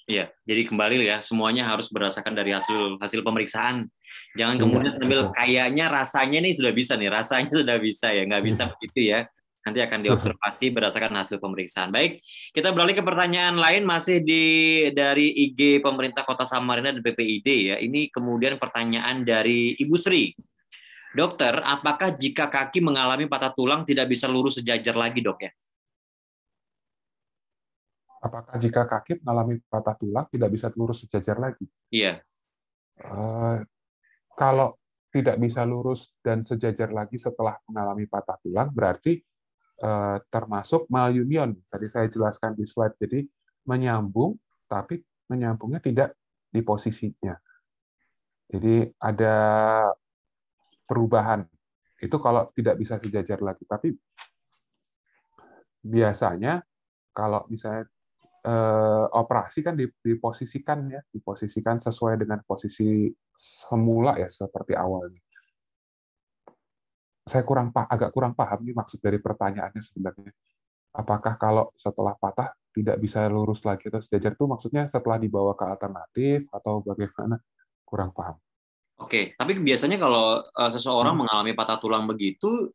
Iya, jadi kembali ya, semuanya harus berdasarkan dari hasil pemeriksaan. Jangan kemudian sambil kayaknya rasanya nih sudah bisa nih, rasanya sudah bisa ya, nggak bisa begitu ya. Nanti akan diobservasi berdasarkan hasil pemeriksaan. Baik, kita beralih ke pertanyaan lain masih dari IG pemerintah Kota Samarinda dan PPID ya. Ini kemudian pertanyaan dari Ibu Sri. Dokter, apakah jika kaki mengalami patah tulang tidak bisa lurus sejajar lagi, Dok ya? Apakah jika kaki mengalami patah tulang tidak bisa lurus sejajar lagi? Iya. Kalau tidak bisa lurus dan sejajar lagi setelah mengalami patah tulang, berarti termasuk malunion. Tadi saya jelaskan di slide. Jadi menyambung, tapi menyambungnya tidak di posisinya. Jadi ada perubahan. Itu kalau tidak bisa sejajar lagi. Tapi biasanya kalau misalnya operasi kan diposisikan sesuai dengan posisi semula ya, seperti awalnya. Saya agak kurang paham nih maksud dari pertanyaannya sebenarnya. Apakah kalau setelah patah tidak bisa lurus lagi atau sejajar itu maksudnya setelah dibawa ke alternatif atau bagaimana? Kurang paham. Oke, tapi biasanya kalau seseorang mengalami patah tulang begitu,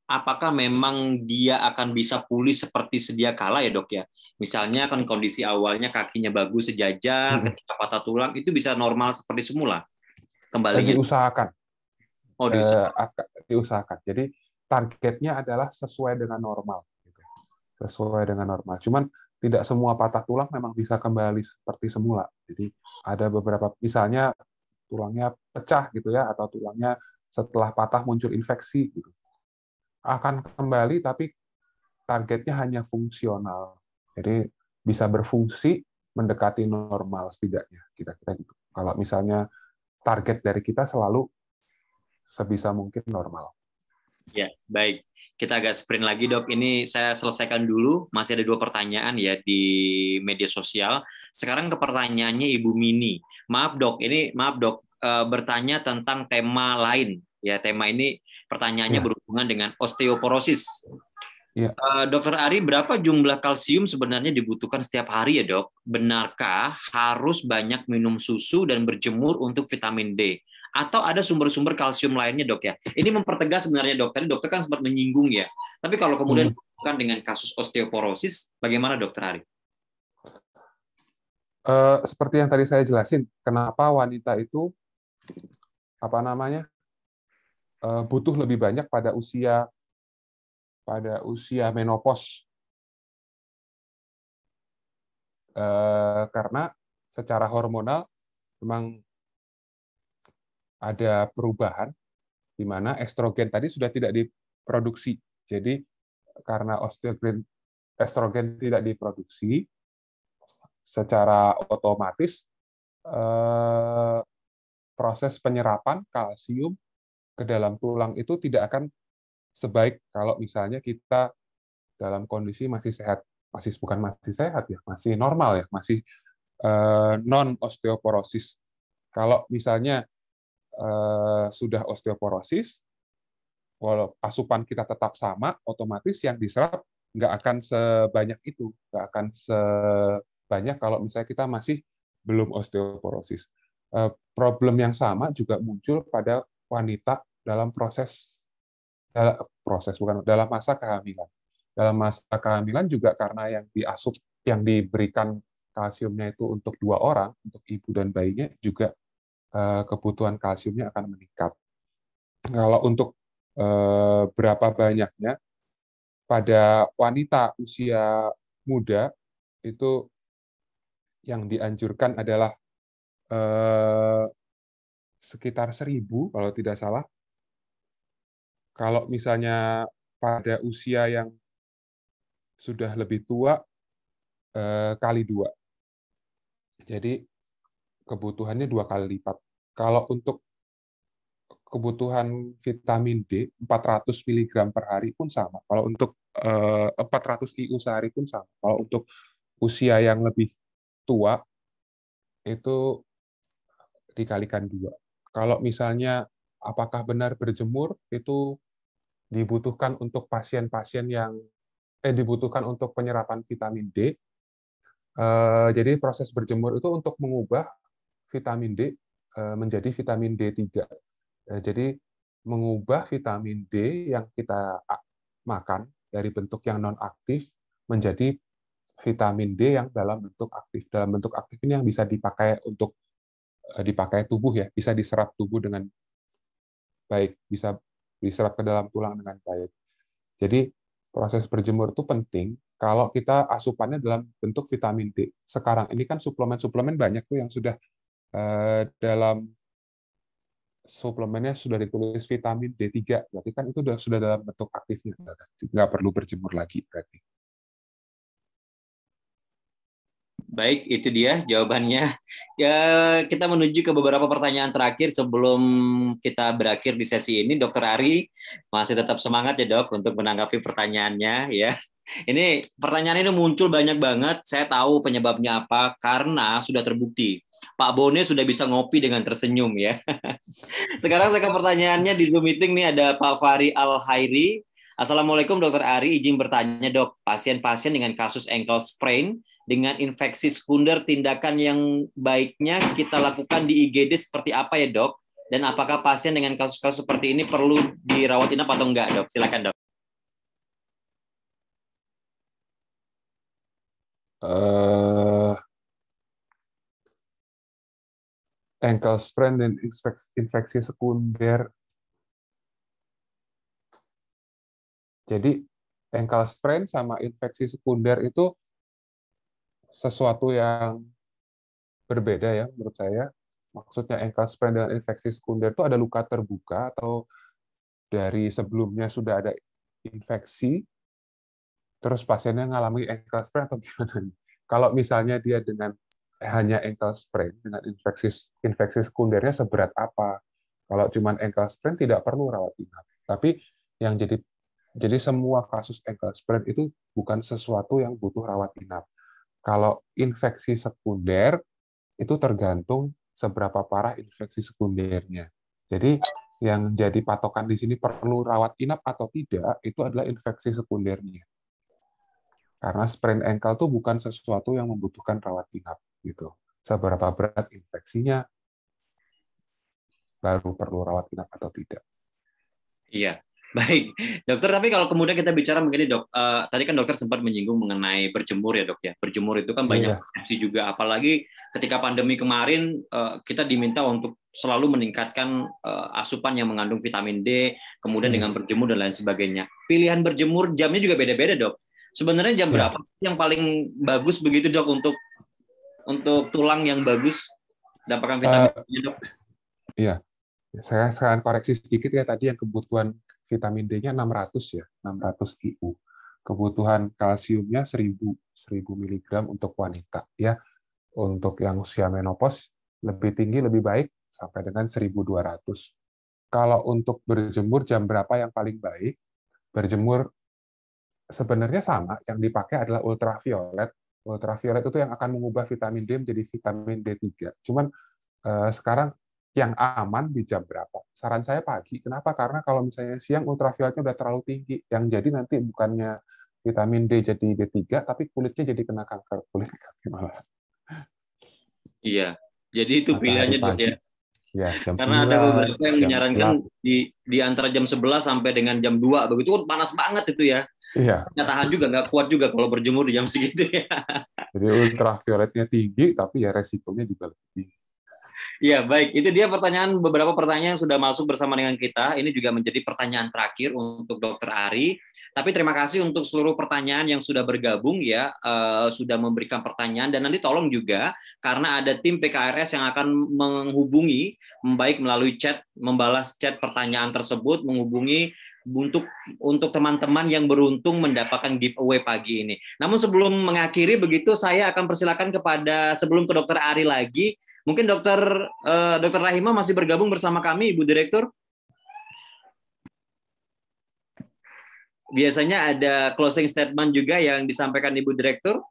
apakah memang dia akan bisa pulih seperti sedia kala ya, Dok ya? Misalnya kan kondisi awalnya kakinya bagus sejajar, ketika patah tulang itu bisa normal seperti semula kembalinya. Diusahakan. Oh, diusahakan. Jadi targetnya adalah sesuai dengan normal. Sesuai dengan normal. Cuman tidak semua patah tulang memang bisa kembali seperti semula. Jadi ada beberapa, misalnya tulangnya pecah gitu ya, atau tulangnya setelah patah muncul infeksi gitu. Akan kembali tapi targetnya hanya fungsional. Jadi bisa berfungsi mendekati normal setidaknya, kira-kira gitu. Kalau misalnya target dari kita selalu sebisa mungkin normal. Ya, baik. Kita agak sprint lagi, Dok. Ini saya selesaikan dulu. Masih ada 2 pertanyaan ya di media sosial. Sekarang ke pertanyaannya Ibu Mini. Maaf, Dok. bertanya tentang tema lain. Ya, tema ini pertanyaannya Ya. berhubungan dengan osteoporosis. Ya. Dokter Ari, berapa jumlah kalsium sebenarnya dibutuhkan setiap hari ya dok? Benarkah harus banyak minum susu dan berjemur untuk vitamin D? Atau ada sumber-sumber kalsium lainnya dok ya? Ini mempertegas sebenarnya dok. Tadi dokter kan sempat menyinggung ya. Tapi kalau kemudian bukan dengan kasus osteoporosis, bagaimana dokter Ari? Seperti yang tadi saya jelasin, kenapa wanita itu butuh lebih banyak pada usia menopause. Karena secara hormonal memang ada perubahan di mana estrogen tadi sudah tidak diproduksi. Jadi karena estrogen tidak diproduksi, secara otomatis proses penyerapan kalsium ke dalam tulang itu tidak akan sebaik kalau misalnya kita dalam kondisi masih sehat, masih normal ya, masih non osteoporosis. Kalau misalnya sudah osteoporosis, walau asupan kita tetap sama, otomatis yang diserap nggak akan sebanyak itu, nggak akan sebanyak kalau misalnya kita masih belum osteoporosis. Problem yang sama juga muncul pada wanita dalam dalam masa kehamilan. Dalam masa kehamilan juga karena yang diberikan kalsiumnya itu untuk 2 orang, untuk ibu dan bayinya, juga kebutuhan kalsiumnya akan meningkat. Kalau untuk berapa banyaknya, pada wanita usia muda itu yang dianjurkan adalah sekitar 1.000 kalau tidak salah. Kalau misalnya pada usia yang sudah lebih tua, kali 2. Jadi kebutuhannya 2 kali lipat. Kalau untuk kebutuhan vitamin D 400 mg per hari pun sama. Kalau untuk 400 IU sehari pun sama. Kalau untuk usia yang lebih tua itu dikalikan 2. Kalau misalnya apakah benar berjemur itu dibutuhkan untuk pasien-pasien yang dibutuhkan untuk penyerapan vitamin D. Jadi proses berjemur itu untuk mengubah vitamin D menjadi vitamin D3. Jadi mengubah vitamin D yang kita makan dari bentuk yang non-aktif menjadi vitamin D yang dalam bentuk aktif. Dalam bentuk aktif ini yang bisa dipakai tubuh ya, bisa diserap tubuh dengan baik, bisa diserap ke dalam tulang dengan baik. Jadi proses berjemur itu penting kalau kita asupannya dalam bentuk vitamin D. Sekarang ini kan suplemen-suplemen banyak tuh yang sudah dalam suplemennya sudah ditulis vitamin D3, berarti kan itu sudah dalam bentuk aktifnya, nggak perlu berjemur lagi berarti. Baik, itu dia jawabannya. Ya, kita menuju ke beberapa pertanyaan terakhir sebelum kita berakhir di sesi ini. Dokter Ari masih tetap semangat ya dok untuk menanggapi pertanyaannya ya. Ini pertanyaan ini muncul banyak banget. Saya tahu penyebabnya apa, karena sudah terbukti. Pak Bone sudah bisa ngopi dengan tersenyum ya. Sekarang saya ke pertanyaannya di Zoom meeting nih, ada Pak Fahri Al-Hairi. Assalamualaikum Dokter Ari, izin bertanya dok, pasien-pasien dengan kasus ankle sprain dengan infeksi sekunder, tindakan yang baiknya kita lakukan di IGD seperti apa ya dok? Dan apakah pasien dengan kasus-kasus seperti ini perlu dirawat inap atau enggak dok? Silakan dok. Ankle sprain dan infeksi sekunder. Jadi ankle sprain sama infeksi sekunder itu sesuatu yang berbeda ya menurut saya. Maksudnya ankle sprain dengan infeksi sekunder itu ada luka terbuka atau dari sebelumnya sudah ada infeksi, terus pasiennya ngalami ankle sprain atau gimana? Kalau misalnya dia dengan hanya ankle sprain dengan infeksi sekundernya seberat apa? Kalau cuma ankle sprain tidak perlu rawat inap. Tapi yang jadi semua kasus ankle sprain itu bukan sesuatu yang butuh rawat inap. Kalau infeksi sekunder itu tergantung seberapa parah infeksi sekundernya. Jadi yang jadi patokan di sini perlu rawat inap atau tidak, itu adalah infeksi sekundernya. Karena sprain ankle itu bukan sesuatu yang membutuhkan rawat inap gitu. Seberapa berat infeksinya baru perlu rawat inap atau tidak. Iya, baik, dokter. Tapi kalau kemudian kita bicara begini, dok, tadi kan dokter sempat menyinggung mengenai berjemur ya, dok ya. Berjemur itu kan banyak persepsi juga, apalagi ketika pandemi kemarin kita diminta untuk selalu meningkatkan asupan yang mengandung vitamin D, kemudian dengan berjemur dan lain sebagainya. Pilihan berjemur jamnya juga beda-beda, dok. Sebenarnya jam berapa sih yang paling bagus begitu, dok, untuk tulang yang bagus dapatkan vitamin D, dok? Iya. Saya akan koreksi sedikit ya, tadi yang kebutuhan vitamin D-nya 600 ya, 600 IU. Kebutuhan kalsiumnya 1000 mg untuk wanita ya. Untuk yang usia menopause lebih tinggi lebih baik sampai dengan 1200. Kalau untuk berjemur jam berapa yang paling baik? Berjemur sebenarnya sama, yang dipakai adalah ultraviolet. Ultraviolet itu yang akan mengubah vitamin D menjadi vitamin D3. Cuman sekarang yang aman di jam berapa? Saran saya pagi. Kenapa? Karena kalau misalnya siang ultravioletnya udah terlalu tinggi. Yang jadi nanti bukannya vitamin D jadi D3, tapi kulitnya jadi kena kanker kulit malah. Iya, jadi itu pilihannya, dok ya. Ya, jam karena 9, ada beberapa yang menyarankan di antara jam 11 sampai dengan jam 2, begitu panas banget itu ya. Iya. Nggak tahan juga, nggak kuat juga kalau berjemur di jam segitu ya. Jadi ultravioletnya tinggi, tapi ya resikonya juga lebih tinggi. Ya, baik. Itu dia beberapa pertanyaan yang sudah masuk bersama dengan kita. Ini juga menjadi pertanyaan terakhir untuk Dr. Ari. Tapi terima kasih untuk seluruh pertanyaan yang sudah bergabung ya, sudah memberikan pertanyaan. Dan nanti tolong juga, karena ada tim PKRS yang akan menghubungi, baik melalui chat, membalas chat pertanyaan tersebut, menghubungi untuk teman-teman yang beruntung mendapatkan giveaway pagi ini. Namun sebelum mengakhiri begitu, saya akan persilakan sebelum ke Dr. Ari lagi, mungkin Dr. Rahima masih bergabung bersama kami, Ibu Direktur. Biasanya ada closing statement juga yang disampaikan Ibu Direktur.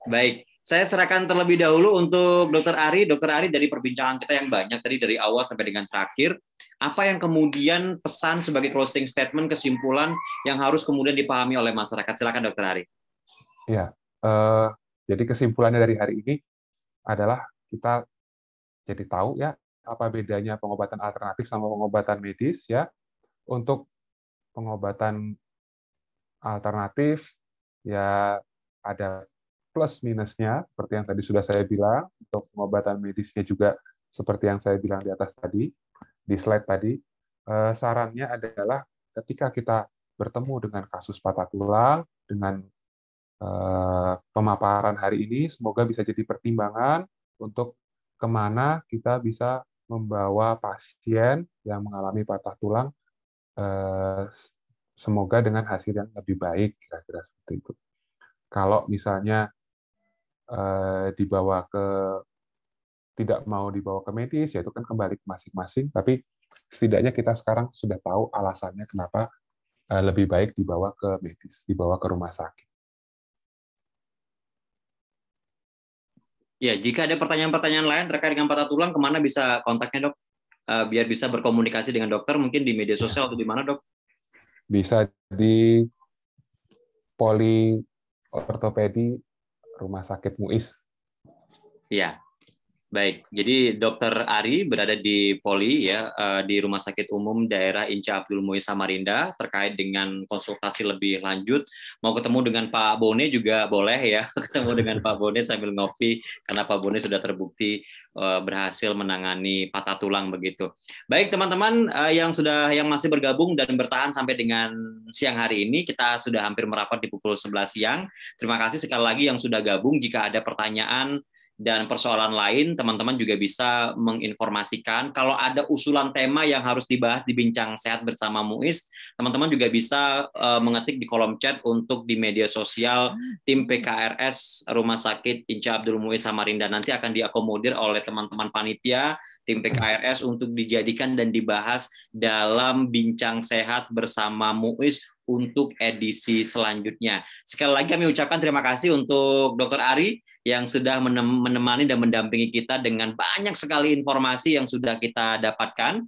Baik, saya serahkan terlebih dahulu untuk Dr. Ari. Dr. Ari, dari perbincangan kita yang banyak tadi dari awal sampai dengan terakhir, apa yang kemudian pesan sebagai closing statement, kesimpulan yang harus kemudian dipahami oleh masyarakat? Silakan Dr. Ari. Ya, jadi kesimpulannya dari hari ini adalah kita jadi tahu ya apa bedanya pengobatan alternatif sama pengobatan medis ya. Untuk pengobatan alternatif ya ada plus minusnya seperti yang tadi sudah saya bilang. Untuk pengobatan medisnya juga seperti yang saya bilang di atas tadi, di slide tadi. Sarannya adalah ketika kita bertemu dengan kasus patah tulang, dengan pemaparan hari ini, semoga bisa jadi pertimbangan untuk kemana kita bisa membawa pasien yang mengalami patah tulang, semoga dengan hasil yang lebih baik, kira-kira seperti itu. Kalau misalnya tidak mau dibawa ke medis, ya itu kan kembali ke masing-masing, tapi setidaknya kita sekarang sudah tahu alasannya kenapa lebih baik dibawa ke medis, dibawa ke rumah sakit. Ya, jika ada pertanyaan-pertanyaan lain terkait dengan patah tulang, kemana bisa kontaknya, dok? Biar bisa berkomunikasi dengan dokter, mungkin di media sosial atau di mana, dok? Bisa di Poli Ortopedi Rumah Sakit MUIS. Iya. Baik, jadi Dr. Ari berada di Poli ya, di Rumah Sakit Umum Daerah Inca Abdul Muiz Samarinda terkait dengan konsultasi lebih lanjut. Mau ketemu dengan Pak Bone juga boleh ya, ketemu dengan Pak Bone sambil ngopi karena Pak Bone sudah terbukti berhasil menangani patah tulang begitu. Baik teman-teman yang masih bergabung dan bertahan sampai dengan siang hari ini, kita sudah hampir merapat di pukul 11 siang. Terima kasih sekali lagi yang sudah gabung. Jika ada pertanyaan dan persoalan lain, teman-teman juga bisa menginformasikan. Kalau ada usulan tema yang harus dibahas di Bincang Sehat bersama MUIS, teman-teman juga bisa mengetik di kolom chat untuk di media sosial tim PKRS Rumah Sakit Inca Abdul Muiz Samarinda. Nanti akan diakomodir oleh teman-teman panitia tim PKRS untuk dijadikan dan dibahas dalam Bincang Sehat bersama MUIS untuk edisi selanjutnya. Sekali lagi kami ucapkan terima kasih untuk Dr. Ari yang sudah menemani dan mendampingi kita dengan banyak sekali informasi yang sudah kita dapatkan.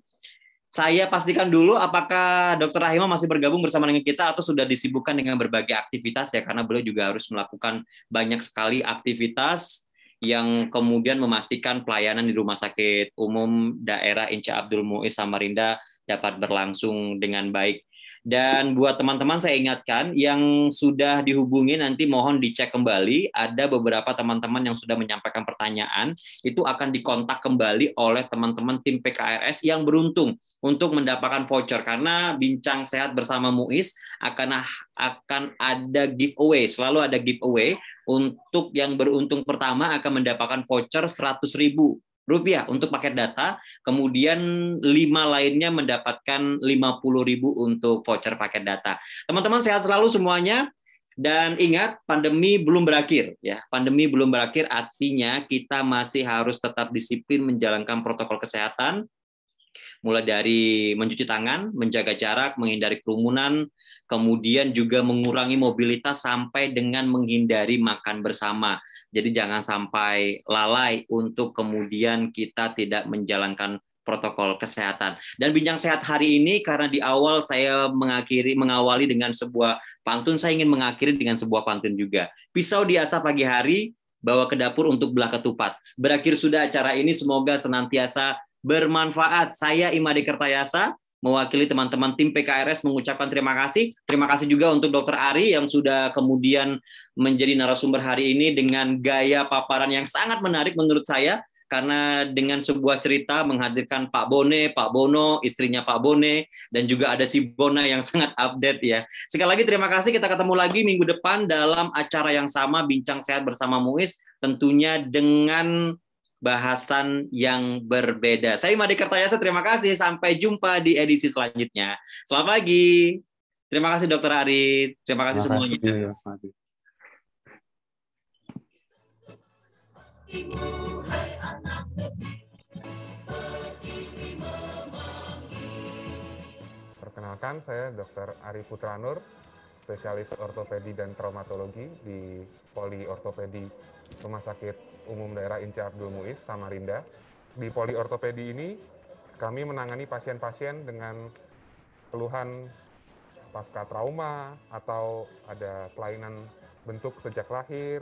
Saya pastikan dulu apakah Dr. Rahima masih bergabung bersama dengan kita atau sudah disibukkan dengan berbagai aktivitas ya, karena beliau juga harus melakukan banyak sekali aktivitas yang kemudian memastikan pelayanan di Rumah Sakit Umum Daerah Inca Abdul Muiz Samarinda dapat berlangsung dengan baik. Dan buat teman-teman saya ingatkan yang sudah dihubungi nanti mohon dicek kembali, ada beberapa teman-teman yang sudah menyampaikan pertanyaan, itu akan dikontak kembali oleh teman-teman tim PKRS yang beruntung untuk mendapatkan voucher, karena Bincang Sehat bersama Muiz akan ada giveaway, selalu ada giveaway. Untuk yang beruntung pertama akan mendapatkan voucher Rp100.000 untuk paket data, kemudian 5 lainnya mendapatkan Rp50.000 untuk voucher paket data. Teman-teman sehat selalu semuanya, dan ingat pandemi belum berakhir ya. Pandemi belum berakhir artinya kita masih harus tetap disiplin menjalankan protokol kesehatan, mulai dari mencuci tangan, menjaga jarak, menghindari kerumunan, kemudian juga mengurangi mobilitas sampai dengan menghindari makan bersama. Jadi jangan sampai lalai untuk kemudian kita tidak menjalankan protokol kesehatan. Dan Bincang Sehat hari ini karena di awal saya mengawali dengan sebuah pantun, saya ingin mengakhiri dengan sebuah pantun juga. Pisau diasah pagi hari, bawa ke dapur untuk belah ketupat. Berakhir sudah acara ini, semoga senantiasa bermanfaat. Saya Imade Kertayasa, mewakili teman-teman tim PKRS mengucapkan terima kasih. Terima kasih juga untuk Dr. Ari yang sudah kemudian menjadi narasumber hari ini dengan gaya paparan yang sangat menarik menurut saya, karena dengan sebuah cerita menghadirkan Pak Bone, Pak Bono, istrinya Pak Bone, dan juga ada si Bona yang sangat update ya. Sekali lagi terima kasih, kita ketemu lagi minggu depan dalam acara yang sama, Bincang Sehat bersama Muiz, tentunya dengan bahasan yang berbeda. Saya Imade Kertayasa, terima kasih. Sampai jumpa di edisi selanjutnya. Selamat pagi. Terima kasih Dr. Ari. Terima kasih semuanya. Perkenalkan, saya Dr. Ari Putranur, spesialis ortopedi dan traumatologi di Poli Ortopedi Rumah Sakit Umum Daerah Inca Abdul Muiz Samarinda. Di Poli Ortopedi ini, kami menangani pasien-pasien dengan keluhan pasca trauma, atau ada kelainan bentuk sejak lahir,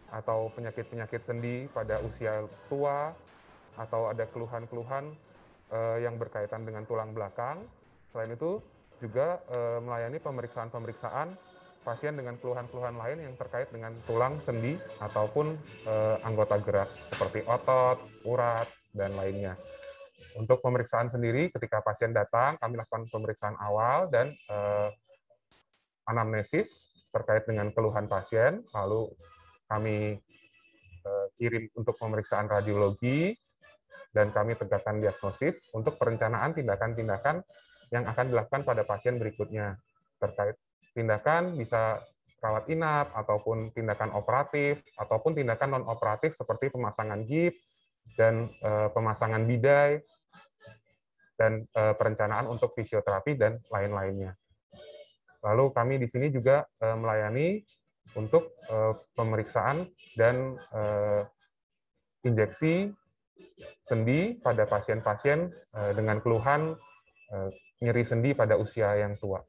atau penyakit-penyakit sendi pada usia tua, atau ada keluhan-keluhan yang berkaitan dengan tulang belakang. Selain itu, juga melayani pemeriksaan-pemeriksaan pasien dengan keluhan-keluhan lain yang terkait dengan tulang, sendi, ataupun anggota gerak, seperti otot, urat, dan lainnya. Untuk pemeriksaan sendiri, ketika pasien datang, kami lakukan pemeriksaan awal dan anamnesis terkait dengan keluhan pasien, lalu kami kirim untuk pemeriksaan radiologi, dan kami tegakkan diagnosis untuk perencanaan tindakan-tindakan yang akan dilakukan pada pasien berikutnya. Terkait tindakan bisa rawat inap, ataupun tindakan operatif, ataupun tindakan non-operatif seperti pemasangan gips, dan pemasangan bidai, dan perencanaan untuk fisioterapi, dan lain-lainnya. Lalu kami di sini juga melayani untuk pemeriksaan dan injeksi sendi pada pasien-pasien dengan keluhan nyeri sendi pada usia yang tua.